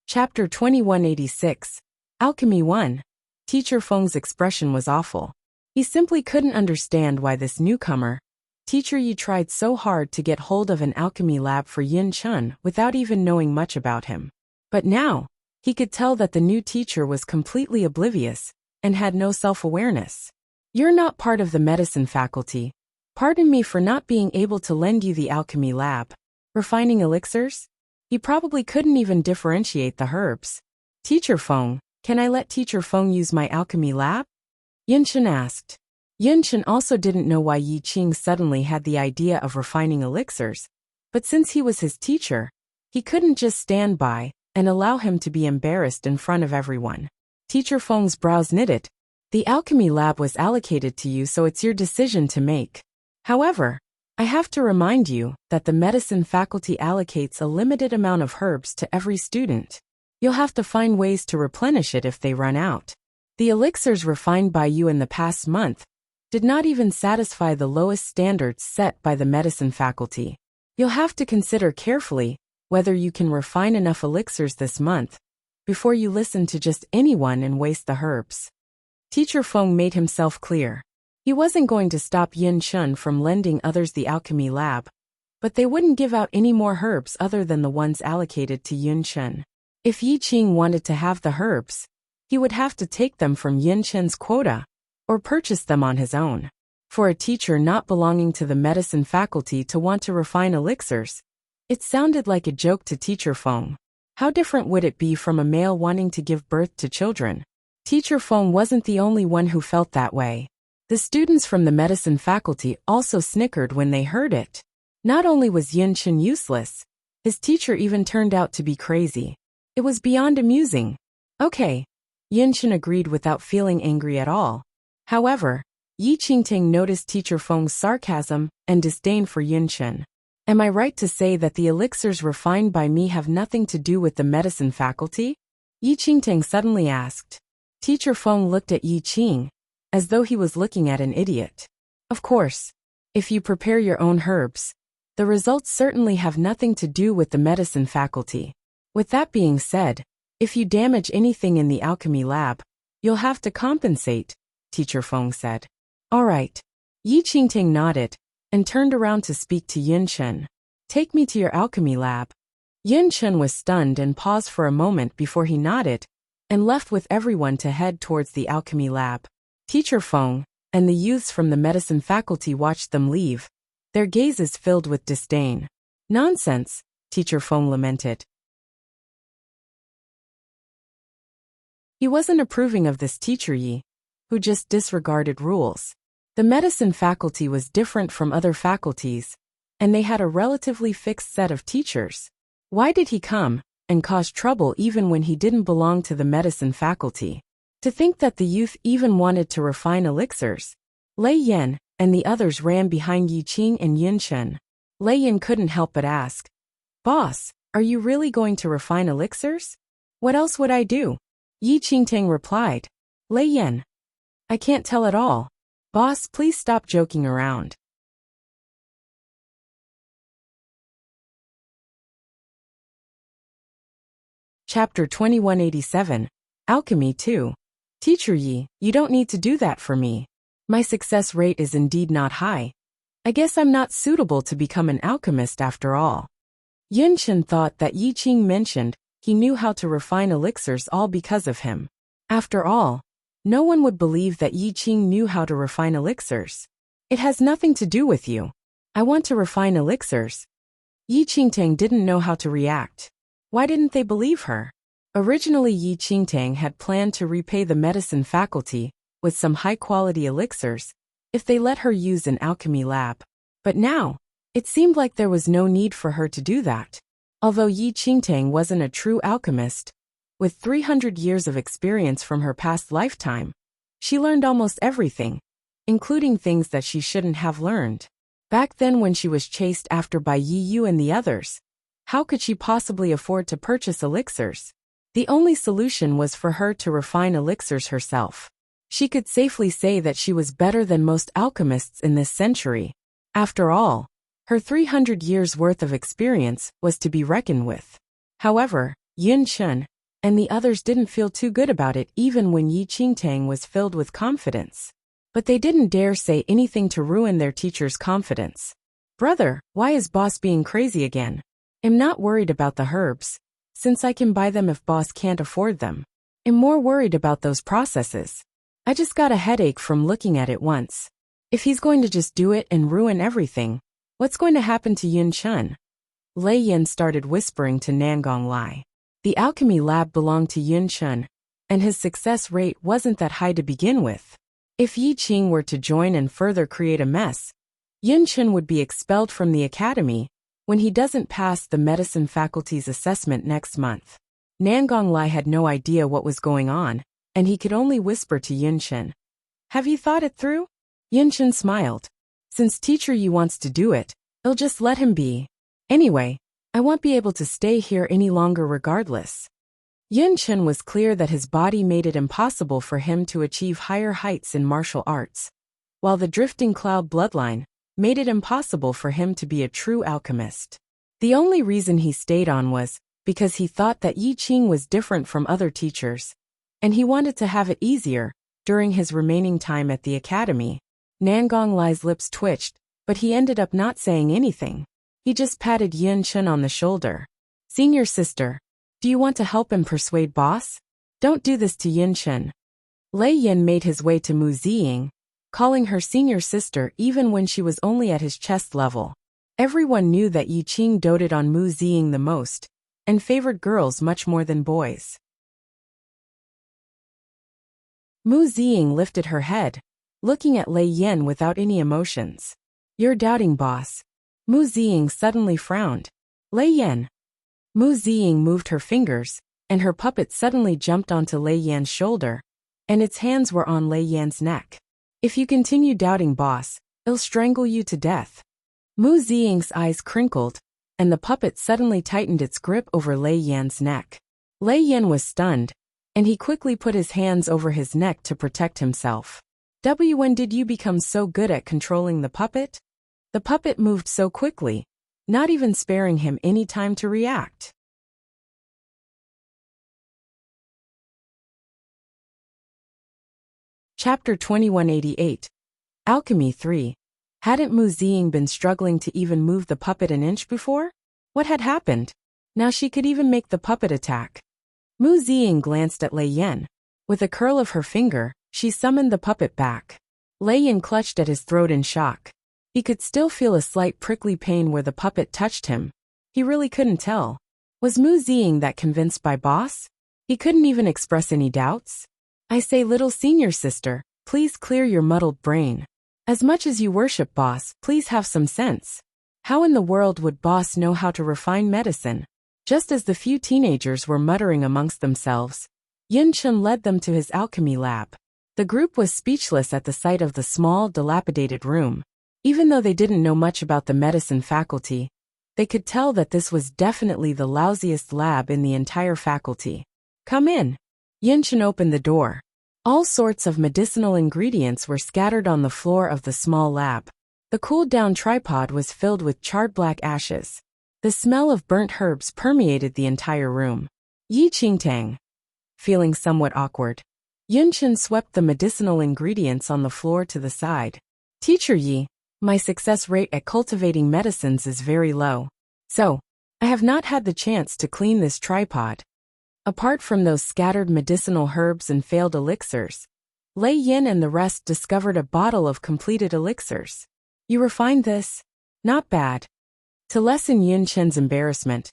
Chapter 2186, Alchemy 1. Teacher Feng's expression was awful. He simply couldn't understand why this newcomer, Teacher Yi, tried so hard to get hold of an alchemy lab for Yun Chen without even knowing much about him. But now, he could tell that the new teacher was completely oblivious and had no self-awareness. You're not part of the medicine faculty. Pardon me for not being able to lend you the alchemy lab. Refining elixirs? He probably couldn't even differentiate the herbs. Teacher Feng, can I let Teacher Feng use my alchemy lab? Yun Chen asked. Yun Chen also didn't know why Yi Qing suddenly had the idea of refining elixirs, but since he was his teacher, He couldn't just stand by and allow him to be embarrassed in front of everyone. Teacher Feng's brows knitted. The alchemy lab was allocated to you, so it's your decision to make. However, I have to remind you that the medicine faculty allocates a limited amount of herbs to every student. You'll have to find ways to replenish it if they run out. The elixirs refined by you in the past month did not even satisfy the lowest standards set by the medicine faculty. You'll have to consider carefully whether you can refine enough elixirs this month before you listen to just anyone and waste the herbs. Teacher Feng made himself clear. He wasn't going to stop Yin Chun from lending others the alchemy lab, but they wouldn't give out any more herbs other than the ones allocated to Yin Chun. If Yi Qing wanted to have the herbs, he would have to take them from Yin Chun's quota, or purchase them on his own. For a teacher not belonging to the medicine faculty to want to refine elixirs, it sounded like a joke to Teacher Feng. How different would it be from a male wanting to give birth to children? Teacher Feng wasn't the only one who felt that way. The students from the medicine faculty also snickered when they heard it. Not only was Yin Chun useless, his teacher even turned out to be crazy. It was beyond amusing. Okay, Yin Chun agreed without feeling angry at all. However, Yi Qingting noticed Teacher Feng's sarcasm and disdain for Yin Chun. Am I right to say that the elixirs refined by me have nothing to do with the medicine faculty? Yi Qingting suddenly asked. Teacher Feng looked at Yi Qing, as though he was looking at an idiot. Of course, if you prepare your own herbs, the results certainly have nothing to do with the medicine faculty. With that being said, if you damage anything in the alchemy lab, you'll have to compensate, Teacher Feng said. All right. Yi Qingting nodded and turned around to speak to Yin Chun. Take me to your alchemy lab. Yin Chun was stunned and paused for a moment before he nodded and left with everyone to head towards the alchemy lab. Teacher Feng and the youths from the medicine faculty watched them leave, their gazes filled with disdain. Nonsense, Teacher Feng lamented. He wasn't approving of this teacher Yi, who just disregarded rules. The medicine faculty was different from other faculties, and they had a relatively fixed set of teachers. Why did he come and cause trouble even when he didn't belong to the medicine faculty? To think that the youth even wanted to refine elixirs. Lei Yan and the others ran behind Yi Qing and Yin Chun. Lei Yan couldn't help but ask, "Boss, are you really going to refine elixirs?" "What else would I do?" Yi Qingting replied. "Lei Yan, I can't tell at all. Boss, please stop joking around." Chapter 2187, Alchemy 2. Teacher Yi, you don't need to do that for me. My success rate is indeed not high. I guess I'm not suitable to become an alchemist after all. Yin Chun thought that Yi Qing mentioned he knew how to refine elixirs all because of him. After all, no one would believe that Yi Qing knew how to refine elixirs. It has nothing to do with you. I want to refine elixirs. Yi Qingtang didn't know how to react. Why didn't they believe her? Originally, Yi Qingtang had planned to repay the medicine faculty with some high-quality elixirs if they let her use an alchemy lab. But now, it seemed like there was no need for her to do that. Although Yi Qingtang wasn't a true alchemist, with 300 years of experience from her past lifetime, she learned almost everything, including things that she shouldn't have learned. Back then when she was chased after by Yi Yu and the others, how could she possibly afford to purchase elixirs? The only solution was for her to refine elixirs herself. She could safely say that she was better than most alchemists in this century. After all, her 300 years' worth of experience was to be reckoned with. However, Yin Chun and the others didn't feel too good about it even when Yi Qingtang was filled with confidence. But they didn't dare say anything to ruin their teacher's confidence. "Brother, why is boss being crazy again? I'm not worried about the herbs, since I can buy them if boss can't afford them. I'm more worried about those processes. I just got a headache from looking at it once. If he's going to just do it and ruin everything, what's going to happen to Yin Chun?" Lei Yan started whispering to Nangong Lai. The alchemy lab belonged to Yin Chun, and his success rate wasn't that high to begin with. If Yi Qing were to join and further create a mess, Yin Chun would be expelled from the academy when he doesn't pass the medicine faculty's assessment next month. Nangong Lai had no idea what was going on, and he could only whisper to Yunchen. Have you thought it through? Yunchen smiled. Since Teacher Yi wants to do it, I'll just let him be. Anyway, I won't be able to stay here any longer regardless. Yunchen was clear that his body made it impossible for him to achieve higher heights in martial arts, while the drifting cloud bloodline made it impossible for him to be a true alchemist. The only reason he stayed on was because he thought that Yi Qing was different from other teachers, and he wanted to have it easier during his remaining time at the academy. Nangong Lai's lips twitched, but he ended up not saying anything. He just patted Yin Chen on the shoulder. Senior sister, do you want to help him persuade boss? Don't do this to Yin Chen. Lei Yin made his way to Mu Ziying, calling her senior sister even when she was only at his chest level. Everyone knew that Yi Qing doted on Mu Ziying the most, and favored girls much more than boys. Mu Ziying lifted her head, looking at Lei Yin without any emotions. You're doubting, boss. Mu Ziying suddenly frowned. Lei Yin. Mu Ziying moved her fingers, and her puppet suddenly jumped onto Lei Yan's shoulder, and its hands were on Lei Yan's neck. If you continue doubting, boss, I'll strangle you to death. Mu Ziying's eyes crinkled, and the puppet suddenly tightened its grip over Lei Yan's neck. Lei Yan was stunned, and he quickly put his hands over his neck to protect himself. When did you become so good at controlling the puppet? The puppet moved so quickly, not even sparing him any time to react. Chapter 2188. Alchemy 3. Hadn't Mu Ziying been struggling to even move the puppet an inch before? What had happened? Now she could even make the puppet attack. Mu Ziying glanced at Lei Yan. With a curl of her finger, she summoned the puppet back. Lei Yan clutched at his throat in shock. He could still feel a slight prickly pain where the puppet touched him. He really couldn't tell. Was Mu Ziying that convinced by boss? He couldn't even express any doubts. I say, little senior sister, please clear your muddled brain. As much as you worship boss, please have some sense. How in the world would boss know how to refine medicine? Just as the few teenagers were muttering amongst themselves, Yin Chen led them to his alchemy lab. The group was speechless at the sight of the small, dilapidated room. Even though they didn't know much about the medicine faculty, they could tell that this was definitely the lousiest lab in the entire faculty. Come in. Yin Chen opened the door. All sorts of medicinal ingredients were scattered on the floor of the small lab. The cooled-down tripod was filled with charred black ashes. The smell of burnt herbs permeated the entire room. Yi Qingtang. Feeling somewhat awkward, Yun Chen swept the medicinal ingredients on the floor to the side. Teacher Yi, my success rate at cultivating medicines is very low. So, I have not had the chance to clean this tripod. Apart from those scattered medicinal herbs and failed elixirs, Lei Yin and the rest discovered a bottle of completed elixirs. You refined this? Not bad. To lessen Yun Chen's embarrassment,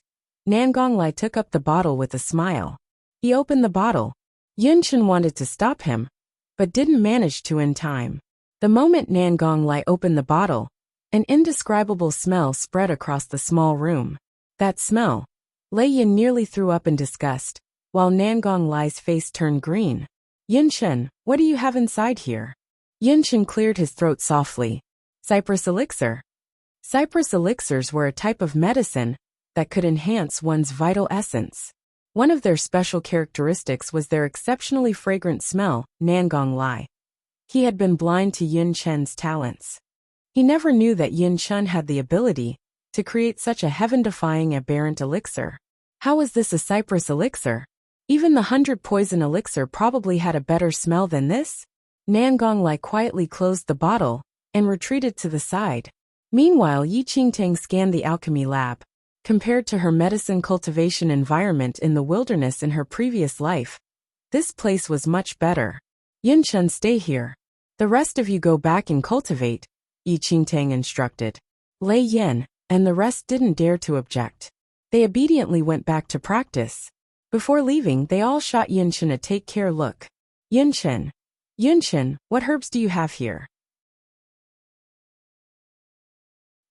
Nangong Lai took up the bottle with a smile. He opened the bottle. Yun Chen wanted to stop him, but didn't manage to in time. The moment Nangong Lai opened the bottle, an indescribable smell spread across the small room. That smell. Lei Yin nearly threw up in disgust, while Nangong Lai's face turned green. Yun Chen, what do you have inside here? Yun Chen cleared his throat softly. Cypress elixir. Cypress elixirs were a type of medicine that could enhance one's vital essence. One of their special characteristics was their exceptionally fragrant smell, Nangong Lai. He had been blind to Yun Chen's talents. He never knew that Yun Chen had the ability to create such a heaven-defying aberrant elixir. How was this a cypress elixir? Even the 100 poison elixir probably had a better smell than this? Nangong Lai quietly closed the bottle and retreated to the side. Meanwhile, Yi Qingtang scanned the alchemy lab. Compared to her medicine cultivation environment in the wilderness in her previous life, this place was much better. Yun Chen, stay here. The rest of you go back and cultivate, Yi Qingtang instructed. Lei Yin and the rest didn't dare to object. They obediently went back to practice. Before leaving, they all shot Yun Chen a take-care look. Yun Chen, what herbs do you have here?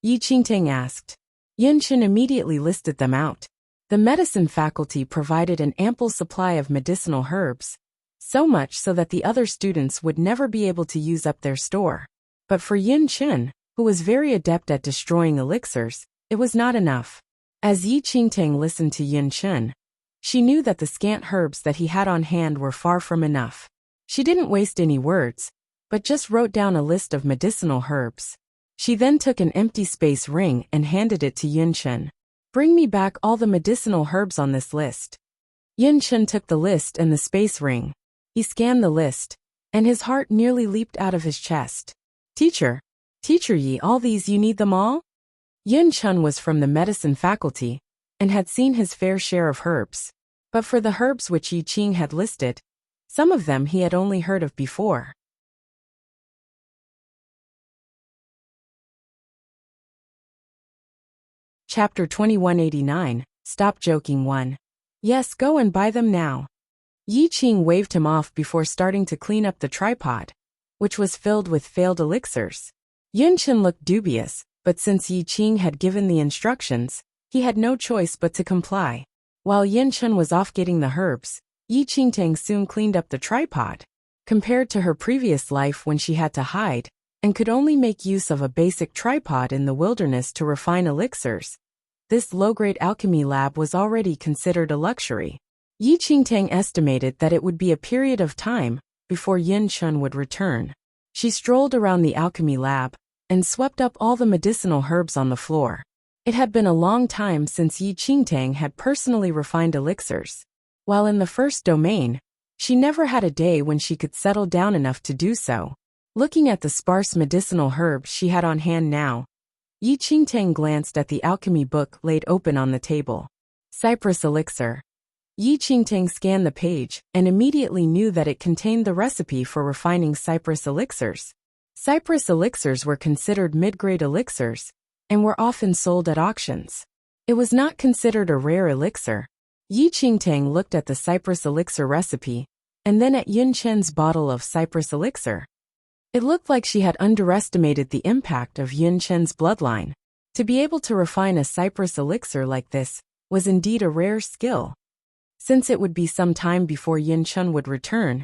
Yi Qingtang asked. Yin Chen immediately listed them out. The medicine faculty provided an ample supply of medicinal herbs, so much so that the other students would never be able to use up their store. But for Yin Chen, who was very adept at destroying elixirs, it was not enough. As Yi Qingtang listened to Yin Chen, she knew that the scant herbs that he had on hand were far from enough. She didn't waste any words, but just wrote down a list of medicinal herbs. She then took an empty space ring and handed it to Yin Chen. "Bring me back all the medicinal herbs on this list." Yin Chen took the list and the space ring. He scanned the list, and his heart nearly leaped out of his chest. Teacher Yi, all these, you need them all?" Yin Chen was from the medicine faculty, and had seen his fair share of herbs. But for the herbs which Yi Qing had listed, some of them he had only heard of before. Chapter 2189, Stop Joking 1. "Yes, go and buy them now." Yi Qing waved him off before starting to clean up the tripod, which was filled with failed elixirs. Yin Chen looked dubious, but since Yi Qing had given the instructions, he had no choice but to comply. While Yin Chen was off getting the herbs, Yi Qingtang soon cleaned up the tripod. Compared to her previous life when she had to hide, and could only make use of a basic tripod in the wilderness to refine elixirs, this low-grade alchemy lab was already considered a luxury. Yi Qingtang estimated that it would be a period of time before Yin Chen would return. She strolled around the alchemy lab and swept up all the medicinal herbs on the floor. It had been a long time since Yi Qingtang had personally refined elixirs. While in the first domain, she never had a day when she could settle down enough to do so. Looking at the sparse medicinal herbs she had on hand now, Yi Qingtang glanced at the alchemy book laid open on the table. Cypress elixir. Yi Qingtang scanned the page and immediately knew that it contained the recipe for refining cypress elixirs. Cypress elixirs were considered mid-grade elixirs and were often sold at auctions. It was not considered a rare elixir. Yi Qingtang looked at the cypress elixir recipe and then at Yin Chen's bottle of cypress elixir. It looked like she had underestimated the impact of Yin Chen's bloodline. To be able to refine a cypress elixir like this was indeed a rare skill. Since it would be some time before Yin Chen would return,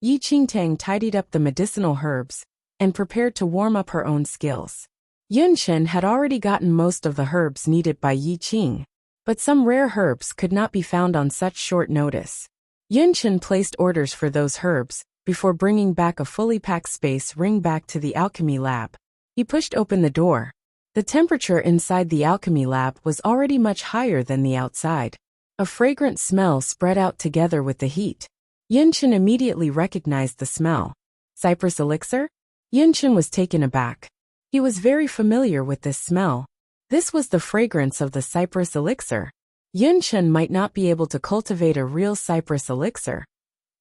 Yi Qingtang tidied up the medicinal herbs and prepared to warm up her own skills. Yin Chen had already gotten most of the herbs needed by Yi Qing, but some rare herbs could not be found on such short notice. Yin Chen placed orders for those herbs before bringing back a fully packed space ring back to the alchemy lab. He pushed open the door. The temperature inside the alchemy lab was already much higher than the outside. A fragrant smell spread out together with the heat. Yin Chen immediately recognized the smell. Cypress elixir? Yin Chen was taken aback. He was very familiar with this smell. This was the fragrance of the cypress elixir. Yin Chen might not be able to cultivate a real cypress elixir,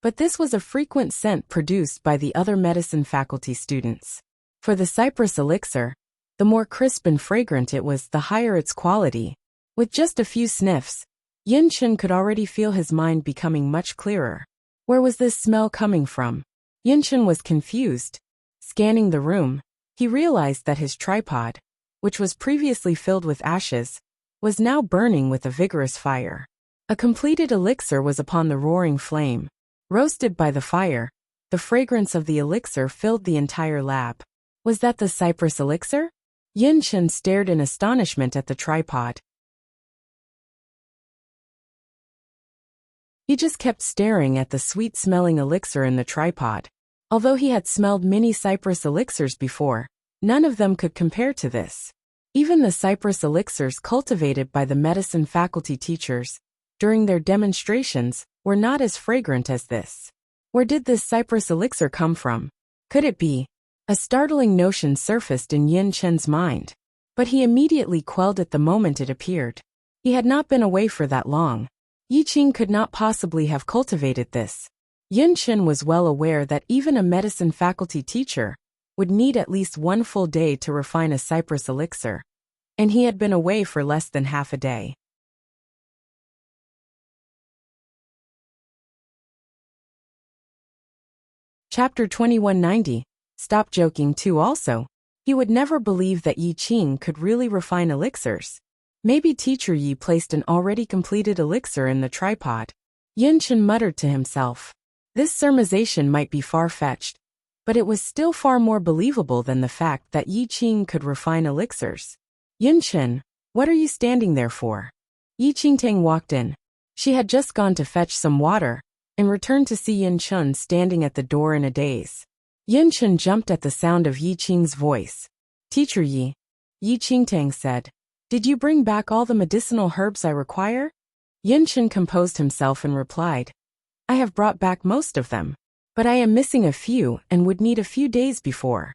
but this was a frequent scent produced by the other medicine faculty students. For the cypress elixir, the more crisp and fragrant it was, the higher its quality. With just a few sniffs, Yin Chen could already feel his mind becoming much clearer. Where was this smell coming from? Yin Chen was confused. Scanning the room, he realized that his tripod, which was previously filled with ashes, was now burning with a vigorous fire. A completed elixir was upon the roaring flame. Roasted by the fire, the fragrance of the elixir filled the entire lab. Was that the cypress elixir? Yin Chen stared in astonishment at the tripod. He just kept staring at the sweet-smelling elixir in the tripod. Although he had smelled many cypress elixirs before, none of them could compare to this. Even the cypress elixirs cultivated by the medicine faculty teachers during their demonstrations were not as fragrant as this. Where did this cypress elixir come from? Could it be? A startling notion surfaced in Yin Chen's mind, but he immediately quelled it the moment it appeared. He had not been away for that long. Yi Qing could not possibly have cultivated this. Yin Chen was well aware that even a medicine faculty teacher would need at least one full day to refine a cypress elixir, and he had been away for less than half a day. Chapter 2190, Stop Joking 2. Also, he would never believe that Yi Qing could really refine elixirs. Maybe Teacher Yi placed an already completed elixir in the tripod. Yin Chen muttered to himself. This surmisation might be far-fetched, but it was still far more believable than the fact that Yi Qing could refine elixirs. Yin Chen, what are you standing there for? Yi Qingtang walked in. She had just gone to fetch some water, and returned to see Yin Chen standing at the door in a daze. Yin Chen jumped at the sound of Yi Qing's voice. Teacher Yi, Yi Qingtang said, did you bring back all the medicinal herbs I require? Yin Chen composed himself and replied, I have brought back most of them, but I am missing a few and would need a few days before.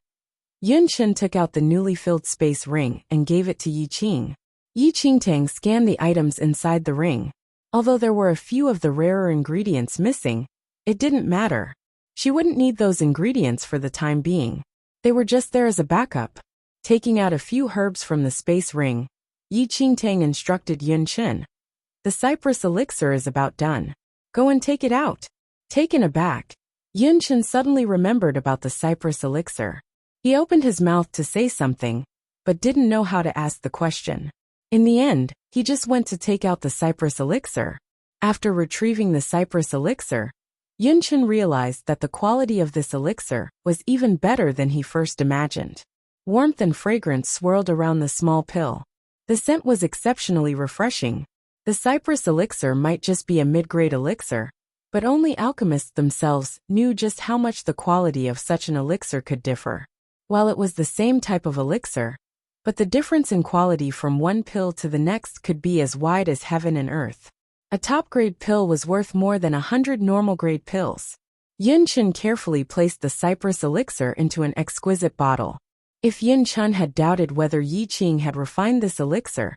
Yin Chen took out the newly filled space ring and gave it to Yi Qing. Yi Qingtang scanned the items inside the ring. Although there were a few of the rarer ingredients missing, it didn't matter. She wouldn't need those ingredients for the time being. They were just there as a backup. Taking out a few herbs from the space ring, Yi Qingtang instructed Yin Chen. The cypress elixir is about done. Go and take it out. Taken aback, Yin Chen suddenly remembered about the cypress elixir. He opened his mouth to say something, but didn't know how to ask the question. In the end, he just went to take out the cypress elixir. After retrieving the cypress elixir, Yin Chen realized that the quality of this elixir was even better than he first imagined. Warmth and fragrance swirled around the small pill. The scent was exceptionally refreshing. The cypress elixir might just be a mid-grade elixir, but only alchemists themselves knew just how much the quality of such an elixir could differ. While it was the same type of elixir, but the difference in quality from one pill to the next could be as wide as heaven and earth. A top-grade pill was worth more than 100 normal-grade pills. Yin Chen carefully placed the cypress elixir into an exquisite bottle. If Yin Chen had doubted whether Yi Qing had refined this elixir,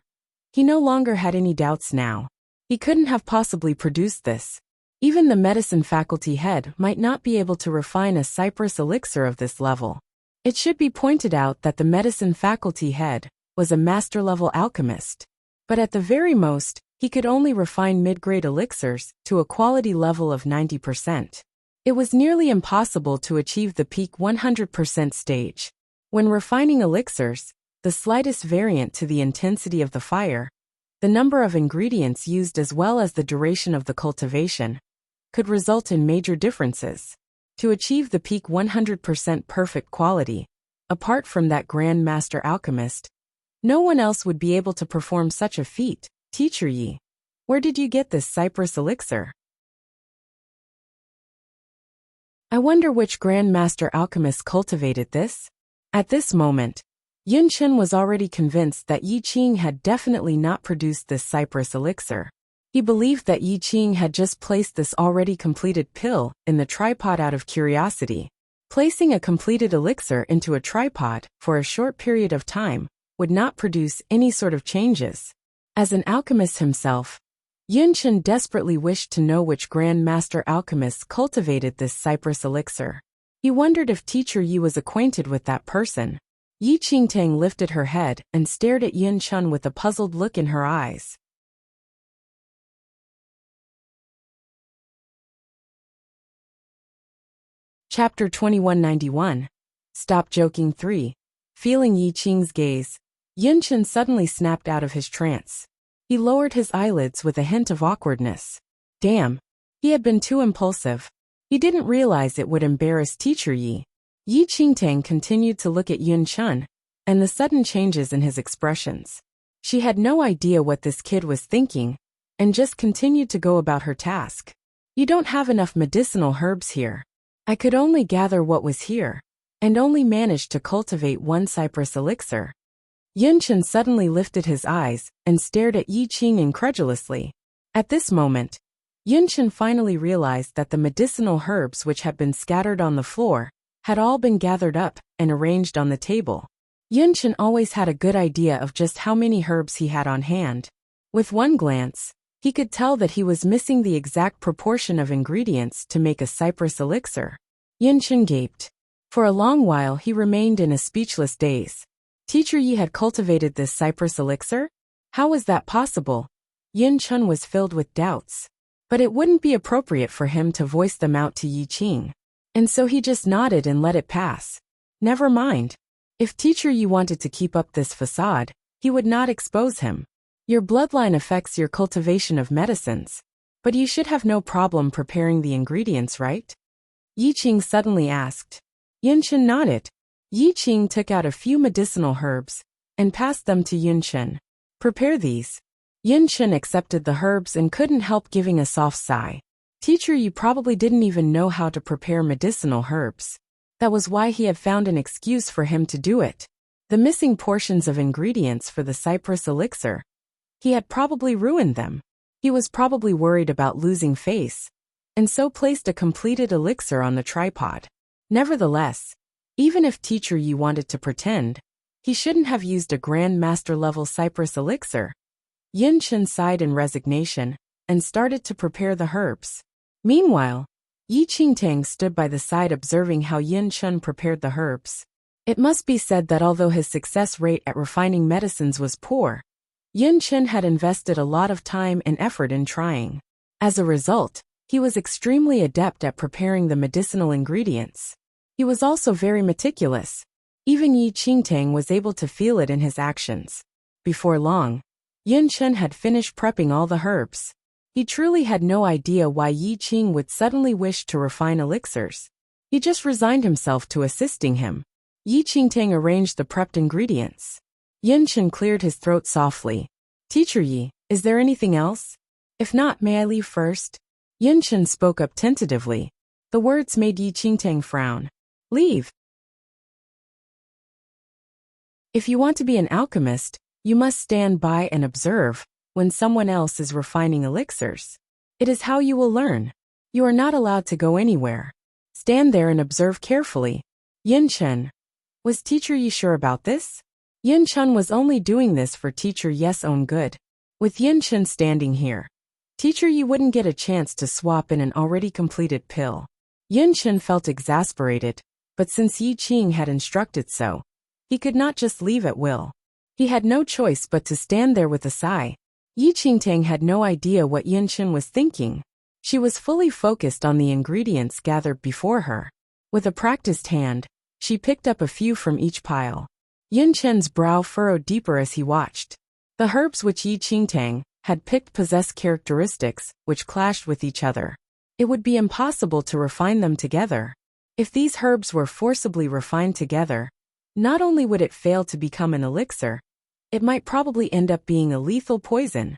he no longer had any doubts now. He couldn't have possibly produced this. Even the medicine faculty head might not be able to refine a cypress elixir of this level. It should be pointed out that the medicine faculty head was a master-level alchemist. But at the very most, he could only refine mid-grade elixirs to a quality level of 90%. It was nearly impossible to achieve the peak 100% stage. When refining elixirs, the slightest variant to the intensity of the fire, the number of ingredients used as well as the duration of the cultivation, could result in major differences. To achieve the peak 100% perfect quality, apart from that Grand Master Alchemist, no one else would be able to perform such a feat. Teacher Yi, where did you get this cypress elixir? I wonder which Grand Master Alchemist cultivated this? At this moment, Yin Chen was already convinced that Yi Qing had definitely not produced this cypress elixir. He believed that Yi Qing had just placed this already completed pill in the tripod out of curiosity. Placing a completed elixir into a tripod for a short period of time would not produce any sort of changes. As an alchemist himself, Yin Chen desperately wished to know which Grand Master Alchemist cultivated this cypress elixir. He wondered if Teacher Yi was acquainted with that person. Yi Qingtang lifted her head and stared at Yin Chen with a puzzled look in her eyes. Chapter 2191. Stop Joking 3. Feeling Yi Qing's gaze, Yin Chen suddenly snapped out of his trance. He lowered his eyelids with a hint of awkwardness. Damn, he had been too impulsive. He didn't realize it would embarrass Teacher Yi. Yi Qingtang continued to look at Yin Chen, and the sudden changes in his expressions. She had no idea what this kid was thinking, and just continued to go about her task. You don't have enough medicinal herbs here. I could only gather what was here, and only managed to cultivate one cypress elixir. Yin Chen suddenly lifted his eyes and stared at Yi Qing incredulously. At this moment, Yin Chen finally realized that the medicinal herbs which had been scattered on the floor had all been gathered up and arranged on the table. Yin Chen always had a good idea of just how many herbs he had on hand. With one glance, he could tell that he was missing the exact proportion of ingredients to make a cypress elixir. Yin Chen gaped. For a long while he remained in a speechless daze. Teacher Yi had cultivated this cypress elixir? How was that possible? Yin Chen was filled with doubts. But it wouldn't be appropriate for him to voice them out to Yi Qing. And so he just nodded and let it pass. Never mind. If Teacher Yi wanted to keep up this facade, he would not expose him. Your bloodline affects your cultivation of medicines. But you should have no problem preparing the ingredients, right? Yi Qing suddenly asked. Yunchen nodded. Yi Qing took out a few medicinal herbs and passed them to Yunchen. Prepare these. Yunchen accepted the herbs and couldn't help giving a soft sigh. Teacher, you probably didn't even know how to prepare medicinal herbs. That was why he had found an excuse for him to do it. The missing portions of ingredients for the cypress elixir. He had probably ruined them. He was probably worried about losing face, and so placed a completed elixir on the tripod. Nevertheless, even if Teacher Yi wanted to pretend, he shouldn't have used a Grand Master level cypress elixir. Yunchen sighed in resignation and started to prepare the herbs. Meanwhile, Yi Qingtang stood by the side observing how Yunchen prepared the herbs. It must be said that although his success rate at refining medicines was poor, Yunchen had invested a lot of time and effort in trying. As a result, he was extremely adept at preparing the medicinal ingredients. He was also very meticulous. Even Yi Qingtang was able to feel it in his actions. Before long, Yunchen had finished prepping all the herbs. He truly had no idea why Yi Qing would suddenly wish to refine elixirs. He just resigned himself to assisting him. Yi Qingtang arranged the prepped ingredients. Yunchen cleared his throat softly. Teacher Yi, is there anything else? If not, may I leave first? Yunchen spoke up tentatively. The words made Yi Qingtang frown. Leave. If you want to be an alchemist, you must stand by and observe when someone else is refining elixirs. It is how you will learn. You are not allowed to go anywhere. Stand there and observe carefully. Yunchen. Was Teacher Yi sure about this? Yunchen was only doing this for Teacher Yi's own good. With Yunchen standing here, Teacher Yi wouldn't get a chance to swap in an already completed pill. Yunchen felt exasperated, but since Yi Qing had instructed so, he could not just leave at will. He had no choice but to stand there with a sigh. Yi Qingtang had no idea what Yunchen was thinking. She was fully focused on the ingredients gathered before her. With a practiced hand, she picked up a few from each pile. Yunchen's brow furrowed deeper as he watched. The herbs which Yi Qingtang had picked possessed characteristics which clashed with each other. It would be impossible to refine them together. If these herbs were forcibly refined together, not only would it fail to become an elixir, it might probably end up being a lethal poison.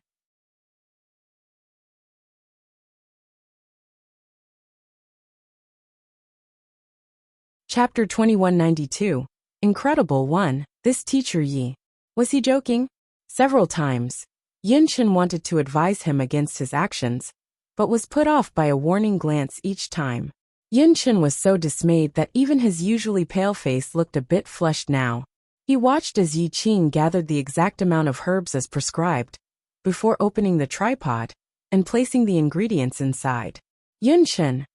Chapter 2192. Incredible One. This Teacher Yi. Was he joking? Several times, Yunchen wanted to advise him against his actions, but was put off by a warning glance each time. Yunchen was so dismayed that even his usually pale face looked a bit flushed now. He watched as Yi Qing gathered the exact amount of herbs as prescribed, before opening the tripod and placing the ingredients inside. Yunchen,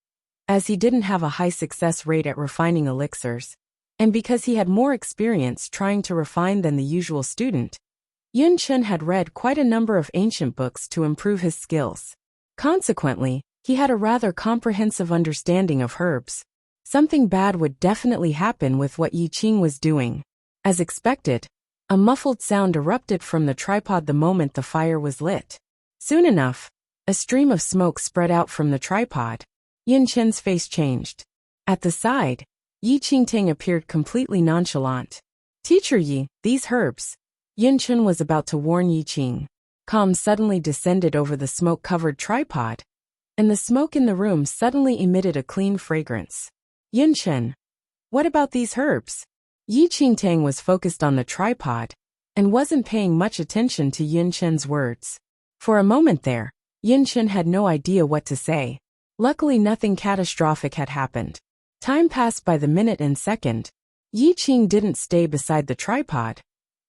as he didn't have a high success rate at refining elixirs, and because he had more experience trying to refine than the usual student, Yunchen had read quite a number of ancient books to improve his skills. Consequently, he had a rather comprehensive understanding of herbs. Something bad would definitely happen with what Yi Qing was doing. As expected, a muffled sound erupted from the tripod the moment the fire was lit. Soon enough, a stream of smoke spread out from the tripod. Yunchen's face changed. At the side, Yi Qingtang appeared completely nonchalant. Teacher Yi, these herbs. Yunchen was about to warn Yi Qing. Calm suddenly descended over the smoke-covered tripod, and the smoke in the room suddenly emitted a clean fragrance. Yunchen, what about these herbs? Yi Qingtang was focused on the tripod and wasn't paying much attention to Yunchen's words. For a moment there, Yunchen had no idea what to say. Luckily, nothing catastrophic had happened. Time passed by the minute and second. Yi Qing didn't stay beside the tripod,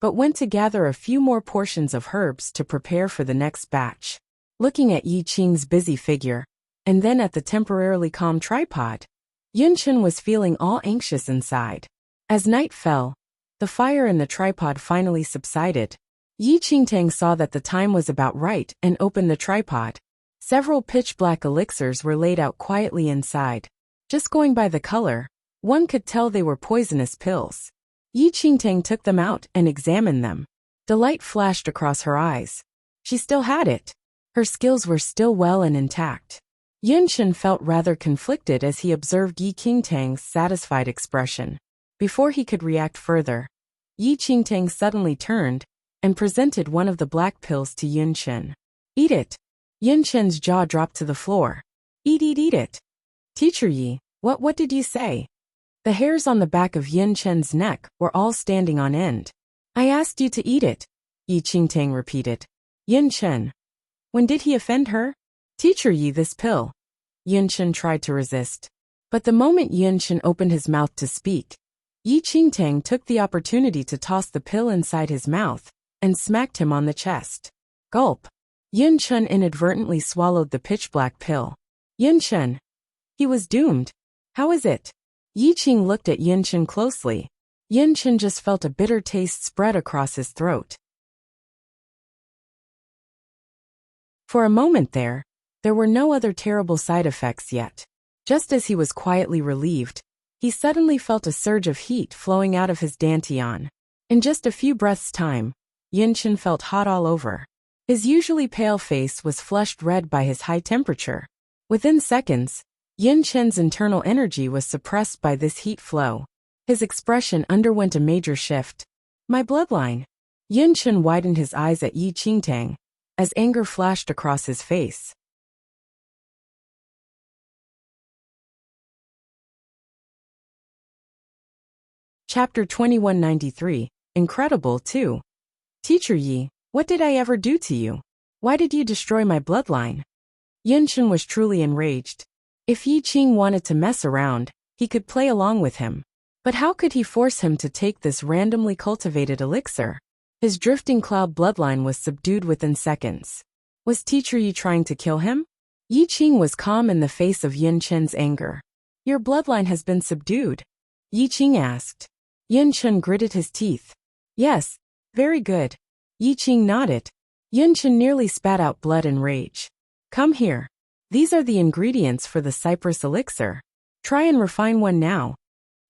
but went to gather a few more portions of herbs to prepare for the next batch. Looking at Yi Qing's busy figure, and then at the temporarily calm tripod, Yunchen was feeling all anxious inside. As night fell, the fire in the tripod finally subsided. Yi Qingtang saw that the time was about right and opened the tripod. Several pitch-black elixirs were laid out quietly inside. Just going by the color, one could tell they were poisonous pills. Yi Qingtang took them out and examined them. Delight flashed across her eyes. She still had it. Her skills were still well and intact. Yunshin felt rather conflicted as he observed Yi Qingtang's satisfied expression. Before he could react further, Yi Qingtang suddenly turned and presented one of the black pills to Yunshin. Eat it. Yunshin's jaw dropped to the floor. Eat it. Teacher Yi, what did you say? The hairs on the back of Yunshin's neck were all standing on end. I asked you to eat it, Yi Qingtang repeated. Yunshin. When did he offend her? Teacher Yi, this pill. Yunshin tried to resist. But the moment Yunshin opened his mouth to speak, Yi Qingtang took the opportunity to toss the pill inside his mouth and smacked him on the chest. Gulp. Yunshin inadvertently swallowed the pitch-black pill. Yunshin. He was doomed. How is it? Yi Qing looked at Yunshin closely. Yunshin just felt a bitter taste spread across his throat. For a moment there were no other terrible side effects yet. Just as he was quietly relieved, he suddenly felt a surge of heat flowing out of his dantian. In just a few breaths' time, Yunshin felt hot all over. His usually pale face was flushed red by his high temperature. Within seconds, Yunshin's internal energy was suppressed by this heat flow. His expression underwent a major shift. My bloodline. Yunshin widened his eyes at Yi Qingtang as anger flashed across his face. Chapter 2193, Incredible 2. Teacher Yi, what did I ever do to you? Why did you destroy my bloodline? Yunshin was truly enraged. If Yi Qing wanted to mess around, he could play along with him. But how could he force him to take this randomly cultivated elixir? His drifting cloud bloodline was subdued within seconds. Was Teacher Yi trying to kill him? Yi Qing was calm in the face of Yunshin's anger. Your bloodline has been subdued? Yi Qing asked. Yunshin gritted his teeth. Yes, very good. Yi Qing nodded. Yunshin nearly spat out blood in rage. Come here. These are the ingredients for the cypress elixir. Try and refine one now.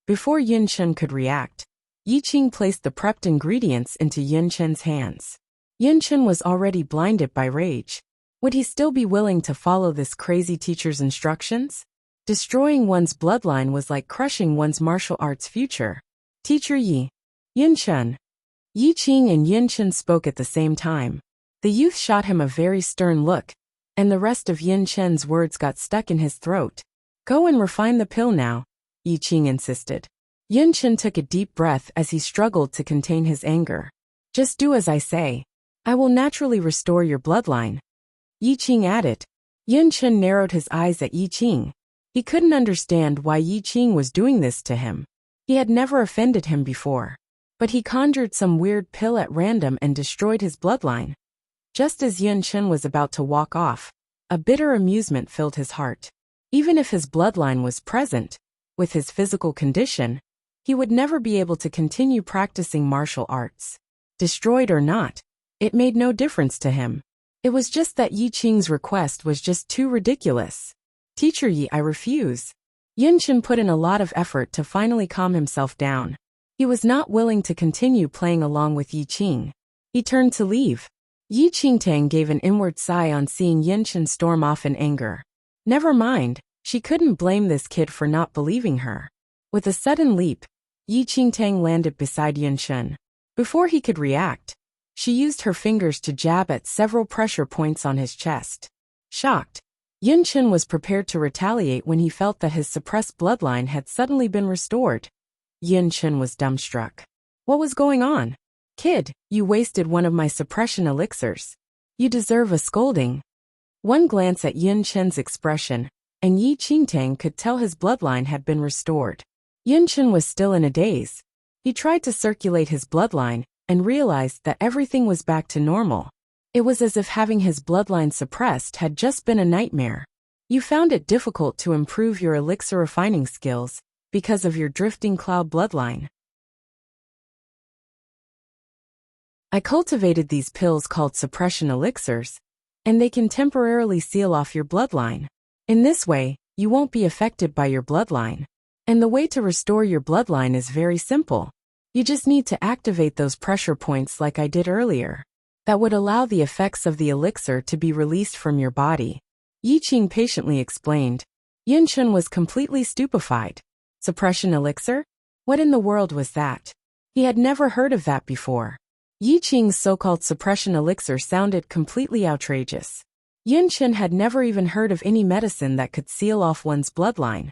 Before Yunshin could react, Yi Qing placed the prepped ingredients into Yunshin's hands. Yunshin was already blinded by rage. Would he still be willing to follow this crazy teacher's instructions? Destroying one's bloodline was like crushing one's martial arts future. Teacher Yi. Yunshin. Yi Qing and Yunshin spoke at the same time. The youth shot him a very stern look, and the rest of Yunshin's words got stuck in his throat. Go and refine the pill now, Yi Qing insisted. Yunshin took a deep breath as he struggled to contain his anger. Just do as I say. I will naturally restore your bloodline. Yi Qing added. Yunshin narrowed his eyes at Yi Qing. He couldn't understand why Yi Qing was doing this to him. He had never offended him before. But he conjured some weird pill at random and destroyed his bloodline. Just as Yunshin was about to walk off, a bitter amusement filled his heart. Even if his bloodline was present, with his physical condition, he would never be able to continue practicing martial arts. Destroyed or not, it made no difference to him. It was just that Yi Qing's request was just too ridiculous. Teacher Yi, I refuse. Yunshin put in a lot of effort to finally calm himself down. He was not willing to continue playing along with Yi Qing. He turned to leave. Yi Qingtang gave an inward sigh on seeing Yunshin storm off in anger. Never mind, she couldn't blame this kid for not believing her. With a sudden leap, Yi Qingtang landed beside Yunshin. Before he could react, she used her fingers to jab at several pressure points on his chest. Shocked, Yunshin was prepared to retaliate when he felt that his suppressed bloodline had suddenly been restored. Yunshin was dumbstruck. What was going on? Kid, you wasted one of my suppression elixirs. You deserve a scolding. One glance at Yunshin's expression, and Yi Qingtang could tell his bloodline had been restored. Yunshin was still in a daze. He tried to circulate his bloodline and realized that everything was back to normal. It was as if having his bloodline suppressed had just been a nightmare. You found it difficult to improve your elixir refining skills because of your drifting cloud bloodline. I cultivated these pills called suppression elixirs, and they can temporarily seal off your bloodline. In this way, you won't be affected by your bloodline. And the way to restore your bloodline is very simple. You just need to activate those pressure points like I did earlier. that would allow the effects of the elixir to be released from your body. Yi Qing patiently explained. Yin Chun was completely stupefied. Suppression elixir? What in the world was that? He had never heard of that before. Yi Qing's so-called suppression elixir sounded completely outrageous. Yin Chun had never even heard of any medicine that could seal off one's bloodline.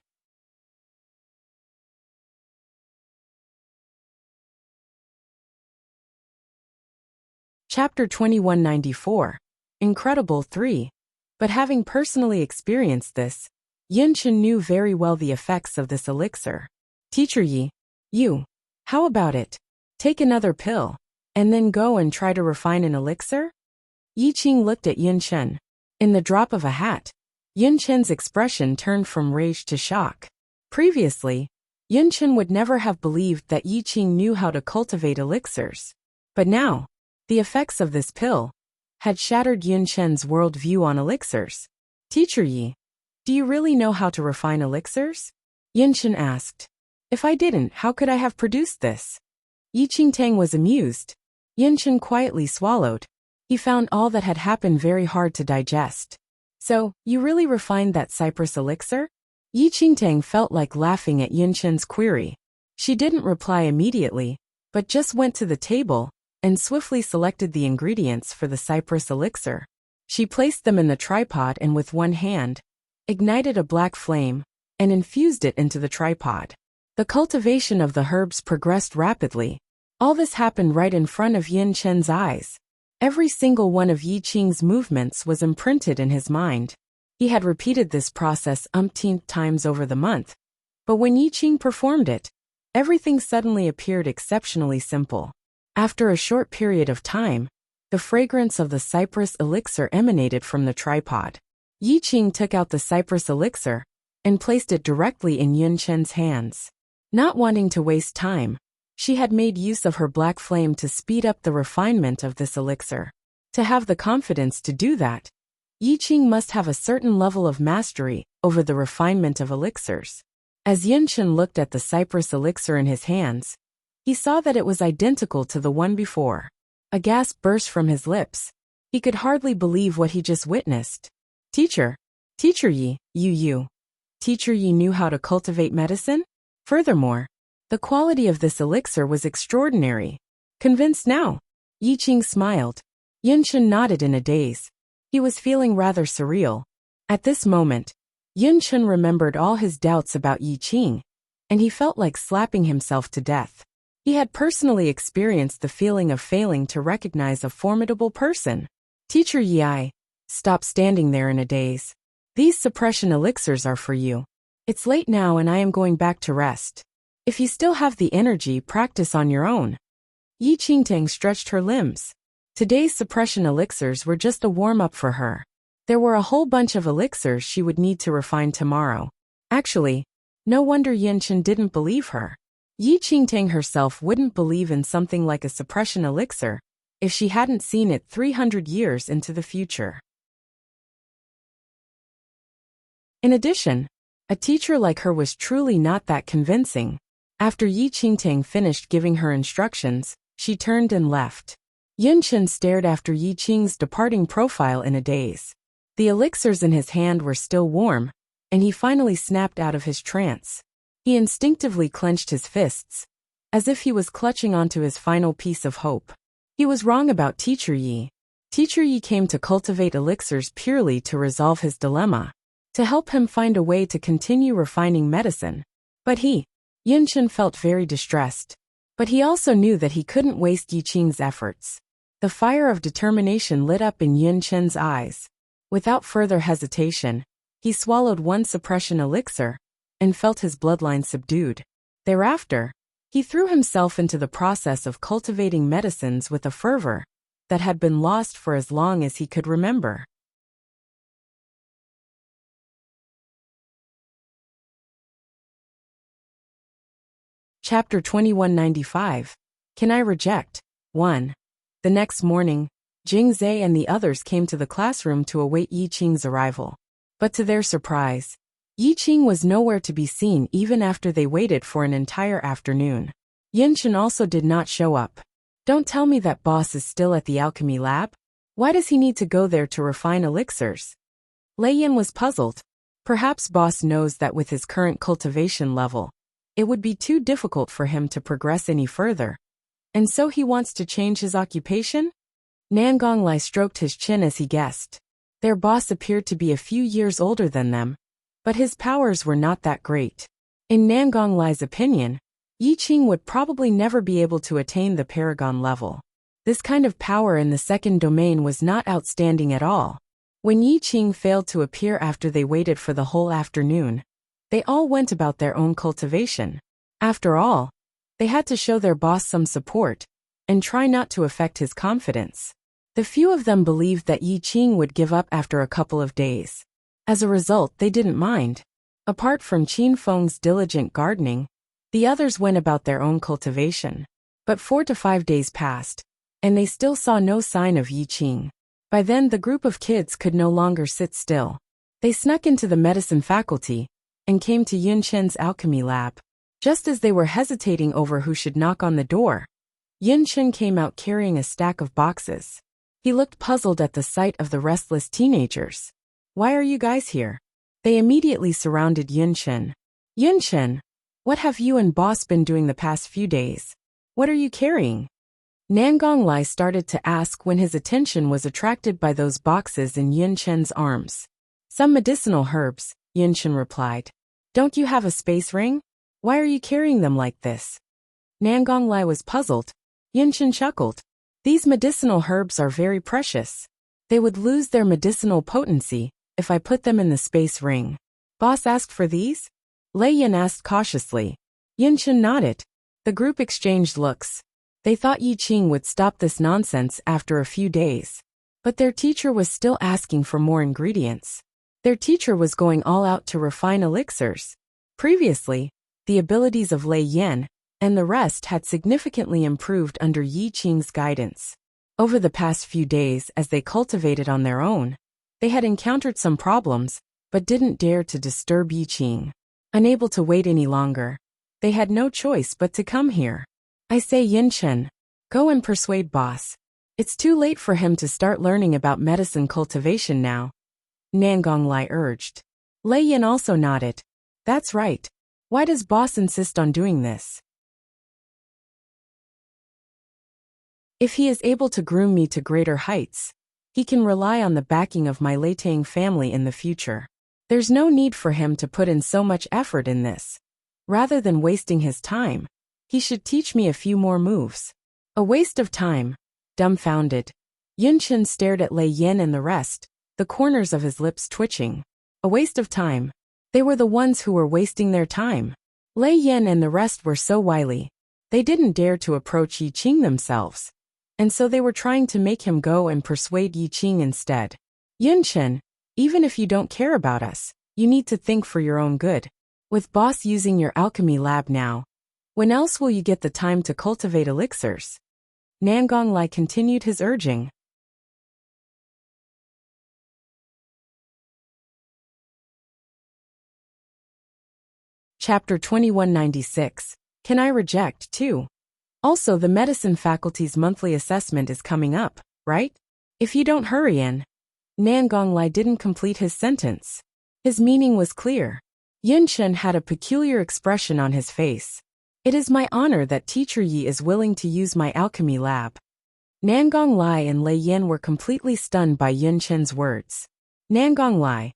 Chapter 2194. Incredible 3. But having personally experienced this, Yin Chun knew very well the effects of this elixir. Teacher Yi, how about it? Take another pill, and then go and try to refine an elixir? Yi Qing looked at Yin Chun. In the drop of a hat, Yin Chun's expression turned from rage to shock. Previously, Yin Chun would never have believed that Yi Qing knew how to cultivate elixirs. But now, the effects of this pill had shattered Yin Chun's worldview on elixirs. Teacher Yi, do you really know how to refine elixirs? Yin Chun asked. If I didn't, how could I have produced this? Yi Qingtang was amused. Yin Chun quietly swallowed. He found all that had happened very hard to digest. So, you really refined that cypress elixir? Yi Qingtang felt like laughing at Yin Chun's query. She didn't reply immediately, but just went to the table and swiftly selected the ingredients for the cypress elixir. She placed them in the tripod and with one hand, ignited a black flame, and infused it into the tripod. The cultivation of the herbs progressed rapidly. All this happened right in front of Yin Chun's eyes. Every single one of Yi Qing's movements was imprinted in his mind. He had repeated this process umpteenth times over the month. But when Yi Qing performed it, everything suddenly appeared exceptionally simple. After a short period of time, the fragrance of the cypress elixir emanated from the tripod. Yi Qing took out the cypress elixir and placed it directly in Yin Chun's hands. Not wanting to waste time, she had made use of her black flame to speed up the refinement of this elixir. To have the confidence to do that, Yi Qing must have a certain level of mastery over the refinement of elixirs. As Yin Chun looked at the cypress elixir in his hands, he saw that it was identical to the one before. A gasp burst from his lips. He could hardly believe what he just witnessed. Teacher Yi, Teacher Yi knew how to cultivate medicine? Furthermore, the quality of this elixir was extraordinary. Convinced now? Yi Qing smiled. Yin Chun nodded in a daze. He was feeling rather surreal. At this moment, Yin Chun remembered all his doubts about Yi Qing, and he felt like slapping himself to death. He had personally experienced the feeling of failing to recognize a formidable person. Teacher Yi, stop standing there in a daze. These suppression elixirs are for you. It's late now and I am going back to rest. If you still have the energy, practice on your own. Yi Qingtang stretched her limbs. Today's suppression elixirs were just a warm-up for her. There were a whole bunch of elixirs she would need to refine tomorrow. Actually, no wonder Yin Chun didn't believe her. Yi Qingtang herself wouldn't believe in something like a suppression elixir if she hadn't seen it 300 years into the future. In addition, a teacher like her was truly not that convincing. After Yi Qingtang finished giving her instructions, she turned and left. Yin Chun stared after Yi Qing's departing profile in a daze. The elixirs in his hand were still warm, and he finally snapped out of his trance. He instinctively clenched his fists, as if he was clutching onto his final piece of hope. He was wrong about Teacher Yi. Teacher Yi came to cultivate elixirs purely to resolve his dilemma, to help him find a way to continue refining medicine. But Yin Chun felt very distressed. But he also knew that he couldn't waste Yi Qing's efforts. The fire of determination lit up in Yin Chun's eyes. Without further hesitation, he swallowed one suppression elixir and felt his bloodline subdued. Thereafter, he threw himself into the process of cultivating medicines with a fervor that had been lost for as long as he could remember. Chapter 2195. Can I Reject? 1. The next morning, Jingzhe and the others came to the classroom to await Yi Qing's arrival. But to their surprise, Yi Qing was nowhere to be seen even after they waited for an entire afternoon. Yin Chun also did not show up. Don't tell me that boss is still at the alchemy lab? Why does he need to go there to refine elixirs? Lei Yan was puzzled. Perhaps boss knows that with his current cultivation level, it would be too difficult for him to progress any further. And so he wants to change his occupation? Nangong Lai stroked his chin as he guessed. Their boss appeared to be a few years older than them, but his powers were not that great. In Nangong Lai's opinion, Yi Qing would probably never be able to attain the paragon level. This kind of power in the second domain was not outstanding at all. When Yi Qing failed to appear after they waited for the whole afternoon, they all went about their own cultivation. After all, they had to show their boss some support and try not to affect his confidence. The few of them believed that Yi Qing would give up after a couple of days. As a result, they didn't mind. Apart from Qin Feng's diligent gardening, the others went about their own cultivation. But 4 to 5 days passed, and they still saw no sign of Yi Qing. By then the group of kids could no longer sit still. They snuck into the medicine faculty and came to Yun Chen's alchemy lab. Just as they were hesitating over who should knock on the door, Yun Chen came out carrying a stack of boxes. He looked puzzled at the sight of the restless teenagers. Why are you guys here? They immediately surrounded Yun Chen. Yun Chen, what have you and boss been doing the past few days? What are you carrying? Nangong Lai started to ask when his attention was attracted by those boxes in Yun Chen's arms. Some medicinal herbs, Yun Chen replied. Don't you have a space ring? Why are you carrying them like this? Nangong Lai was puzzled. Yun Chen chuckled. These medicinal herbs are very precious. They would lose their medicinal potency if I put them in the space ring. Boss asked for these? Lei Yan asked cautiously. Yun Chen nodded. The group exchanged looks. They thought Yi Qing would stop this nonsense after a few days. But their teacher was still asking for more ingredients. Their teacher was going all out to refine elixirs. Previously, the abilities of Lei Yan and the rest had significantly improved under Yi Qing's guidance. Over the past few days, as they cultivated on their own, they had encountered some problems, but didn't dare to disturb Yi Qing. Unable to wait any longer, they had no choice but to come here. I say, Yun Chen, go and persuade boss. It's too late for him to start learning about medicine cultivation now. Nangong Lai urged. Lei Yan also nodded. That's right. Why does boss insist on doing this? If he is able to groom me to greater heights, he can rely on the backing of my Leitang family in the future. There's no need for him to put in so much effort in this. Rather than wasting his time, he should teach me a few more moves. A waste of time. Dumbfounded, Yun Chen stared at Lei Yan and the rest, the corners of his lips twitching. A waste of time. They were the ones who were wasting their time. Lei Yan and the rest were so wily. They didn't dare to approach Yi Qing themselves. And so they were trying to make him go and persuade Yi Qing instead. Yun Chen, even if you don't care about us, you need to think for your own good. With boss using your alchemy lab now, when else will you get the time to cultivate elixirs? Nangong Lai continued his urging. Chapter 2196. Can I reject, too? Also, the medicine faculty's monthly assessment is coming up, right? If you don't hurry in. Nangong Lai didn't complete his sentence. His meaning was clear. Yun Chen had a peculiar expression on his face. It is my honor that Teacher Yi is willing to use my alchemy lab. Nangong Lai and Lei Yan were completely stunned by Yun Chen's words. Nangong Lai.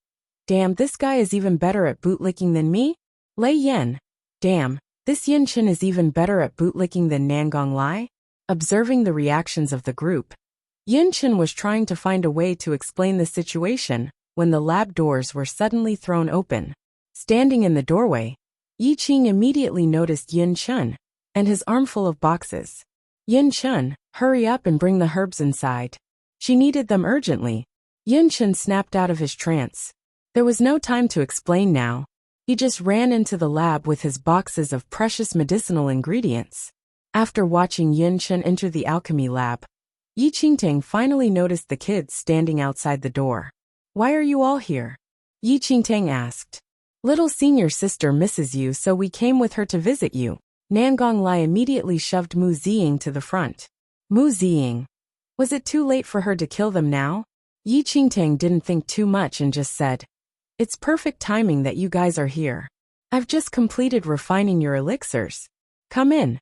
Damn, this guy is even better at bootlicking than me? Lei Yan. Damn, this Yun Chen is even better at bootlicking than Nangong Lai? Observing the reactions of the group, Yun Chen was trying to find a way to explain the situation when the lab doors were suddenly thrown open. Standing in the doorway, Yi Qing immediately noticed Yun Chen and his armful of boxes. Yun Chen, hurry up and bring the herbs inside. She needed them urgently. Yun Chen snapped out of his trance. There was no time to explain now. He just ran into the lab with his boxes of precious medicinal ingredients. After watching Yun Chen enter the alchemy lab, Yi Qingtang finally noticed the kids standing outside the door. Why are you all here? Yi Qingtang asked. Little senior sister misses you, so we came with her to visit you. Nangong Lai immediately shoved Mu Ziying to the front. Mu Ziying. Was it too late for her to kill them now? Yi Qingtang didn't think too much and just said, "It's perfect timing that you guys are here. I've just completed refining your elixirs. Come in."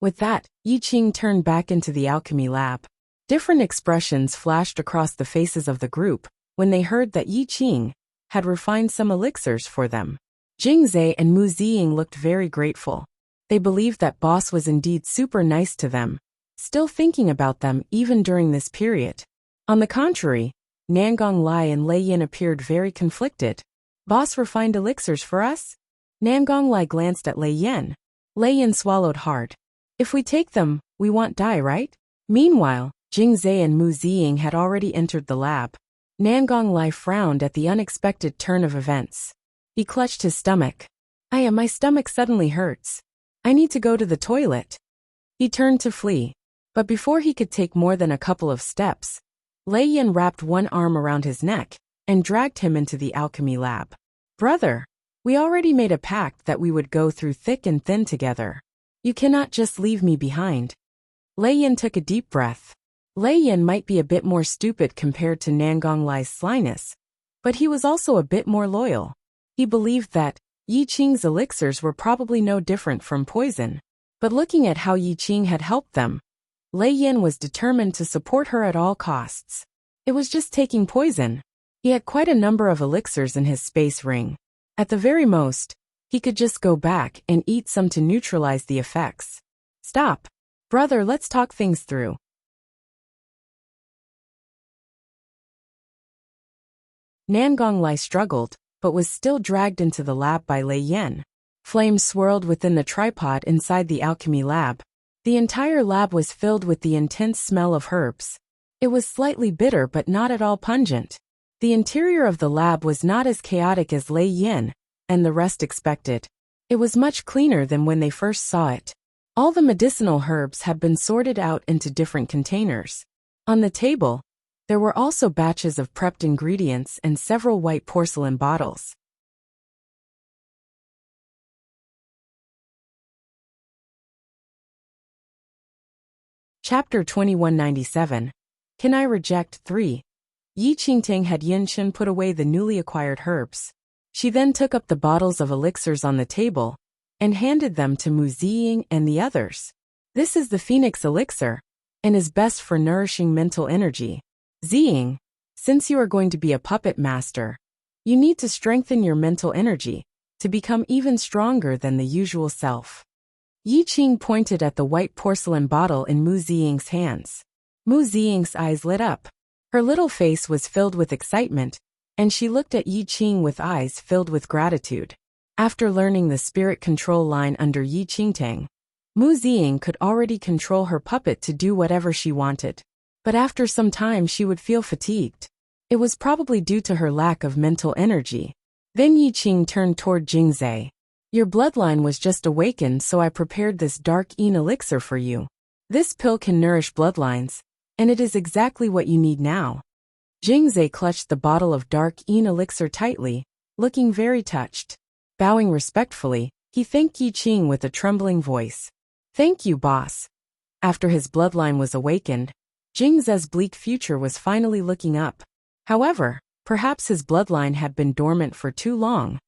With that, Yi Qing turned back into the alchemy lab. Different expressions flashed across the faces of the group when they heard that Yi Qing had refined some elixirs for them. Jingzhe and Mu Ziying looked very grateful. They believed that boss was indeed super nice to them, still thinking about them even during this period. On the contrary, Nangong Lai and Lei Yin appeared very conflicted. "Boss refined elixirs for us?" Nangong Lai glanced at Lei Yin. Lei Yin swallowed hard. "If we take them, we won't die, right?" Meanwhile, Jingzhe and Mu Ziying had already entered the lab. Nangong Lai frowned at the unexpected turn of events. He clutched his stomach. My stomach suddenly hurts. I need to go to the toilet." He turned to flee. But before he could take more than a couple of steps, Lei Yin wrapped one arm around his neck and dragged him into the alchemy lab. "Brother, we already made a pact that we would go through thick and thin together. You cannot just leave me behind." Lei Yin took a deep breath. Lei Yin might be a bit more stupid compared to Nangong Lai's slyness, but he was also a bit more loyal. He believed that Yi Qing's elixirs were probably no different from poison. But looking at how Yi Qing had helped them, Lei Yin was determined to support her at all costs. It was just taking poison. He had quite a number of elixirs in his space ring. At the very most, he could just go back and eat some to neutralize the effects. "Stop. Brother, let's talk things through." Nangong Lai struggled, but was still dragged into the lab by Lei Yin. Flames swirled within the tripod inside the alchemy lab. The entire lab was filled with the intense smell of herbs. It was slightly bitter but not at all pungent. The interior of the lab was not as chaotic as Lei Yin and the rest expected. It was much cleaner than when they first saw it. All the medicinal herbs had been sorted out into different containers. On the table, there were also batches of prepped ingredients and several white porcelain bottles. Chapter 2197. Can I Reject 3? Yi Qingtang had Yin-Shen put away the newly acquired herbs. She then took up the bottles of elixirs on the table and handed them to Mu Ziying and the others. "This is the Phoenix elixir and is best for nourishing mental energy. Ziying, since you are going to be a puppet master, you need to strengthen your mental energy to become even stronger than the usual self." Yi Qing pointed at the white porcelain bottle in Mu Ziying's hands. Mu Ziying's eyes lit up. Her little face was filled with excitement, and she looked at Yi Qing with eyes filled with gratitude. After learning the spirit control line under Yi Qingtang, Mu Ziying could already control her puppet to do whatever she wanted. But after some time she would feel fatigued. It was probably due to her lack of mental energy. Then Yi Qing turned toward Jingzhe. "Your bloodline was just awakened, so I prepared this dark Yin elixir for you. This pill can nourish bloodlines, and it is exactly what you need now." Jingzhe clutched the bottle of dark Yin elixir tightly, looking very touched. Bowing respectfully, he thanked Yi Qing with a trembling voice. "Thank you, boss." After his bloodline was awakened, Jingzhe's bleak future was finally looking up. However, perhaps his bloodline had been dormant for too long.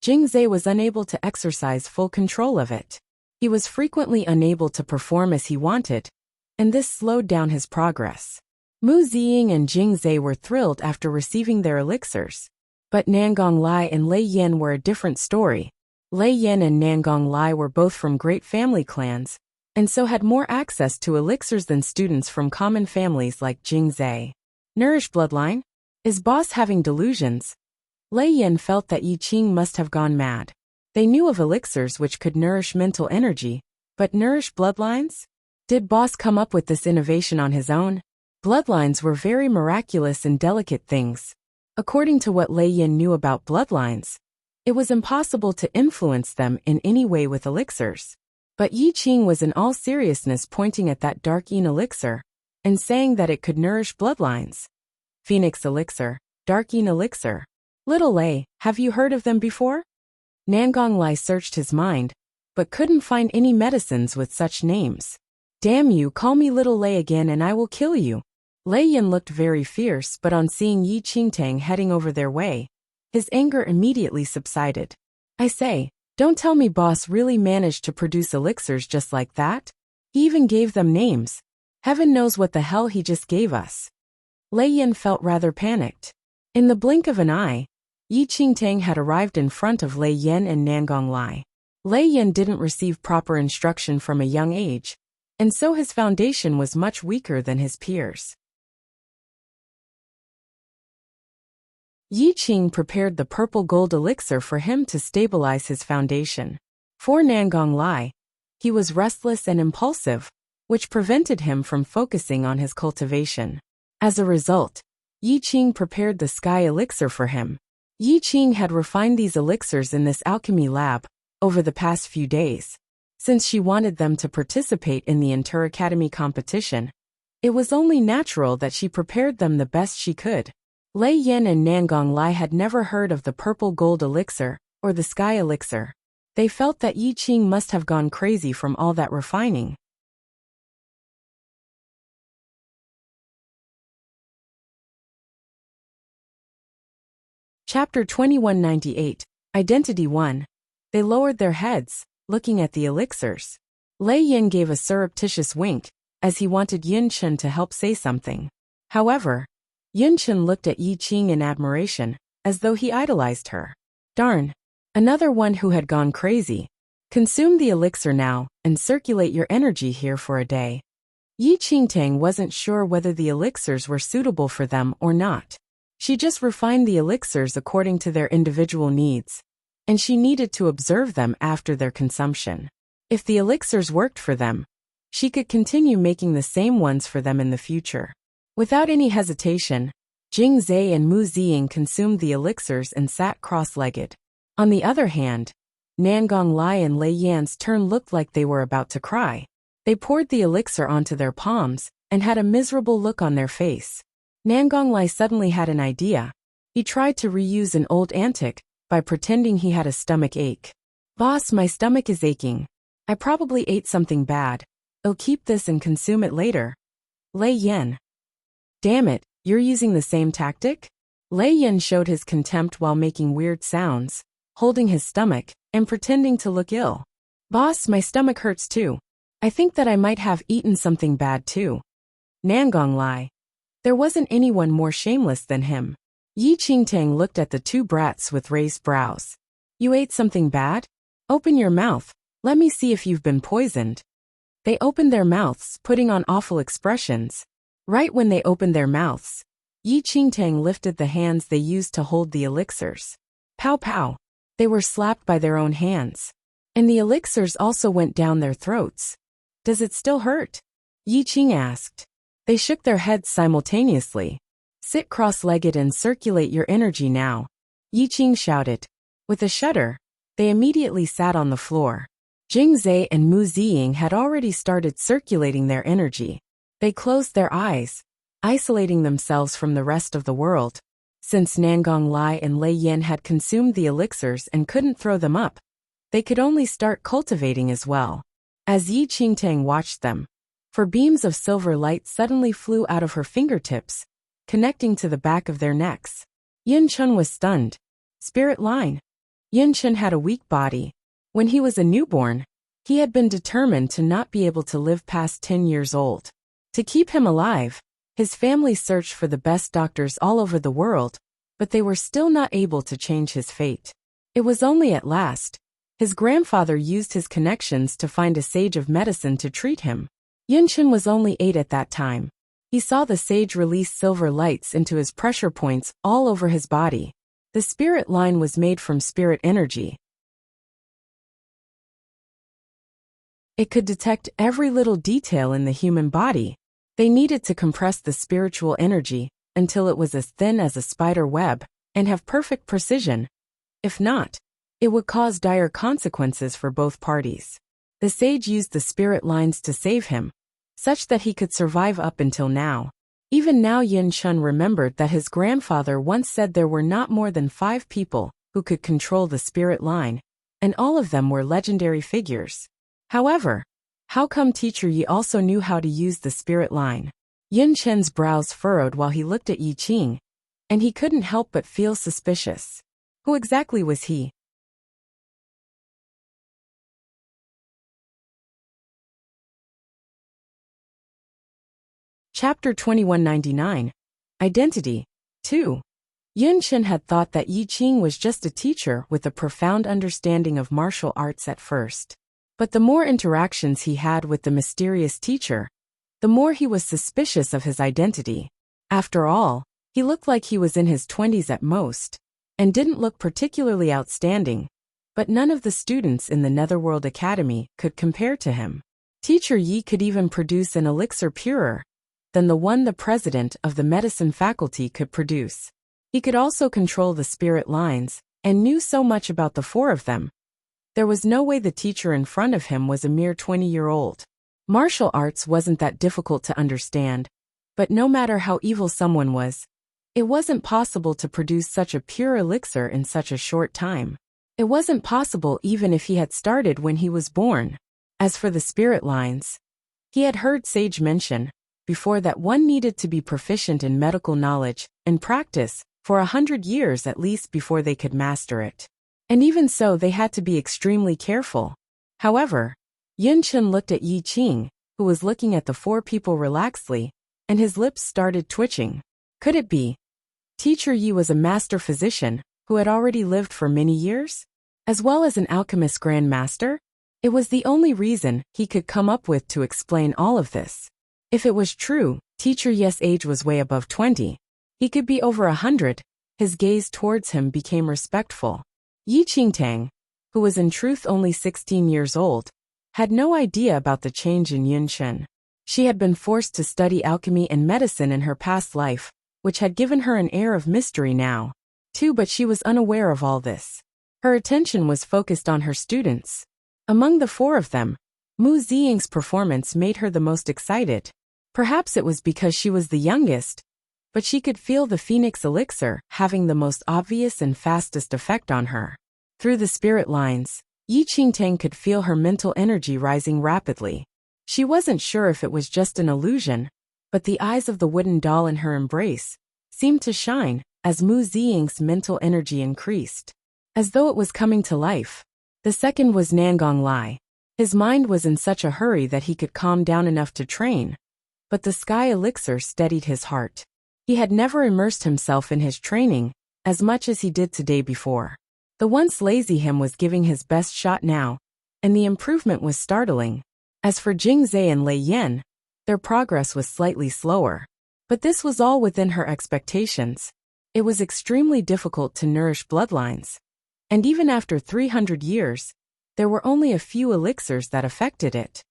Jingzhe was unable to exercise full control of it. He was frequently unable to perform as he wanted, and this slowed down his progress. Mu Ziying and Jingzhe were thrilled after receiving their elixirs. But Nangong Lai and Lei Yin were a different story. Lei Yin and Nangong Lai were both from great family clans, and so had more access to elixirs than students from common families like Jingzhe. Nourish bloodline? Is boss having delusions? Lei Yin felt that Yi Qing must have gone mad. They knew of elixirs which could nourish mental energy, but nourish bloodlines? Did boss come up with this innovation on his own? Bloodlines were very miraculous and delicate things. According to what Lei Yin knew about bloodlines, it was impossible to influence them in any way with elixirs. But Yi Qing was in all seriousness pointing at that dark Yin elixir and saying that it could nourish bloodlines. Phoenix elixir, dark Yin elixir. Little Lei, have you heard of them before? Nangong Lai searched his mind, but couldn't find any medicines with such names. Damn you, call me Little Lei again and I will kill you. Lei Yin looked very fierce, but on seeing Yi Qingtang heading over their way, his anger immediately subsided. I say, don't tell me boss really managed to produce elixirs just like that? He even gave them names. Heaven knows what the hell he just gave us. Lei Yin felt rather panicked. In the blink of an eye, Yi Qingtang had arrived in front of Lei Yin and Nangong Lai. Lei Yin didn't receive proper instruction from a young age, and so his foundation was much weaker than his peers. Yi Qing prepared the purple gold elixir for him to stabilize his foundation. For Nangong Lai, he was restless and impulsive, which prevented him from focusing on his cultivation. As a result, Yi Qing prepared the sky elixir for him. Yi Qing had refined these elixirs in this alchemy lab over the past few days. Since she wanted them to participate in the Interacademy competition, it was only natural that she prepared them the best she could. Lei Yin and Nangong Lai had never heard of the purple gold elixir or the sky elixir. They felt that Yi Qing must have gone crazy from all that refining. Chapter 2198, Identity 1. They lowered their heads, looking at the elixirs. Lei Yin gave a surreptitious wink, as he wanted Yin Chen to help say something. However, Yin Chen looked at Yi Qing in admiration, as though he idolized her. Darn. Another one who had gone crazy. Consume the elixir now, and circulate your energy here for a day. Yi Qingtang wasn't sure whether the elixirs were suitable for them or not. She just refined the elixirs according to their individual needs, and she needed to observe them after their consumption. If the elixirs worked for them, she could continue making the same ones for them in the future. Without any hesitation, Jing Zhe and Mu Ziying consumed the elixirs and sat cross-legged. On the other hand, Nangong Lai and Lei Yan's turn looked like they were about to cry. They poured the elixir onto their palms and had a miserable look on their face. Nangong Lai suddenly had an idea. He tried to reuse an old antic by pretending he had a stomach ache. Boss, my stomach is aching. I probably ate something bad. I'll keep this and consume it later. Lei Yan. Damn it, you're using the same tactic? Lei Yan showed his contempt while making weird sounds, holding his stomach, and pretending to look ill. Boss, my stomach hurts too. I think that I might have eaten something bad too. Nangong Lai. There wasn't anyone more shameless than him. Yi Qingtang looked at the two brats with raised brows. You ate something bad? Open your mouth. Let me see if you've been poisoned. They opened their mouths, putting on awful expressions. Right when they opened their mouths, Yi Qingtang lifted the hands they used to hold the elixirs. Pow pow. They were slapped by their own hands. And the elixirs also went down their throats. Does it still hurt? Yi Qing asked. They shook their heads simultaneously. Sit cross-legged and circulate your energy now. Yi Qing shouted. With a shudder, they immediately sat on the floor. Jing Zhe and Mu Ziying had already started circulating their energy. They closed their eyes, isolating themselves from the rest of the world. Since Nangong Lai and Lei Yan had consumed the elixirs and couldn't throw them up, they could only start cultivating as well. As Yi Qingtang watched them, for beams of silver light suddenly flew out of her fingertips, connecting to the back of their necks. Yin Chen was stunned. Spirit line. Yin Chen had a weak body. When he was a newborn, he had been determined to not be able to live past 10 years old. To keep him alive, his family searched for the best doctors all over the world, but they were still not able to change his fate. It was only at last. His grandfather used his connections to find a sage of medicine to treat him. Yin Chen was only 8 at that time. He saw the sage release silver lights into his pressure points all over his body. The spirit line was made from spirit energy. It could detect every little detail in the human body. They needed to compress the spiritual energy until it was as thin as a spider web and have perfect precision. If not, it would cause dire consequences for both parties. The sage used the spirit lines to save him, such that he could survive up until now. Even now Yin Chen remembered that his grandfather once said there were not more than 5 people who could control the spirit line, and all of them were legendary figures. However, How come Teacher Yi also knew how to use the spirit line? Yun Chen's brows furrowed while he looked at Yi Qing, and he couldn't help but feel suspicious. Who exactly was he? Chapter 2199. Identity. 2. Yun Chen had thought that Yi Qing was just a teacher with a profound understanding of martial arts at first. But the more interactions he had with the mysterious teacher, the more he was suspicious of his identity. After all, he looked like he was in his 20s at most, and didn't look particularly outstanding, but none of the students in the Netherworld Academy could compare to him. Teacher Yi could even produce an elixir purer than the one the president of the medicine faculty could produce. He could also control the spirit lines, and knew so much about the four of them. There was no way the teacher in front of him was a mere 20-year-old. Martial arts wasn't that difficult to understand, but no matter how evil someone was, it wasn't possible to produce such a pure elixir in such a short time. It wasn't possible even if he had started when he was born. As for the spirit lines, he had heard Sage mention before that one needed to be proficient in medical knowledge and practice for 100 years at least before they could master it. And even so, they had to be extremely careful. However, Yun Chen looked at Yi Qing, who was looking at the four people relaxedly, and his lips started twitching. Could it be? Teacher Yi was a master physician who had already lived for many years, as well as an alchemist grand master? It was the only reason he could come up with to explain all of this. If it was true, Teacher Yi's age was way above 20. He could be over 100. His gaze towards him became respectful. Yi Qingtang, who was in truth only 16 years old, had no idea about the change in Yun Chen. She had been forced to study alchemy and medicine in her past life, which had given her an air of mystery now, too, but she was unaware of all this. Her attention was focused on her students. Among the four of them, Mu Ziying's performance made her the most excited. Perhaps it was because she was the youngest, but she could feel the Phoenix elixir having the most obvious and fastest effect on her. Through the spirit lines, Yi Qingtang could feel her mental energy rising rapidly. She wasn't sure if it was just an illusion, but the eyes of the wooden doll in her embrace seemed to shine as Mu Ziying's mental energy increased, as though it was coming to life. The second was Nangong Lai. His mind was in such a hurry that he could calm down enough to train, but the sky elixir steadied his heart. He had never immersed himself in his training as much as he did today before. The once lazy him was giving his best shot now, and the improvement was startling. As for Jingzhe and Lei Yan, their progress was slightly slower. But this was all within her expectations. It was extremely difficult to nourish bloodlines. And even after 300 years, there were only a few elixirs that affected it.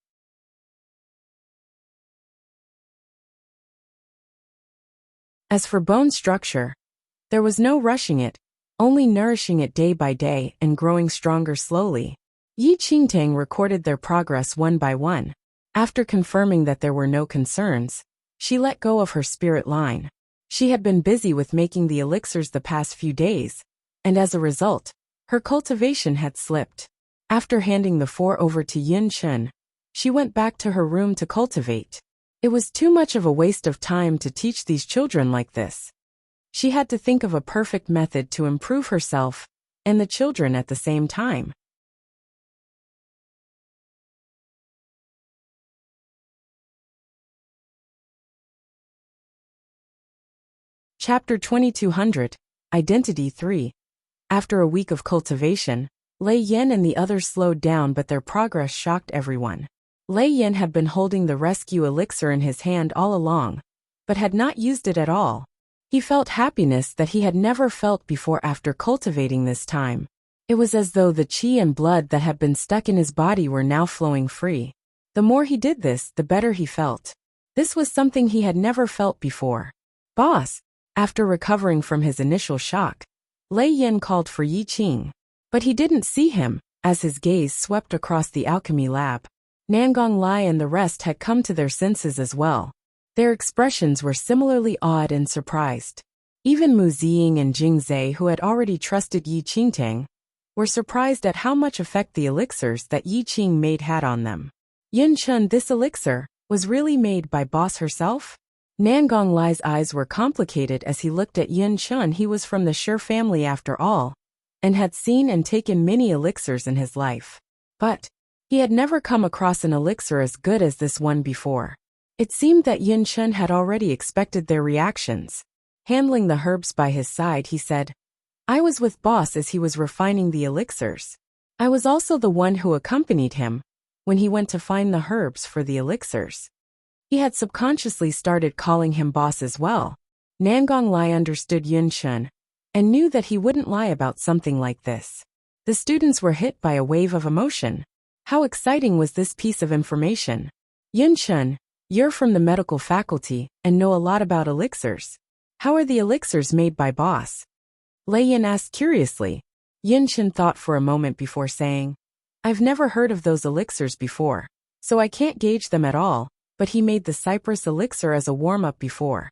As for bone structure, there was no rushing it, only nourishing it day by day and growing stronger slowly. Yi Qingtang recorded their progress one by one. After confirming that there were no concerns, she let go of her spirit line. She had been busy with making the elixirs the past few days, and as a result, her cultivation had slipped. After handing the four over to Yun Chen, she went back to her room to cultivate. It was too much of a waste of time to teach these children like this. She had to think of a perfect method to improve herself and the children at the same time. Chapter 2200. Identity 3. After a week of cultivation, Lei Yan and the others slowed down, but their progress shocked everyone. Lei Yan had been holding the rescue elixir in his hand all along, but had not used it at all. He felt happiness that he had never felt before after cultivating this time. It was as though the qi and blood that had been stuck in his body were now flowing free. The more he did this, the better he felt. This was something he had never felt before. "Boss!" After recovering from his initial shock, Lei Yan called for Yi Qing. But he didn't see him, as his gaze swept across the alchemy lab. Nangong Lai and the rest had come to their senses as well. Their expressions were similarly awed and surprised. Even Mu Ziying and Jingzhe, who had already trusted Yi Qingtang, were surprised at how much effect the elixirs that Yi Qing made had on them. Yin Chun, this elixir was really made by boss herself? Nangong Lai's eyes were complicated as he looked at Yin Chun. He was from the Shi family after all, and had seen and taken many elixirs in his life. But he had never come across an elixir as good as this one before. It seemed that Yin Chun had already expected their reactions. Handling the herbs by his side, he said, I was with boss as he was refining the elixirs. I was also the one who accompanied him when he went to find the herbs for the elixirs. He had subconsciously started calling him boss as well. Nangong Lai understood Yin Chun and knew that he wouldn't lie about something like this. The students were hit by a wave of emotion. How exciting was this piece of information? Yin Chun, you're from the medical faculty and know a lot about elixirs. How are the elixirs made by boss? Lei Yin asked curiously. Yin Chun thought for a moment before saying, I've never heard of those elixirs before, so I can't gauge them at all, but he made the cypress elixir as a warm-up before.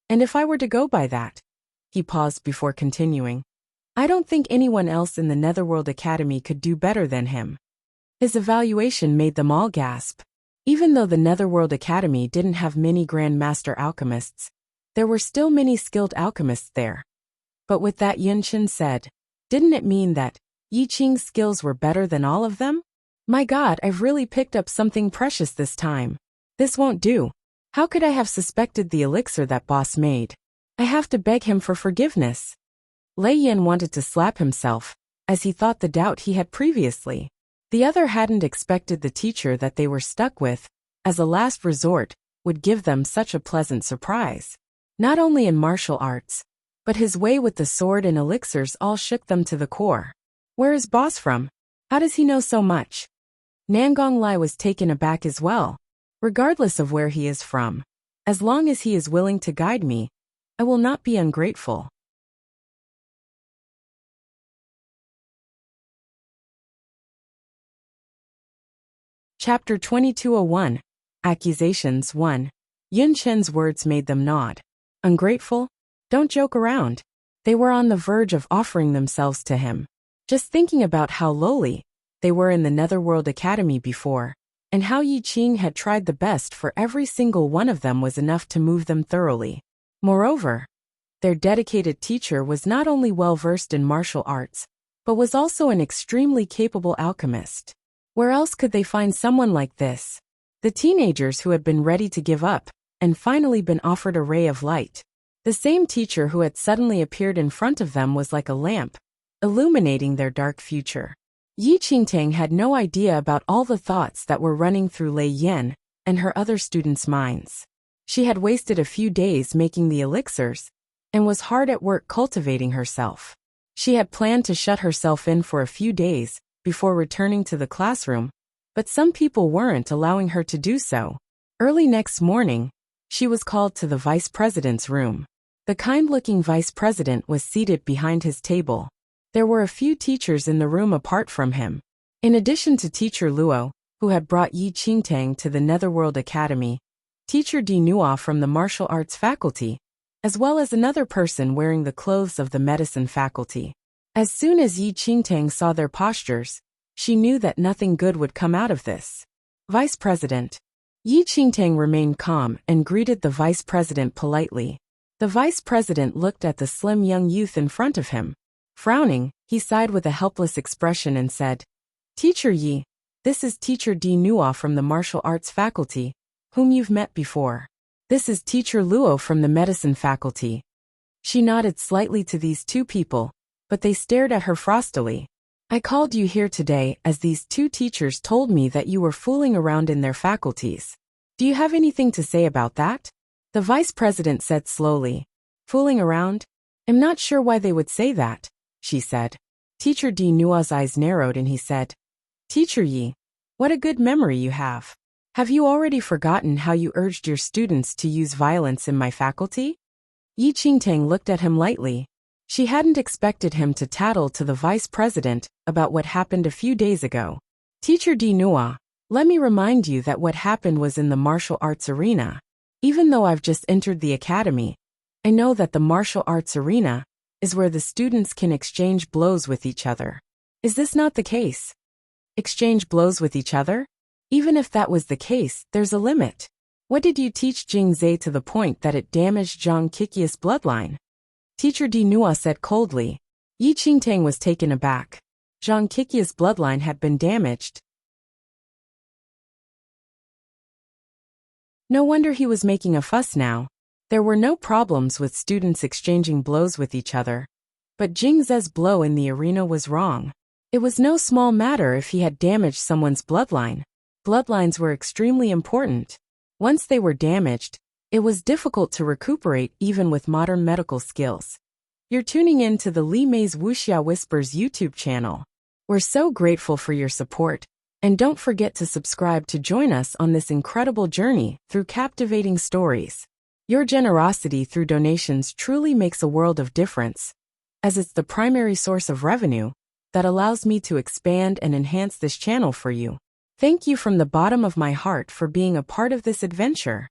And if I were to go by that, he paused before continuing, I don't think anyone else in the Netherworld Academy could do better than him. His evaluation made them all gasp. Even though the Netherworld Academy didn't have many Grand Master alchemists, there were still many skilled alchemists there. But with that, Yin Chun said, didn't it mean that Yi Qing's skills were better than all of them? My God, I've really picked up something precious this time. This won't do. How could I have suspected the elixir that boss made? I have to beg him for forgiveness. Lei Yin wanted to slap himself, as he thought the doubt he had previously. The other hadn't expected the teacher that they were stuck with, as a last resort, would give them such a pleasant surprise. Not only in martial arts, but his way with the sword and elixirs all shook them to the core. Where is boss from? How does he know so much? Nangong Lai was taken aback as well. Regardless of where he is from, as long as he is willing to guide me, I will not be ungrateful. Chapter 2201, Accusations 1. Yin Chun's words made them nod. Ungrateful? Don't joke around. They were on the verge of offering themselves to him. Just thinking about how lowly they were in the Netherworld Academy before, and how Yi Qing had tried the best for every single one of them was enough to move them thoroughly. Moreover, their dedicated teacher was not only well-versed in martial arts, but was also an extremely capable alchemist. Where else could they find someone like this? The teenagers who had been ready to give up, and finally been offered a ray of light. The same teacher who had suddenly appeared in front of them was like a lamp, illuminating their dark future. Yi Qingtang had no idea about all the thoughts that were running through Lei Yin and her other students' minds. She had wasted a few days making the elixirs, and was hard at work cultivating herself. She had planned to shut herself in for a few days before returning to the classroom, but some people weren't allowing her to do so. Early next morning, she was called to the vice president's room. The kind-looking vice president was seated behind his table. There were a few teachers in the room apart from him. In addition to Teacher Luo, who had brought Yi Qingtang to the Netherworld Academy, Teacher Di Nua from the martial arts faculty, as well as another person wearing the clothes of the medicine faculty. As soon as Yi Qingtang saw their postures, she knew that nothing good would come out of this. Vice President. Yi Qingtang remained calm and greeted the vice president politely. The vice president looked at the slim young youth in front of him. Frowning, he sighed with a helpless expression and said, Teacher Yi, this is Teacher Di Nua from the martial arts faculty, whom you've met before. This is Teacher Luo from the medicine faculty. She nodded slightly to these two people, but they stared at her frostily. I called you here today as these two teachers told me that you were fooling around in their faculties. Do you have anything to say about that? The vice president said slowly. Fooling around? I'm not sure why they would say that, she said. Teacher Di Nua's eyes narrowed and he said, Teacher Yi, what a good memory you have. Have you already forgotten how you urged your students to use violence in my faculty? Yi Qingtang looked at him lightly. She hadn't expected him to tattle to the vice president about what happened a few days ago. Teacher Di Nua, let me remind you that what happened was in the martial arts arena. Even though I've just entered the academy, I know that the martial arts arena is where the students can exchange blows with each other. Is this not the case? Exchange blows with each other? Even if that was the case, there's a limit. What did you teach Jing Zhe to the point that it damaged Zhang Qiqi's bloodline? Teacher Di Nua said coldly. Yi Qingtang was taken aback. Zhang Qiqi's bloodline had been damaged. No wonder he was making a fuss now. There were no problems with students exchanging blows with each other. But Jing Zhe's blow in the arena was wrong. It was no small matter if he had damaged someone's bloodline. Bloodlines were extremely important. Once they were damaged, it was difficult to recuperate even with modern medical skills. You're tuning in to the Li Mei's Wuxia Whispers YouTube channel. We're so grateful for your support, and don't forget to subscribe to join us on this incredible journey through captivating stories. Your generosity through donations truly makes a world of difference, as it's the primary source of revenue that allows me to expand and enhance this channel for you. Thank you from the bottom of my heart for being a part of this adventure.